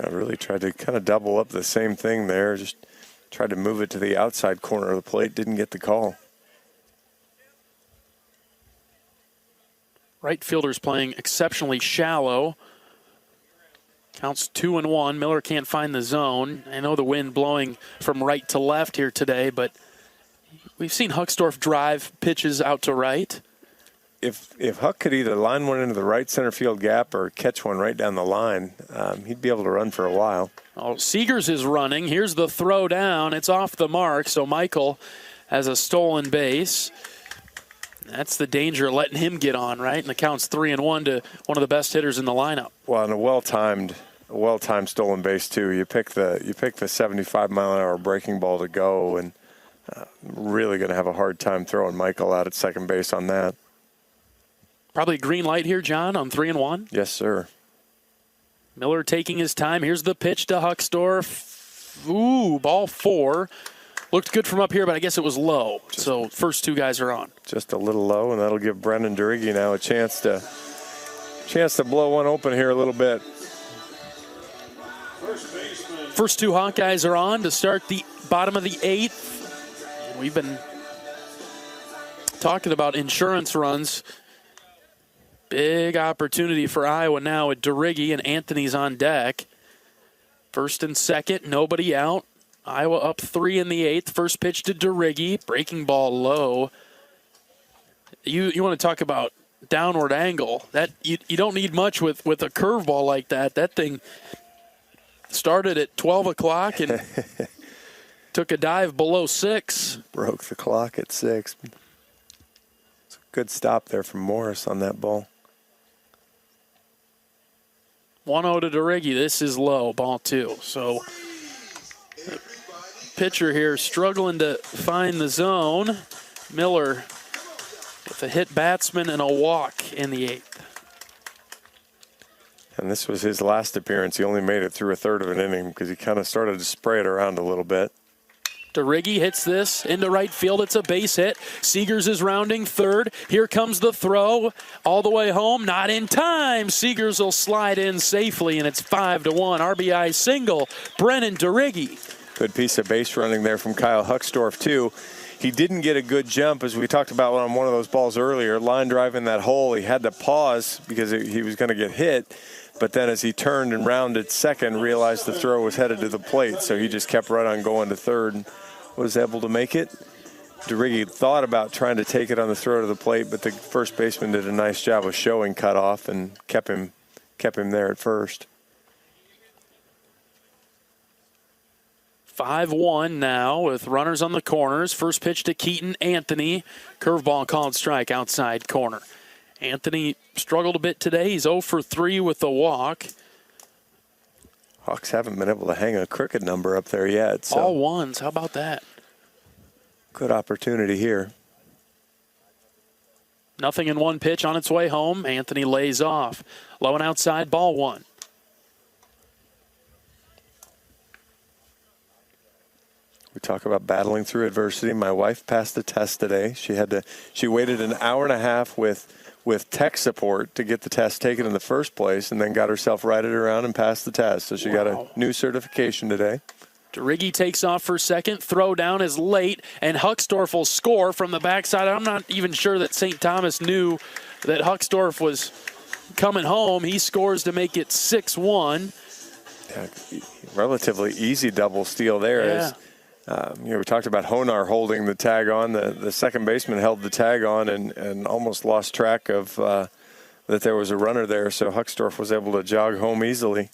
I really tried to kind of double up the same thing there. Just tried to move it to the outside corner of the plate. Didn't get the call. Right fielder's playing exceptionally shallow. Counts 2-1. Miller can't find the zone. I know the wind blowing from right to left here today, but we've seen Huckstorf drive pitches out to right. If Huck could either line one into the right center field gap or catch one right down the line, he'd be able to run for a while. Oh, Seegers is running. Here's the throw down. It's off the mark, so Michael has a stolen base. That's the danger of letting him get on, right? And the count's 3-1 to one of the best hitters in the lineup. Well, and a well-timed stolen base too. You pick the 75-mile-an-hour breaking ball to go, and really going to have a hard time throwing Michael out at second base on that. Probably a green light here, John, on 3-1. Yes, sir. Miller taking his time. Here's the pitch to Huckstorf. Ooh, ball 4. Looked good from up here, but I guess it was low. So first two guys are on. Just a little low, and that'll give Brennan Durigi now a chance to blow one open here a little bit. First two Hawkeyes are on to start the bottom of the 8th. We've been talking about insurance runs. Big opportunity for Iowa now with Durigi, and Anthony's on deck. First and second, nobody out. Iowa up 3 in the 8th. First pitch to Durigi, breaking ball low. You want to talk about downward angle. That you don't need much with a curveball like that. That thing started at 12 o'clock and took a dive below 6. Broke the clock at 6. It's a good stop there from Morris on that ball. 1-0 to Durigi. This is low, ball 2. So the pitcher here struggling to find the zone. Miller with a hit batsman and a walk in the 8th. And this was his last appearance. He only made it through a third of an inning because he kind of started to spray it around a little bit. Durigi hits this into right field. It's a base hit. Seegers is rounding third. Here comes the throw all the way home. Not in time. Seegers will slide in safely, and it's 5-1. RBI single. Brennan Durigi. Good piece of base running there from Kyle Huckstorf, too. He didn't get a good jump, as we talked about on one of those balls earlier. Line drive in that hole. He had to pause because he was going to get hit. But then as he turned and rounded second, realized the throw was headed to the plate. So he just kept right on going to third and was able to make it. Durigi thought about trying to take it on the throw to the plate, but the first baseman did a nice job of showing cutoff and kept him there at first. 5-1 now with runners on the corners. First pitch to Keaton Anthony. Curveball called strike outside corner. Anthony struggled a bit today. He's 0 for 3 with the walk. Hawks haven't been able to hang a crooked number up there yet. So all ones. How about that? Good opportunity here. Nothing in one pitch on its way home. Anthony lays off. Low and outside, ball 1. We talk about battling through adversity. My wife passed the test today. She waited an hour and a half with tech support to get the test taken in the first place, and then got herself righted around and passed the test. So she got a new certification today. Durigi takes off for second. Throw down is late, and Huckstorf will score from the backside. I'm not even sure that St. Thomas knew that Huckstorf was coming home. He scores to make it 6-1. Yeah, relatively easy double steal there. Yeah. We talked about Honar holding the tag on. The second baseman held the tag on and almost lost track of that there was a runner there, so Huckstorf was able to jog home easily.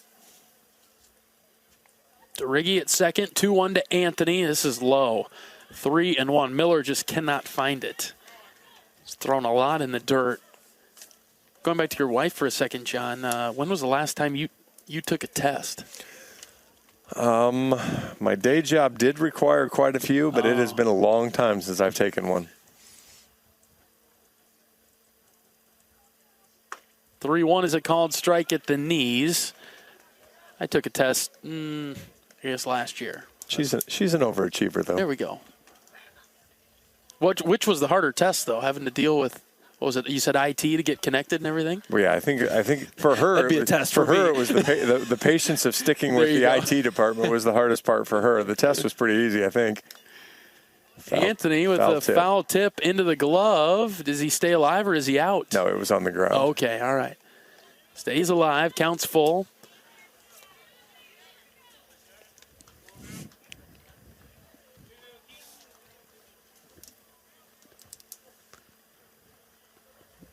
Durigi at second, 2-1 to Anthony. This is low. 3-1. Miller just cannot find it. He's thrown a lot in the dirt. Going back to your wife for a second, John, when was the last time you took a test? My day job did require quite a few, but it has been a long time since I've taken one. 3-1 is a called strike at the knees. I took a test, I guess last year. She's an overachiever, though. There we go. Which was the harder test, though, having to deal with, what was it? You said IT to get connected and everything? Well, yeah, I think for her, that'd be a test for her me. It was the patience of sticking with the IT department was the hardest part for her. The test was pretty easy, I think. Anthony with a foul tip into the glove. Does he stay alive or is he out? No, it was on the ground. Oh, okay, all right. Stays alive, counts full.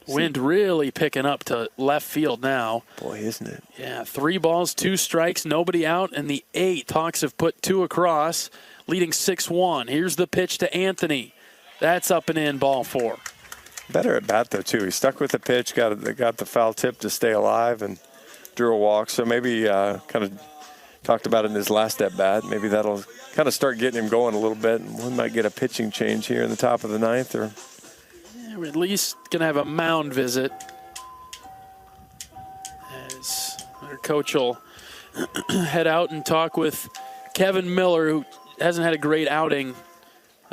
Wind really picking up to left field now. Boy, isn't it? Yeah, 3 balls, 2 strikes, nobody out, and the 8th. Hawks have put 2 across, leading 6-1. Here's the pitch to Anthony. That's up and in, ball 4. Better at bat, though, too. He stuck with the pitch, got the foul tip to stay alive, and drew a walk. So maybe kind of talked about it in his last at-bat. Maybe that'll kind of start getting him going a little bit. And we might get a pitching change here in the top of the 9th, or... We're at least going to have a mound visit, as our coach will head out and talk with Kevin Miller, who hasn't had a great outing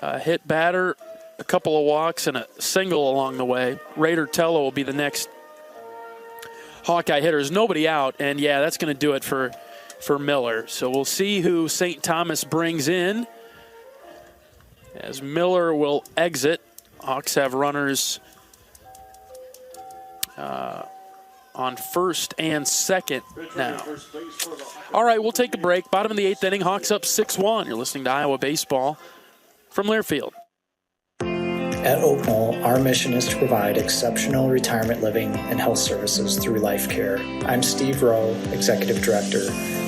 hit batter, a couple of walks, and a single along the way. Raider Tello will be the next Hawkeye hitter. There's nobody out, and yeah, that's going to do it for Miller. So we'll see who St. Thomas brings in as Miller will exit. Hawks have runners on first and second now. All right, we'll take a break. Bottom of the 8th inning, Hawks up 6-1. You're listening to Iowa Baseball from Learfield. At Oak Knoll, our mission is to provide exceptional retirement living and health services through life care. I'm Steve Rowe, Executive Director.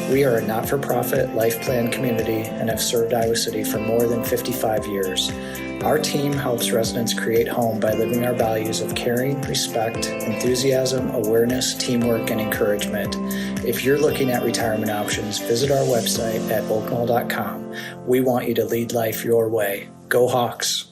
We are a not-for-profit life plan community and have served Iowa City for more than 55 years. Our team helps residents create home by living our values of caring, respect, enthusiasm, awareness, teamwork, and encouragement. If you're looking at retirement options, visit our website at oakknoll.com. We want you to lead life your way. Go Hawks!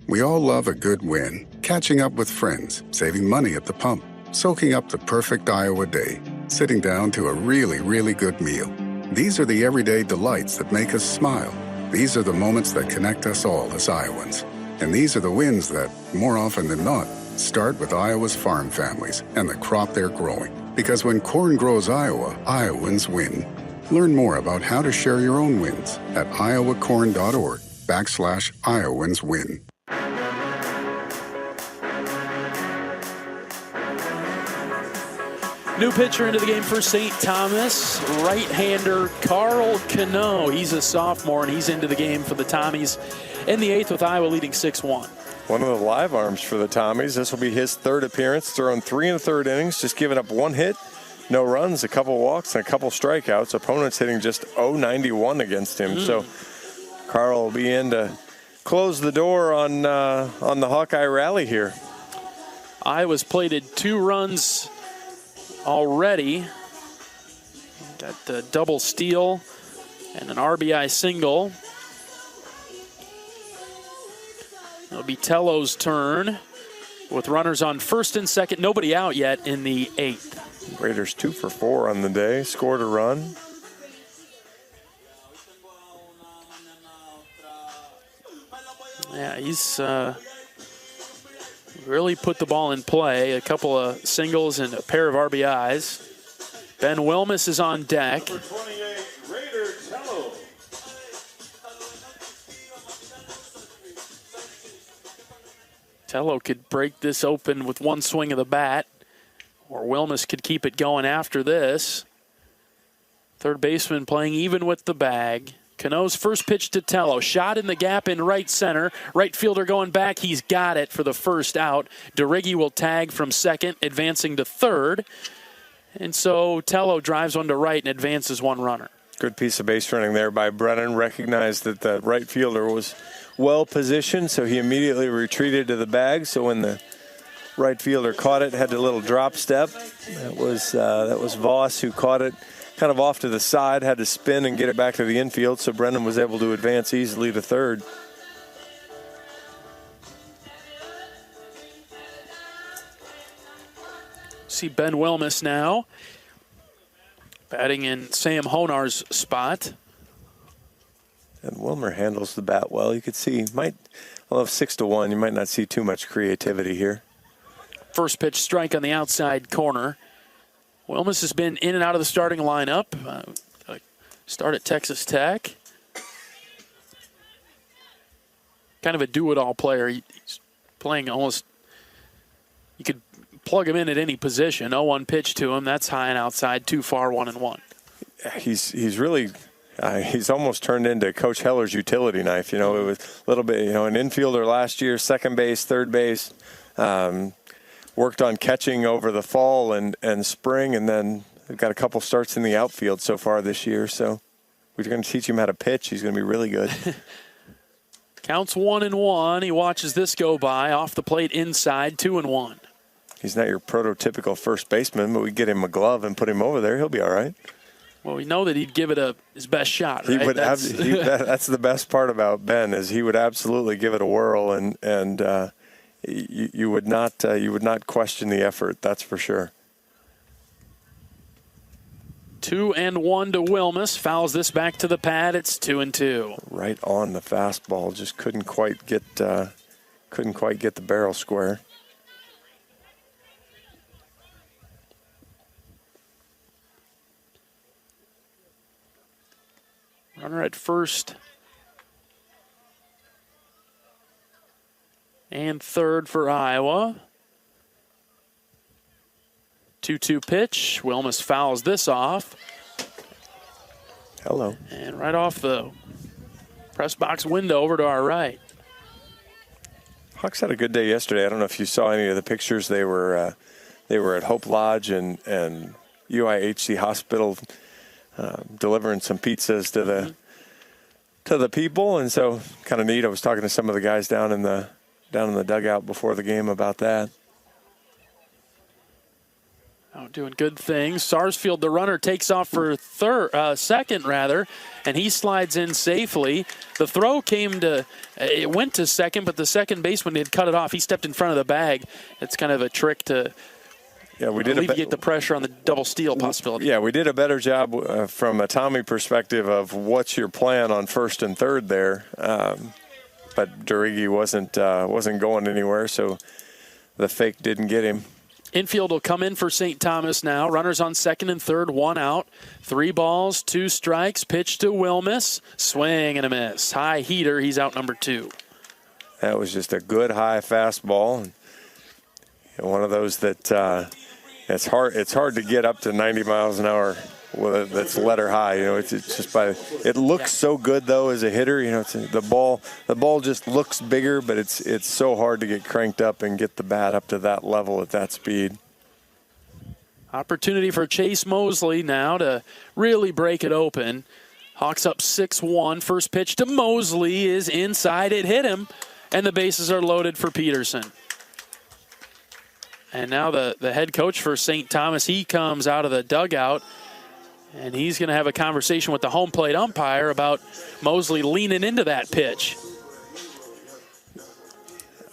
We all love a good win. Catching up with friends, saving money at the pump, soaking up the perfect Iowa day, sitting down to a really, really good meal. These are the everyday delights that make us smile. These are the moments that connect us all as Iowans. And these are the wins that, more often than not, start with Iowa's farm families and the crop they're growing. Because when corn grows Iowa, Iowans win. Learn more about how to share your own wins at iowacorn.org/IowansWin. New pitcher into the game for St. Thomas, right-hander Carl Cano. He's a sophomore, and he's into the game for the Tommies in the 8th with Iowa leading 6-1. One of the live arms for the Tommies. This will be his third appearance. Thrown 3 1/3 innings, just giving up 1 hit, no runs, a couple walks, and a couple strikeouts. Opponents hitting just .091 against him. So Carl will be in to close the door on the Hawkeye rally here. Iowa's plated 2 runs already. Got the double steal and an RBI single. It'll be Tello's turn with runners on first and second. Nobody out yet in the 8th. Raiders 2 for 4 on the day. Scored a run. Yeah, he's really put the ball in play. A couple of singles and a pair of RBIs. Ben Wilmus is on deck. Number 28, Raider Tello. Tello could break this open with one swing of the bat, or Wilmus could keep it going after this. Third baseman playing even with the bag. Cano's first pitch to Tello. Shot in the gap in right center. Right fielder going back. He's got it for the first out. DeRiggi will tag from second, advancing to third. And so Tello drives one to right and advances 1 runner. Good piece of base running there by Brennan. Recognized that the right fielder was well positioned, so he immediately retreated to the bag. So when the right fielder caught it, had a little drop step. That was Voss who caught it kind of off to the side, had to spin and get it back to the infield, so Brennan was able to advance easily to third. See Ben Wilmus now batting in Sam Honar's spot. And Wilmer handles the bat well. You could see, although 6-1, you might not see too much creativity here. First pitch strike on the outside corner. Wilmus has been in and out of the starting lineup. Start at Texas Tech. Kind of a do-it-all player. He's playing almost, you could plug him in at any position. 0-1 pitch to him. That's high and outside, too far, 1-1. He's really, he's almost turned into Coach Heller's utility knife. It was a little bit, an infielder last year, second base, third base. Worked on catching over the fall and spring, and then we've got a couple starts in the outfield so far this year. So we're going to teach him how to pitch. He's going to be really good. Counts 1-1. He watches this go by. Off the plate inside, 2-1. He's not your prototypical first baseman, but we get him a glove and put him over there. He'll be all right. Well, we know that he'd give it his best shot, right? He would that's the best part about Ben, is he would absolutely give it a whirl, and you would not question the effort, that's for sure. 2-1 to Wilmus. Fouls this back to the pad. It's 2-2. Right on the fastball. Just couldn't quite get the barrel square. Runner at first and third for Iowa. 2-2 pitch. Wilmus fouls this off. Hello. And right off the press box window over to our right. Hawks had a good day yesterday. I don't know if you saw any of the pictures. They were at Hope Lodge and UIHC Hospital delivering some pizzas to the people, and so kind of neat. I was talking to some of the guys down in the dugout before the game about that. Oh, doing good things. Sarsfield, the runner, takes off for second, and he slides in safely. The throw it went to second, but the second baseman had cut it off. He stepped in front of the bag. It's kind of a trick to alleviate the pressure on the double steal possibility. Yeah, we did a better job from a Tommy perspective of what's your plan on first and third there. But Durigi wasn't going anywhere, so the fake didn't get him. Infield will come in for St. Thomas now. Runners on second and third, 1 out. 3 balls, 2 strikes. Pitch to Wilmus. Swing and a miss. High heater. He's out number 2. That was just a good high fastball. And one of those that it's hard to get up to 90 miles an hour that's letter high. It's just it looks so good though as a hitter. The ball just looks bigger, but it's so hard to get cranked up and get the bat up to that level at that speed. Opportunity for Chase Mosley now to really break it open. Hawks up 6-1. First pitch to Mosley is inside. It hit him, and the bases are loaded for Peterson. And now the head coach for St. Thomas, he comes out of the dugout, and he's going to have a conversation with the home plate umpire about Mosley leaning into that pitch.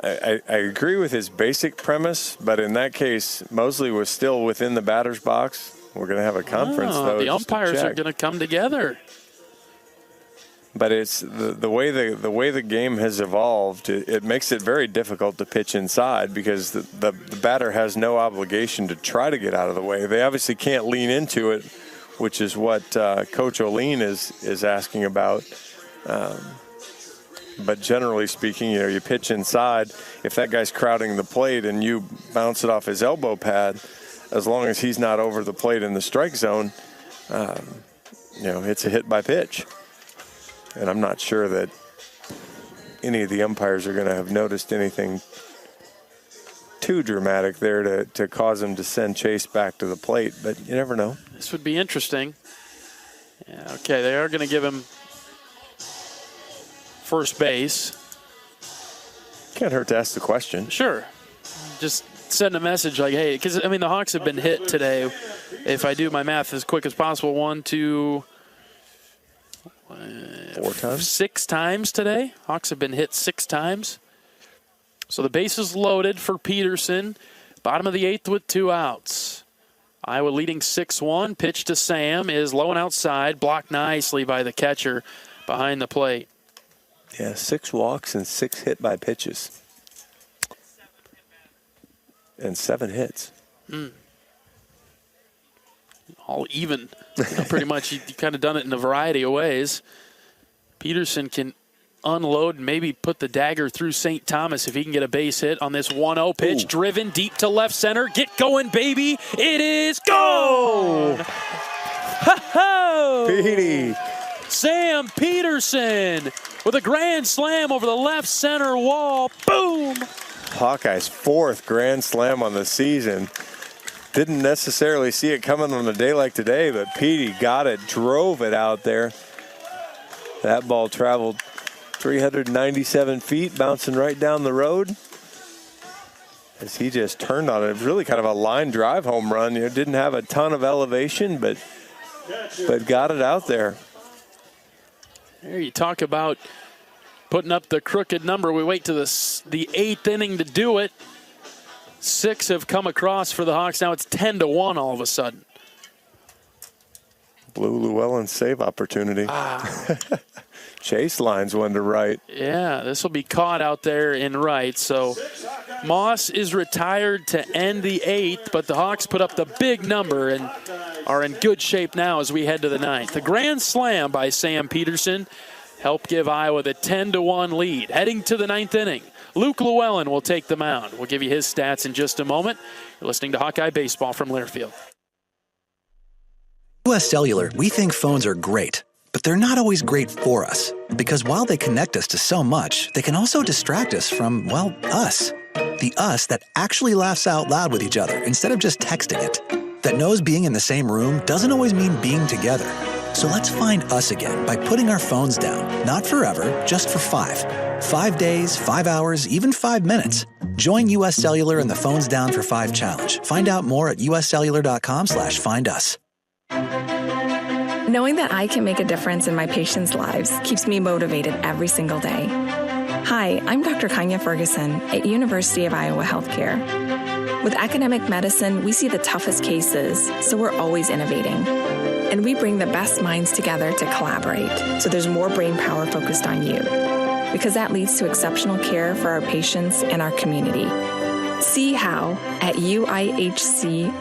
I agree with his basic premise, but in that case, Mosley was still within the batter's box. We're going to have a conference, though. The umpires are going to come together. But it's the way the game has evolved. It makes it very difficult to pitch inside because the batter has no obligation to try to get out of the way. They obviously can't lean into it, which is what Coach O'Lean is asking about. But generally speaking, you pitch inside. If that guy's crowding the plate and you bounce it off his elbow pad, as long as he's not over the plate in the strike zone, it's a hit by pitch. And I'm not sure that any of the umpires are going to have noticed anything too dramatic there to cause him to send Chase back to the plate, but you never know. This would be interesting. Yeah, okay, they are going to give him first base. Can't hurt to ask the question. Sure. Just send a message like, hey, because, the Hawks have been hit today. If I do my math as quick as possible, 1, 2... 4 times? 6 times today. Hawks have been hit 6 times. So the base is loaded for Peterson. Bottom of the 8th with 2 outs. Iowa leading 6-1. Pitch to Sam is low and outside. Blocked nicely by the catcher behind the plate. Yeah, 6 walks and 6 hit by pitches. And 7 hits. All even. Pretty much, you kind of done it in a variety of ways. Peterson can unload and maybe put the dagger through St. Thomas if he can get a base hit on this 1-0 pitch. Ooh. Driven deep to left center. Get going, baby. It is gone. Ho-ho! Petey. Sam Peterson with a grand slam over the left center wall. Boom! Hawkeyes' 4th grand slam on the season. Didn't necessarily see it coming on a day like today, but Petey got it, drove it out there. That ball traveled 397 feet, bouncing right down the road. As he just turned on it. It was really kind of a line drive home run. Didn't have a ton of elevation, but got it out there. There you talk about putting up the crooked number. We wait to the 8th inning to do it. 6 have come across for the Hawks. Now it's 10-1 all of a sudden. Blew Llewellyn's save opportunity. Chase lines one to right. Yeah, this will be caught out there in right. So Moss is retired to end the 8th, but the Hawks put up the big number and are in good shape now as we head to the 9th. The grand slam by Sam Peterson helped give Iowa the 10-1 lead. Heading to the 9th inning, Luke Llewellyn will take the mound. We'll give you his stats in just a moment. You're listening to Hawkeye Baseball from Learfield. US Cellular, we think phones are great, but they're not always great for us. Because while they connect us to so much, they can also distract us from, well, us. The us that actually laughs out loud with each other instead of just texting it. That knows being in the same room doesn't always mean being together. So let's find us again by putting our phones down. Not forever, just for 5. 5 days, 5 hours, even 5 minutes. Join US Cellular in the Phones Down for 5 challenge. Find out more at uscellular.com/findus. Knowing that I can make a difference in my patients' lives keeps me motivated every single day. Hi, I'm Dr. Kanya Ferguson at University of Iowa Healthcare. With academic medicine, we see the toughest cases, so we're always innovating. And we bring the best minds together to collaborate, so there's more brain power focused on you. Because that leads to exceptional care for our patients and our community. See how at uihc.org.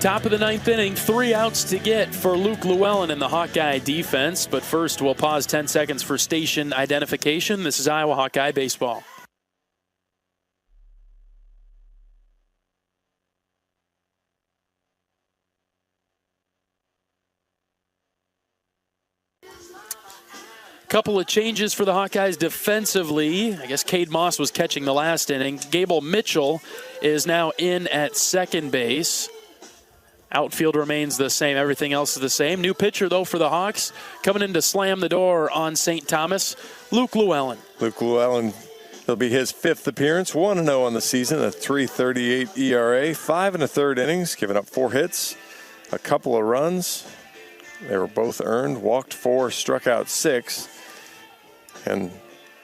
Top of the 9th inning, 3 outs to get for Luke Llewellyn in the Hawkeye defense. But first, we'll pause 10 seconds for station identification. This is Iowa Hawkeye Baseball. Couple of changes for the Hawkeyes defensively. I guess Cade Moss was catching the last inning. Gable Mitchell is now in at second base. Outfield remains the same. Everything else is the same. New pitcher, though, for the Hawks. Coming in to slam the door on St. Thomas, Luke Llewellyn. Luke Llewellyn, it'll be his 5th appearance. 1-0 on the season, a 3.38 ERA. 5 1/3 innings, giving up 4 hits, a couple of runs. They were both earned. Walked 4, struck out 6. And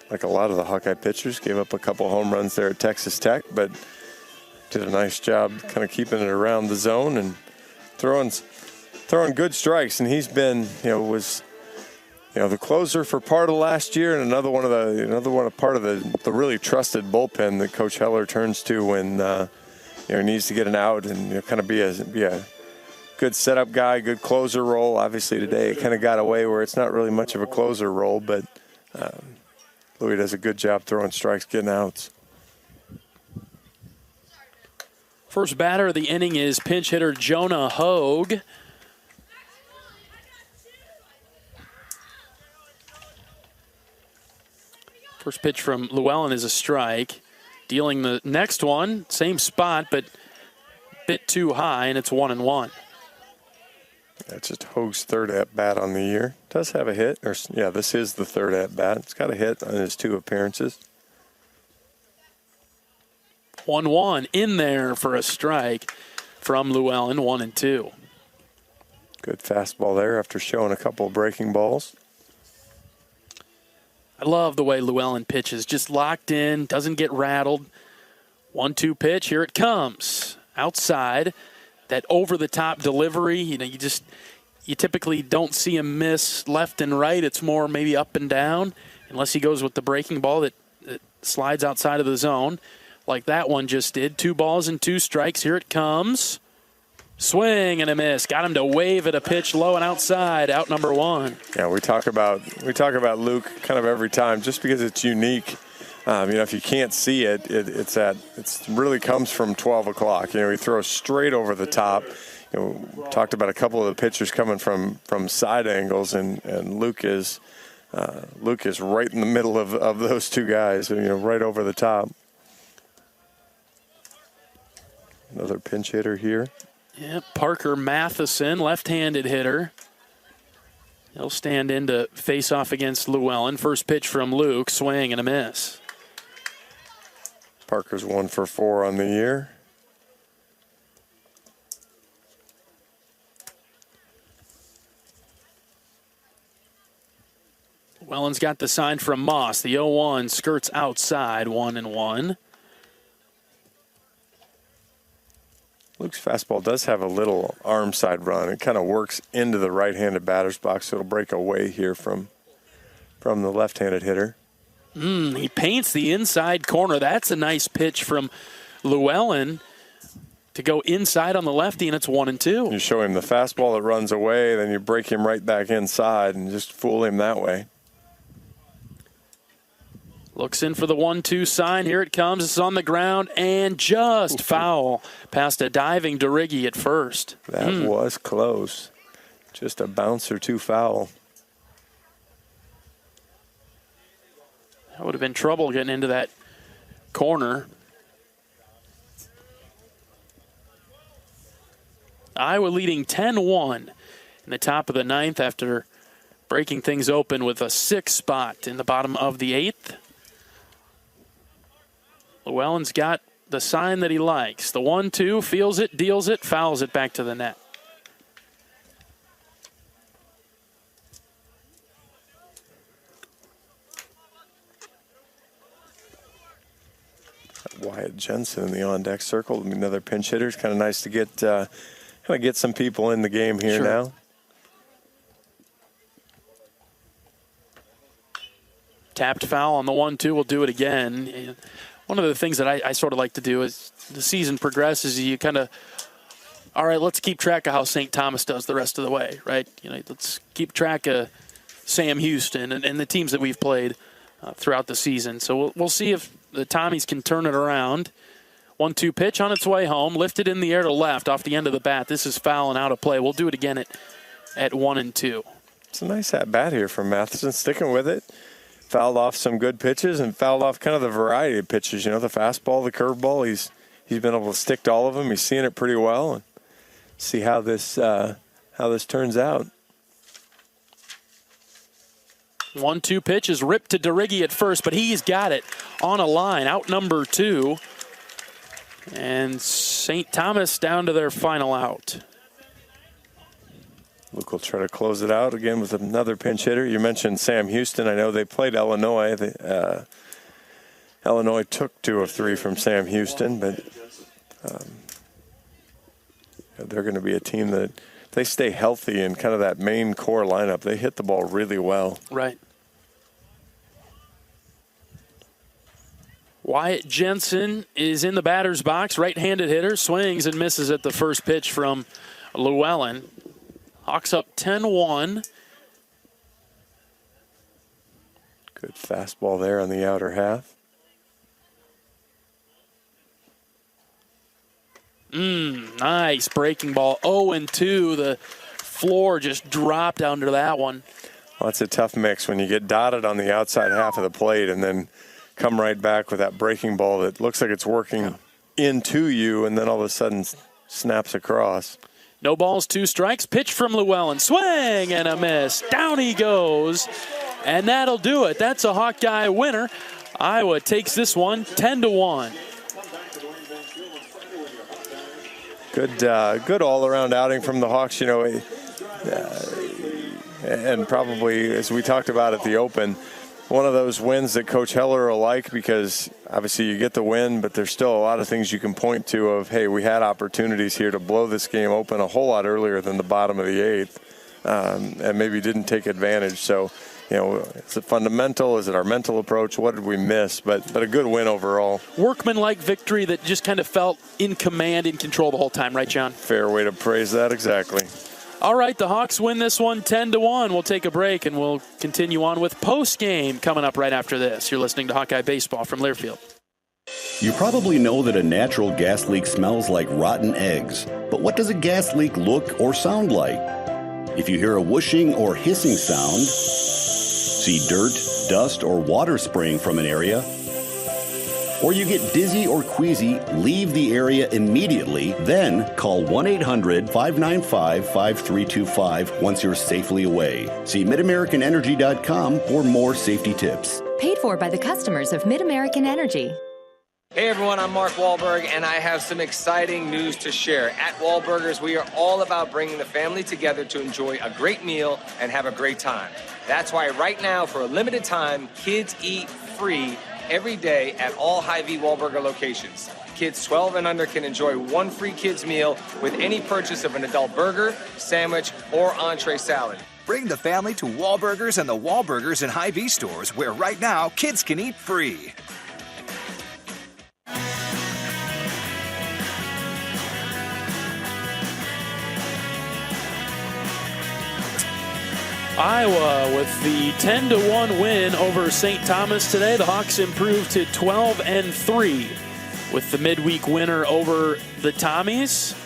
like a lot of the Hawkeye pitchers, gave up a couple home runs there at Texas Tech, but did a nice job kind of keeping it around the zone and throwing good strikes. And he's been, was the closer for part of last year, and another one part of the really trusted bullpen that Coach Heller turns to when he needs to get an out and kind of be a good setup guy, good closer role. Obviously today it kind of got away where it's not really much of a closer role, but Louis does a good job throwing strikes, getting outs. First batter of the inning is pinch hitter Jonah Hogue. First pitch from Llewellyn is a strike. Dealing the next one, same spot, but a bit too high, and it's 1-1. That's just Hogue's 3rd at-bat on the year. Does have a hit. This is the 3rd at-bat. It's got a hit on his 2 appearances. 1-1 in there for a strike from Llewellyn, 1-2. Good fastball there after showing a couple of breaking balls. I love the way Llewellyn pitches. Just locked in, doesn't get rattled. 1-2 pitch, here it comes. Outside. That over-the-top delivery, you typically don't see him miss left and right. It's more maybe up and down, unless he goes with the breaking ball that slides outside of the zone, like that one just did. 2 balls and 2 strikes. Here it comes. Swing and a miss. Got him to wave at a pitch low and outside. Out number 1. Yeah, we talk about Luke kind of every time, just because it's unique. If you can't see it, it really comes from 12 o'clock. He throws straight over the top. Talked about a couple of the pitchers coming from side angles, and Luke is right in the middle of those 2 guys. Right over the top. Another pinch hitter here. Yeah, Parker Matheson, left-handed hitter. He'll stand in to face off against Llewellyn. First pitch from Luke, swing and a miss. Parker's 1 for 4 on the year. Llewellyn's got the sign from Moss. The 0-1 skirts outside, 1-1. Luke's fastball does have a little arm side run. It kind of works into the right-handed batter's box, so it'll break away here from the left-handed hitter. He paints the inside corner. That's a nice pitch from Llewellyn to go inside on the lefty, and it's 1-2. You show him the fastball that runs away, then you break him right back inside and just fool him that way. Looks in for the 1-2 sign. Here it comes. It's on the ground and just foul past a diving DeRiggi at first. That was close. Just a bounce or two foul. That would have been trouble getting into that corner. Iowa leading 10-1 in the top of the ninth after breaking things open with a 6 spot in the bottom of the 8th. Llewellyn's got the sign that he likes. The 1-2, feels it, deals it, fouls it back to the net. Wyatt Jensen in the on-deck circle. Another pinch hitter. It's kind of nice to get some people in the game here now. Tapped foul on the 1-2. We'll do it again. One of the things that I sort of like to do as the season progresses, you kind of, all right, let's keep track of how St. Thomas does the rest of the way, right? Let's keep track of Sam Houston and the teams that we've played throughout the season. So we'll see if the Tommies can turn it around. 1-2 pitch on its way home, lifted in the air to left off the end of the bat. This is foul and out of play. We'll do it again at 1-2. It's a nice at-bat here from Matheson, sticking with it. Fouled off some good pitches and fouled off kind of the variety of pitches. The fastball, the curveball. He's been able to stick to all of them. He's seeing it pretty well, and see how this turns out. 1-2 pitch is ripped to DeRiggi at first, but he's got it on a line, out number 2. And St. Thomas down to their final out. Luke will try to close it out again with another pinch hitter. You mentioned Sam Houston. I know they played Illinois. Illinois took 2 of 3 from Sam Houston, but they're going to be a team that, if they stay healthy in kind of that main core lineup, they hit the ball really well. Right. Wyatt Jensen is in the batter's box, right-handed hitter, swings and misses at the first pitch from Llewellyn. Hawks up 10-1. Good fastball there on the outer half. Nice breaking ball. 0-2. The floor just dropped under that one. Well, that's a tough mix when you get dotted on the outside half of the plate and then come right back with that breaking ball that looks like it's working into you and then all of a sudden snaps across. No balls, 2 strikes. Pitch from Llewellyn. Swing and a miss. Down he goes. And that'll do it. That's a Hawkeye winner. Iowa takes this one 10-1. Good all-around outing from the Hawks. And probably, as we talked about at the Open, one of those wins that Coach Heller will like, because obviously you get the win, but there's still a lot of things you can point to of, hey, we had opportunities here to blow this game open a whole lot earlier than the bottom of the 8th, and maybe didn't take advantage. So, is it fundamental? Is it our mental approach? What did we miss? But a good win overall. Workman-like victory that just kind of felt in command, in control the whole time, right, John? Fair way to praise that, exactly. All right, the Hawks win this one 10-1. We'll take a break, and we'll continue on with post-game coming up right after this. You're listening to Hawkeye Baseball from Learfield. You probably know that a natural gas leak smells like rotten eggs. But what does a gas leak look or sound like? If you hear a whooshing or hissing sound, see dirt, dust, or water spraying from an area, or you get dizzy or queasy, leave the area immediately. Then call 1-800-595-5325 once you're safely away. See MidAmericanEnergy.com for more safety tips. Paid for by the customers of Mid-American Energy. Hey everyone, I'm Mark Wahlberg, and I have some exciting news to share. At Wahlburgers, we are all about bringing the family together to enjoy a great meal and have a great time. That's why right now, for a limited time, kids eat free every day at all Hy-Vee Wahlburger locations. Kids 12 and under can enjoy one free kids meal with any purchase of an adult burger, sandwich, or entree salad. Bring the family to Wahlburgers and the Wahlburgers and Hy-Vee stores, where right now kids can eat free. Iowa with the 10-1 win over St. Thomas today. The Hawks improved to 12-3 with the midweek winner over the Tommies.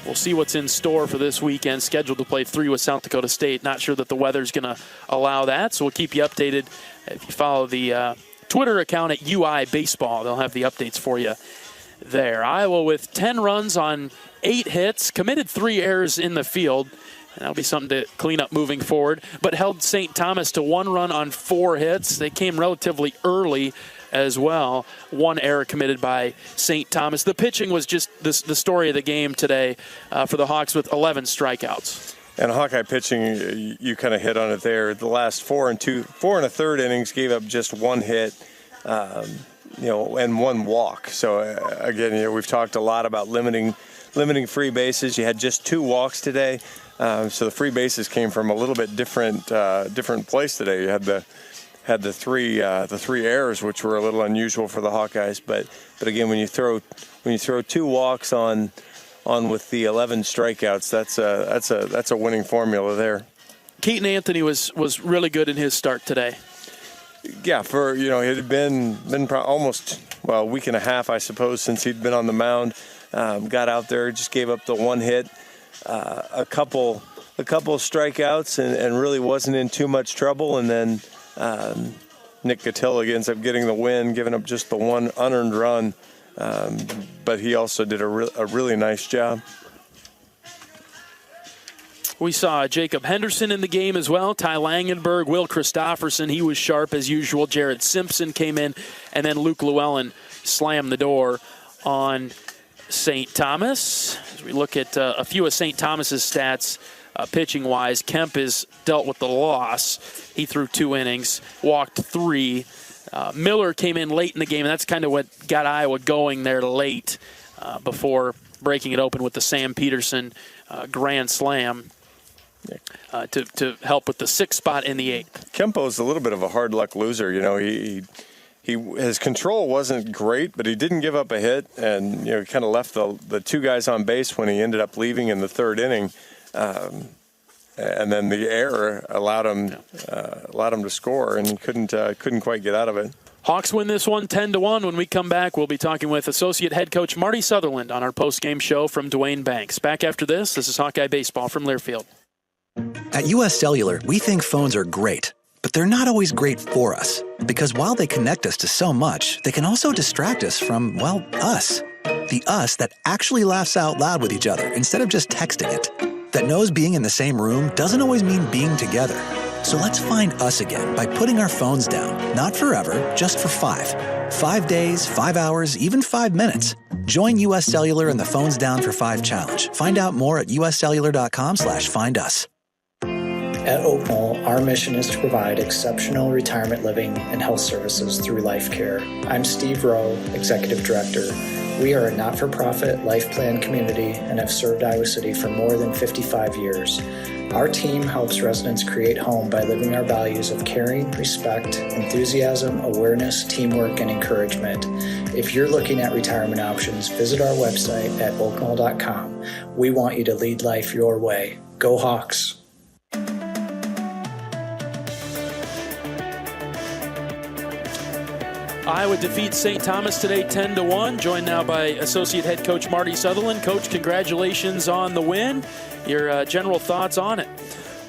We'll see what's in store for this weekend. Scheduled to play 3 with South Dakota State. Not sure that the weather's going to allow that, so we'll keep you updated. If you follow the Twitter account at UI Baseball, they'll have the updates for you there. Iowa with 10 runs on 8 hits, committed 3 errors in the field. And that'll be something to clean up moving forward. But held St. Thomas to 1 run on 4 hits. They came relatively early as well. 1 error committed by St. Thomas. The pitching was just the story of the game today for the Hawks with 11 strikeouts. And Hawkeye pitching, you kind of hit on it there. The last 4 and a third innings gave up just 1 hit, and 1 walk. So again, we've talked a lot about limiting free bases. You had just 2 walks today. So the free bases came from a little bit different place today. You had the 3 errors, which were a little unusual for the Hawkeyes. But again, when you throw 2 walks on with the 11 strikeouts, that's a winning formula there. Keaton Anthony was really good in his start today. Yeah, it had been almost a week and a half, I suppose, since he'd been on the mound. Got out there, just gave up the 1 hit. A couple strikeouts and really wasn't in too much trouble. And then Nick Gatilla ends up getting the win, giving up just the 1 unearned run. But he also did a really nice job. We saw Jacob Henderson in the game as well. Ty Langenberg, Will Christofferson, he was sharp as usual. Jared Simpson came in, and then Luke Llewellyn slammed the door on St. Thomas. As we look at a few of St. Thomas's stats, pitching-wise, Kemp has dealt with the loss. He threw 2 innings, walked 3. Miller came in late in the game, and that's kind of what got Iowa going there late before breaking it open with the Sam Peterson grand slam to help with the 6th spot in the 8th. Kempo's a little bit of a hard luck loser. His control wasn't great, but he didn't give up a hit, and he kind of left the 2 guys on base when he ended up leaving in the 3rd inning, and then the error allowed him to score, and he couldn't quite get out of it. Hawks win this one 10-1. When we come back, we'll be talking with Associate Head Coach Marty Sutherland on our post-game show from Duane Banks. Back after this is Hawkeye Baseball from Learfield. At U.S. Cellular, we think phones are great, but they're not always great for us. Because while they connect us to so much, they can also distract us from, us. The us that actually laughs out loud with each other instead of just texting it. That knows being in the same room doesn't always mean being together. So let's find us again by putting our phones down. Not forever, just for 5. 5 days, 5 hours, even 5 minutes. Join U.S. Cellular in the Phones Down for 5 challenge. Find out more at uscellular.com/findus. At Oak Knoll, our mission is to provide exceptional retirement living and health services through life care. I'm Steve Rowe, Executive Director. We are a not-for-profit life plan community and have served Iowa City for more than 55 years. Our team helps residents create home by living our values of caring, respect, enthusiasm, awareness, teamwork, and encouragement. If you're looking at retirement options, visit our website at oakknoll.com. We want you to lead life your way. Go Hawks! Iowa defeats St. Thomas today 10-1. Joined now by Associate Head Coach Marty Sutherland. Coach, congratulations on the win. Your general thoughts on it?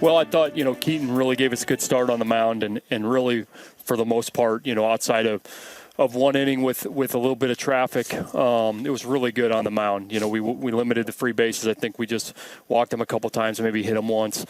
Well, I thought, Keaton really gave us a good start on the mound and really, for the most part, outside of 1 inning with a little bit of traffic, it was really good on the mound. We limited the free bases. I think we just walked him a couple times and maybe hit him once.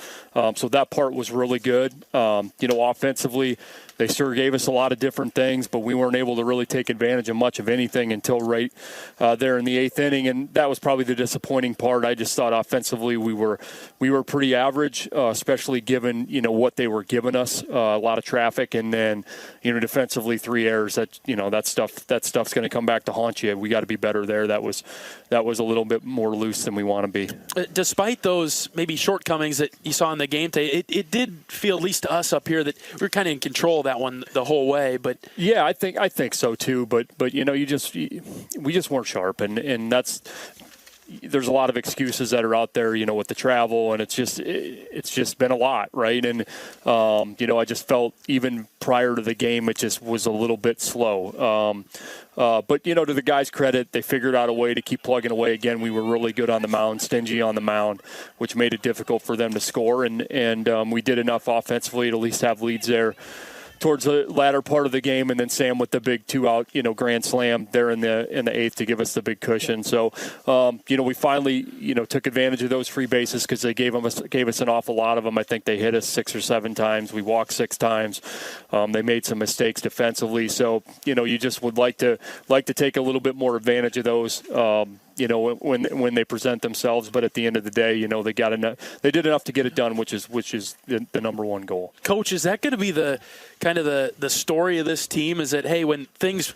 So that part was really good. Offensively, they sure gave us a lot of different things, but we weren't able to really take advantage of much of anything until right there in the 8th inning, and that was probably the disappointing part. I just thought offensively we were pretty average, especially given what they were giving us, a lot of traffic, and then defensively 3 errors that that stuff's going to come back to haunt you. We got to be better there. That was a little bit more loose than we want to be. Despite those maybe shortcomings that you saw in the game today, it did feel, at least to us up here, that we were kind of in control of that one the whole way. But yeah, I think so too. But we just weren't sharp, and that's. There's a lot of excuses that are out there, with the travel, and it's just been a lot, right? And I just felt even prior to the game, it just was a little bit slow. But to the guys' credit, they figured out a way to keep plugging away. Again, we were really good on the mound, stingy on the mound, which made it difficult for them to score. And we did enough offensively to at least have leads there towards the latter part of the game, and then Sam with the big 2-out, grand slam there in the eighth to give us the big cushion. So, we finally, took advantage of those free bases because they gave us an awful lot of them. I think they hit us 6 or 7 times. We walked 6 times. They made some mistakes defensively. So, you just would like to take a little bit more advantage of those. When they present themselves, but at the end of the day, they did enough to get it done, which is the number one goal. Coach, is that going to be the kind of the story of this team? Is that, hey, when things,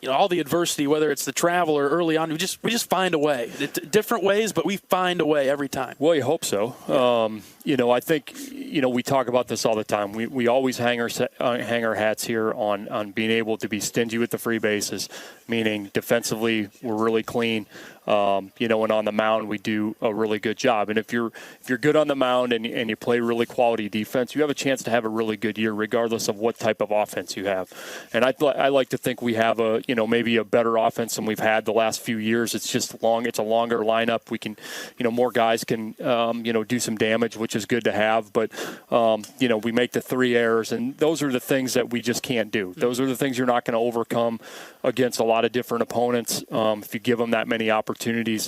all the adversity, whether it's the travel or early on, we just find a way. Different ways, but we find a way every time. Well, you hope so. I think we talk about this all the time. We always hang our hats here on being able to be stingy with the free bases, meaning defensively we're really clean. And on the mound we do a really good job. And if you're good on the mound and you play really quality defense, you have a chance to have a really good year, regardless of what type of offense you have. And I like to think we have maybe a better offense than we've had the last few years. It's just it's a longer lineup. We can, more guys can, do some damage, which is good to have. But we make the 3 errors, and those are the things that we just can't do. Those are the things you're not going to overcome against a lot of different opponents. If you give them that many opportunities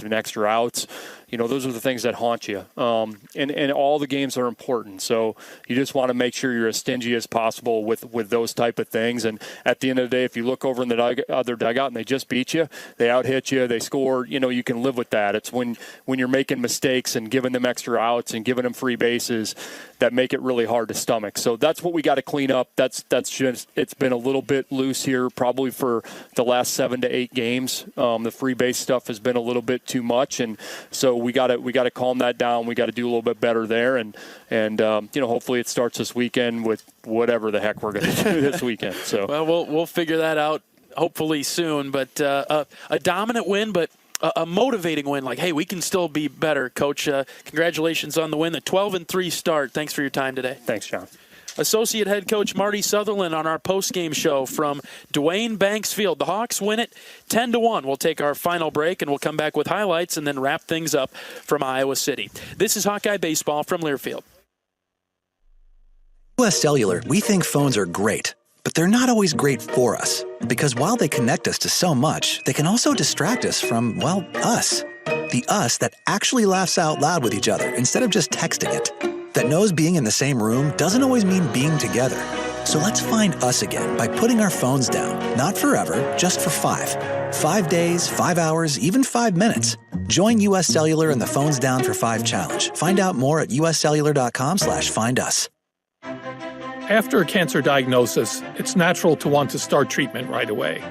and extra outs, those are the things that haunt you. And all the games are important. So you just want to make sure you're as stingy as possible with those type of things. And at the end of the day, if you look over in the other dugout and they just beat you, they out-hit you, they score, you can live with that. It's when you're making mistakes and giving them extra outs and giving them free bases that make it really hard to stomach. So that's what we got to clean up. That's just, it's been a little bit loose here probably for the last 7 to 8 games. The free base stuff has been a little bit too much, and so we got to calm that down. We got to do a little bit better there, and hopefully it starts this weekend with whatever the heck we're going to do this weekend. So well, we'll figure that out hopefully soon. But a dominant win, but a motivating win. Like, hey, we can still be better, Coach. Congratulations on the win, the 12-3 start. Thanks for your time today. Thanks, John. Associate head coach Marty Sutherland on our postgame show from Duane Banks Field. The Hawks win it 10-1. We'll take our final break, and we'll come back with highlights and then wrap things up from Iowa City. This is Hawkeye Baseball from Learfield. US Cellular, we think phones are great, but they're not always great for us. Because while they connect us to so much, they can also distract us from, well, us. The us that actually laughs out loud with each other instead of just texting it. That knows being in the same room doesn't always mean being together. So let's find us again by putting our phones down. Not forever, just for 5. 5 days, 5 hours, even 5 minutes. Join US Cellular in the Phones Down for 5 challenge. Find out more at uscellular.com/findus. After a cancer diagnosis, it's natural to want to start treatment right away.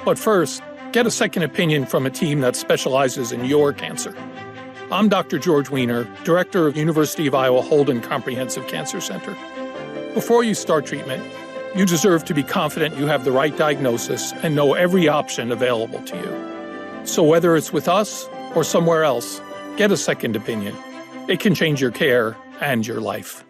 But first, get a second opinion from a team that specializes in your cancer. I'm Dr. George Weiner, Director of University of Iowa Holden Comprehensive Cancer Center. Before you start treatment, you deserve to be confident you have the right diagnosis and know every option available to you. So whether it's with us or somewhere else, get a second opinion. It can change your care and your life.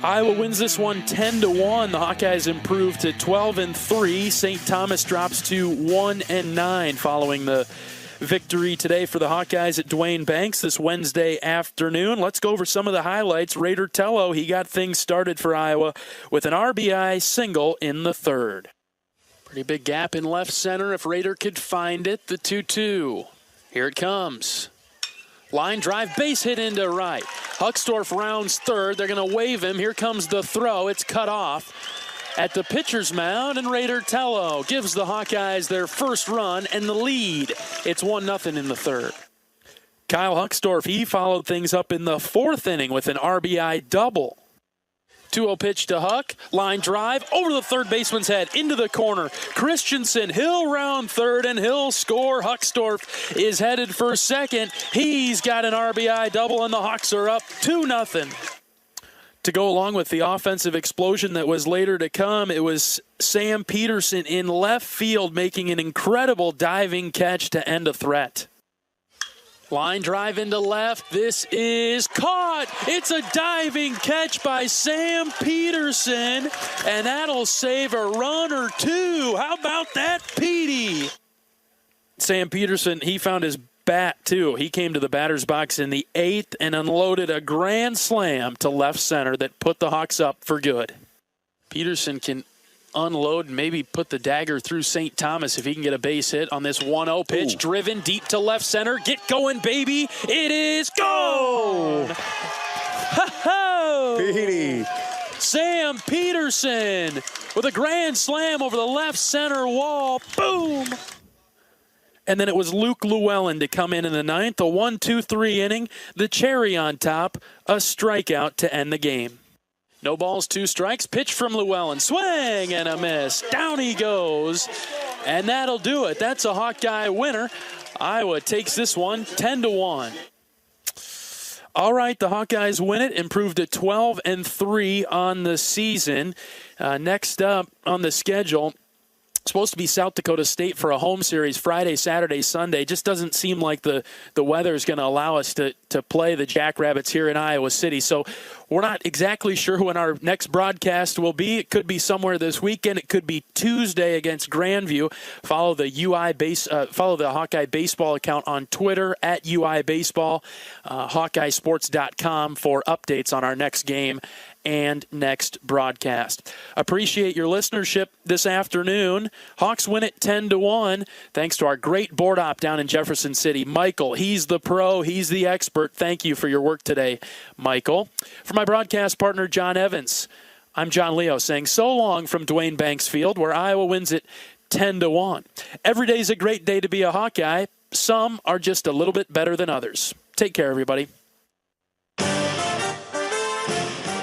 Iowa wins this one 10-1. The Hawkeyes improve to 12-3. St. Thomas drops to 1-9 following the victory today for the Hawkeyes at Duane Banks this Wednesday afternoon. Let's go over some of the highlights. Raider Tello, he got things started for Iowa with an RBI single in the third. Pretty big gap in left center if Raider could find it. The 2-2. Here it comes. Line drive, base hit into right. Huckstorf rounds third. They're going to wave him. Here comes the throw. It's cut off at the pitcher's mound, and Raider Tello gives the Hawkeyes their first run and the lead. It's 1-0 in the third. Kyle Huckstorf, he followed things up in the 4th inning with an RBI double. 2-0 pitch to Huck. Line drive over the third baseman's head into the corner. Christensen, he'll round third and he'll score. Huckstorf is headed for second. He's got an RBI double and the Hawks are up 2-0. To go along with the offensive explosion that was later to come, it was Sam Peterson in left field making an incredible diving catch to end a threat. Line drive into left. This is caught. It's a diving catch by Sam Peterson, and that'll save a run or two. How about that, Petey? Sam Peterson, he found his bat, too. He came to the batter's box in the 8th and unloaded a grand slam to left center that put the Hawks up for good. Peterson can unload and maybe put the dagger through St. Thomas if he can get a base hit on this 1-0 pitch. Ooh. Driven deep to left center. Get going, baby. It is gone. Ho-ho! Petey. Sam Peterson with a grand slam over the left center wall. Boom! And then it was Luke Llewellyn to come in the 9th. A 1-2-3 inning. The cherry on top. A strikeout to end the game. No balls, 2 strikes. Pitch from Llewellyn. Swing and a miss. Down he goes. And that'll do it. That's a Hawkeye winner. Iowa takes this one 10-1. All right, the Hawkeyes win it, improved to 12-3 on the season. Next up on the schedule, supposed to be South Dakota State for a home series Friday, Saturday, Sunday. Just doesn't seem like the weather is going to allow us to play the Jackrabbits here in Iowa City. So we're not exactly sure when our next broadcast will be. It could be somewhere this weekend. It could be Tuesday against Grandview. Follow the Hawkeye Baseball account on Twitter at UI Baseball, HawkeyeSports.com for updates on our next game and next broadcast. Appreciate your listenership this afternoon. Hawks win it 10-1. Thanks to our great board op down in Jefferson City, Michael. He's the pro. He's the expert. Thank you for your work today, Michael. For my broadcast partner, John Evans, I'm John Leo saying so long from Dwayne Banks Field, where Iowa wins it 10-1. Every day's a great day to be a Hawkeye. Some are just a little bit better than others. Take care, everybody.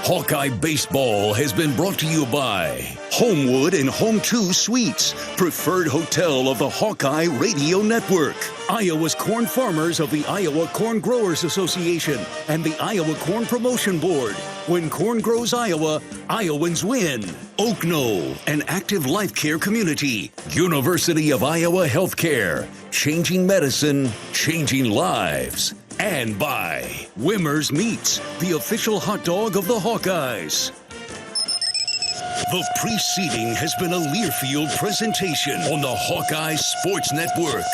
Hawkeye Baseball has been brought to you by Homewood and Home 2 Suites, preferred hotel of the Hawkeye Radio Network, Iowa's corn farmers of the Iowa Corn Growers Association, and the Iowa Corn Promotion Board. When corn grows Iowa, Iowans win. Oak Knoll, an active life care community. University of Iowa Healthcare, changing medicine, changing lives. And by Wimmer's Meats, the official hot dog of the Hawkeyes. The preceding has been a Learfield presentation on the Hawkeye Sports Network.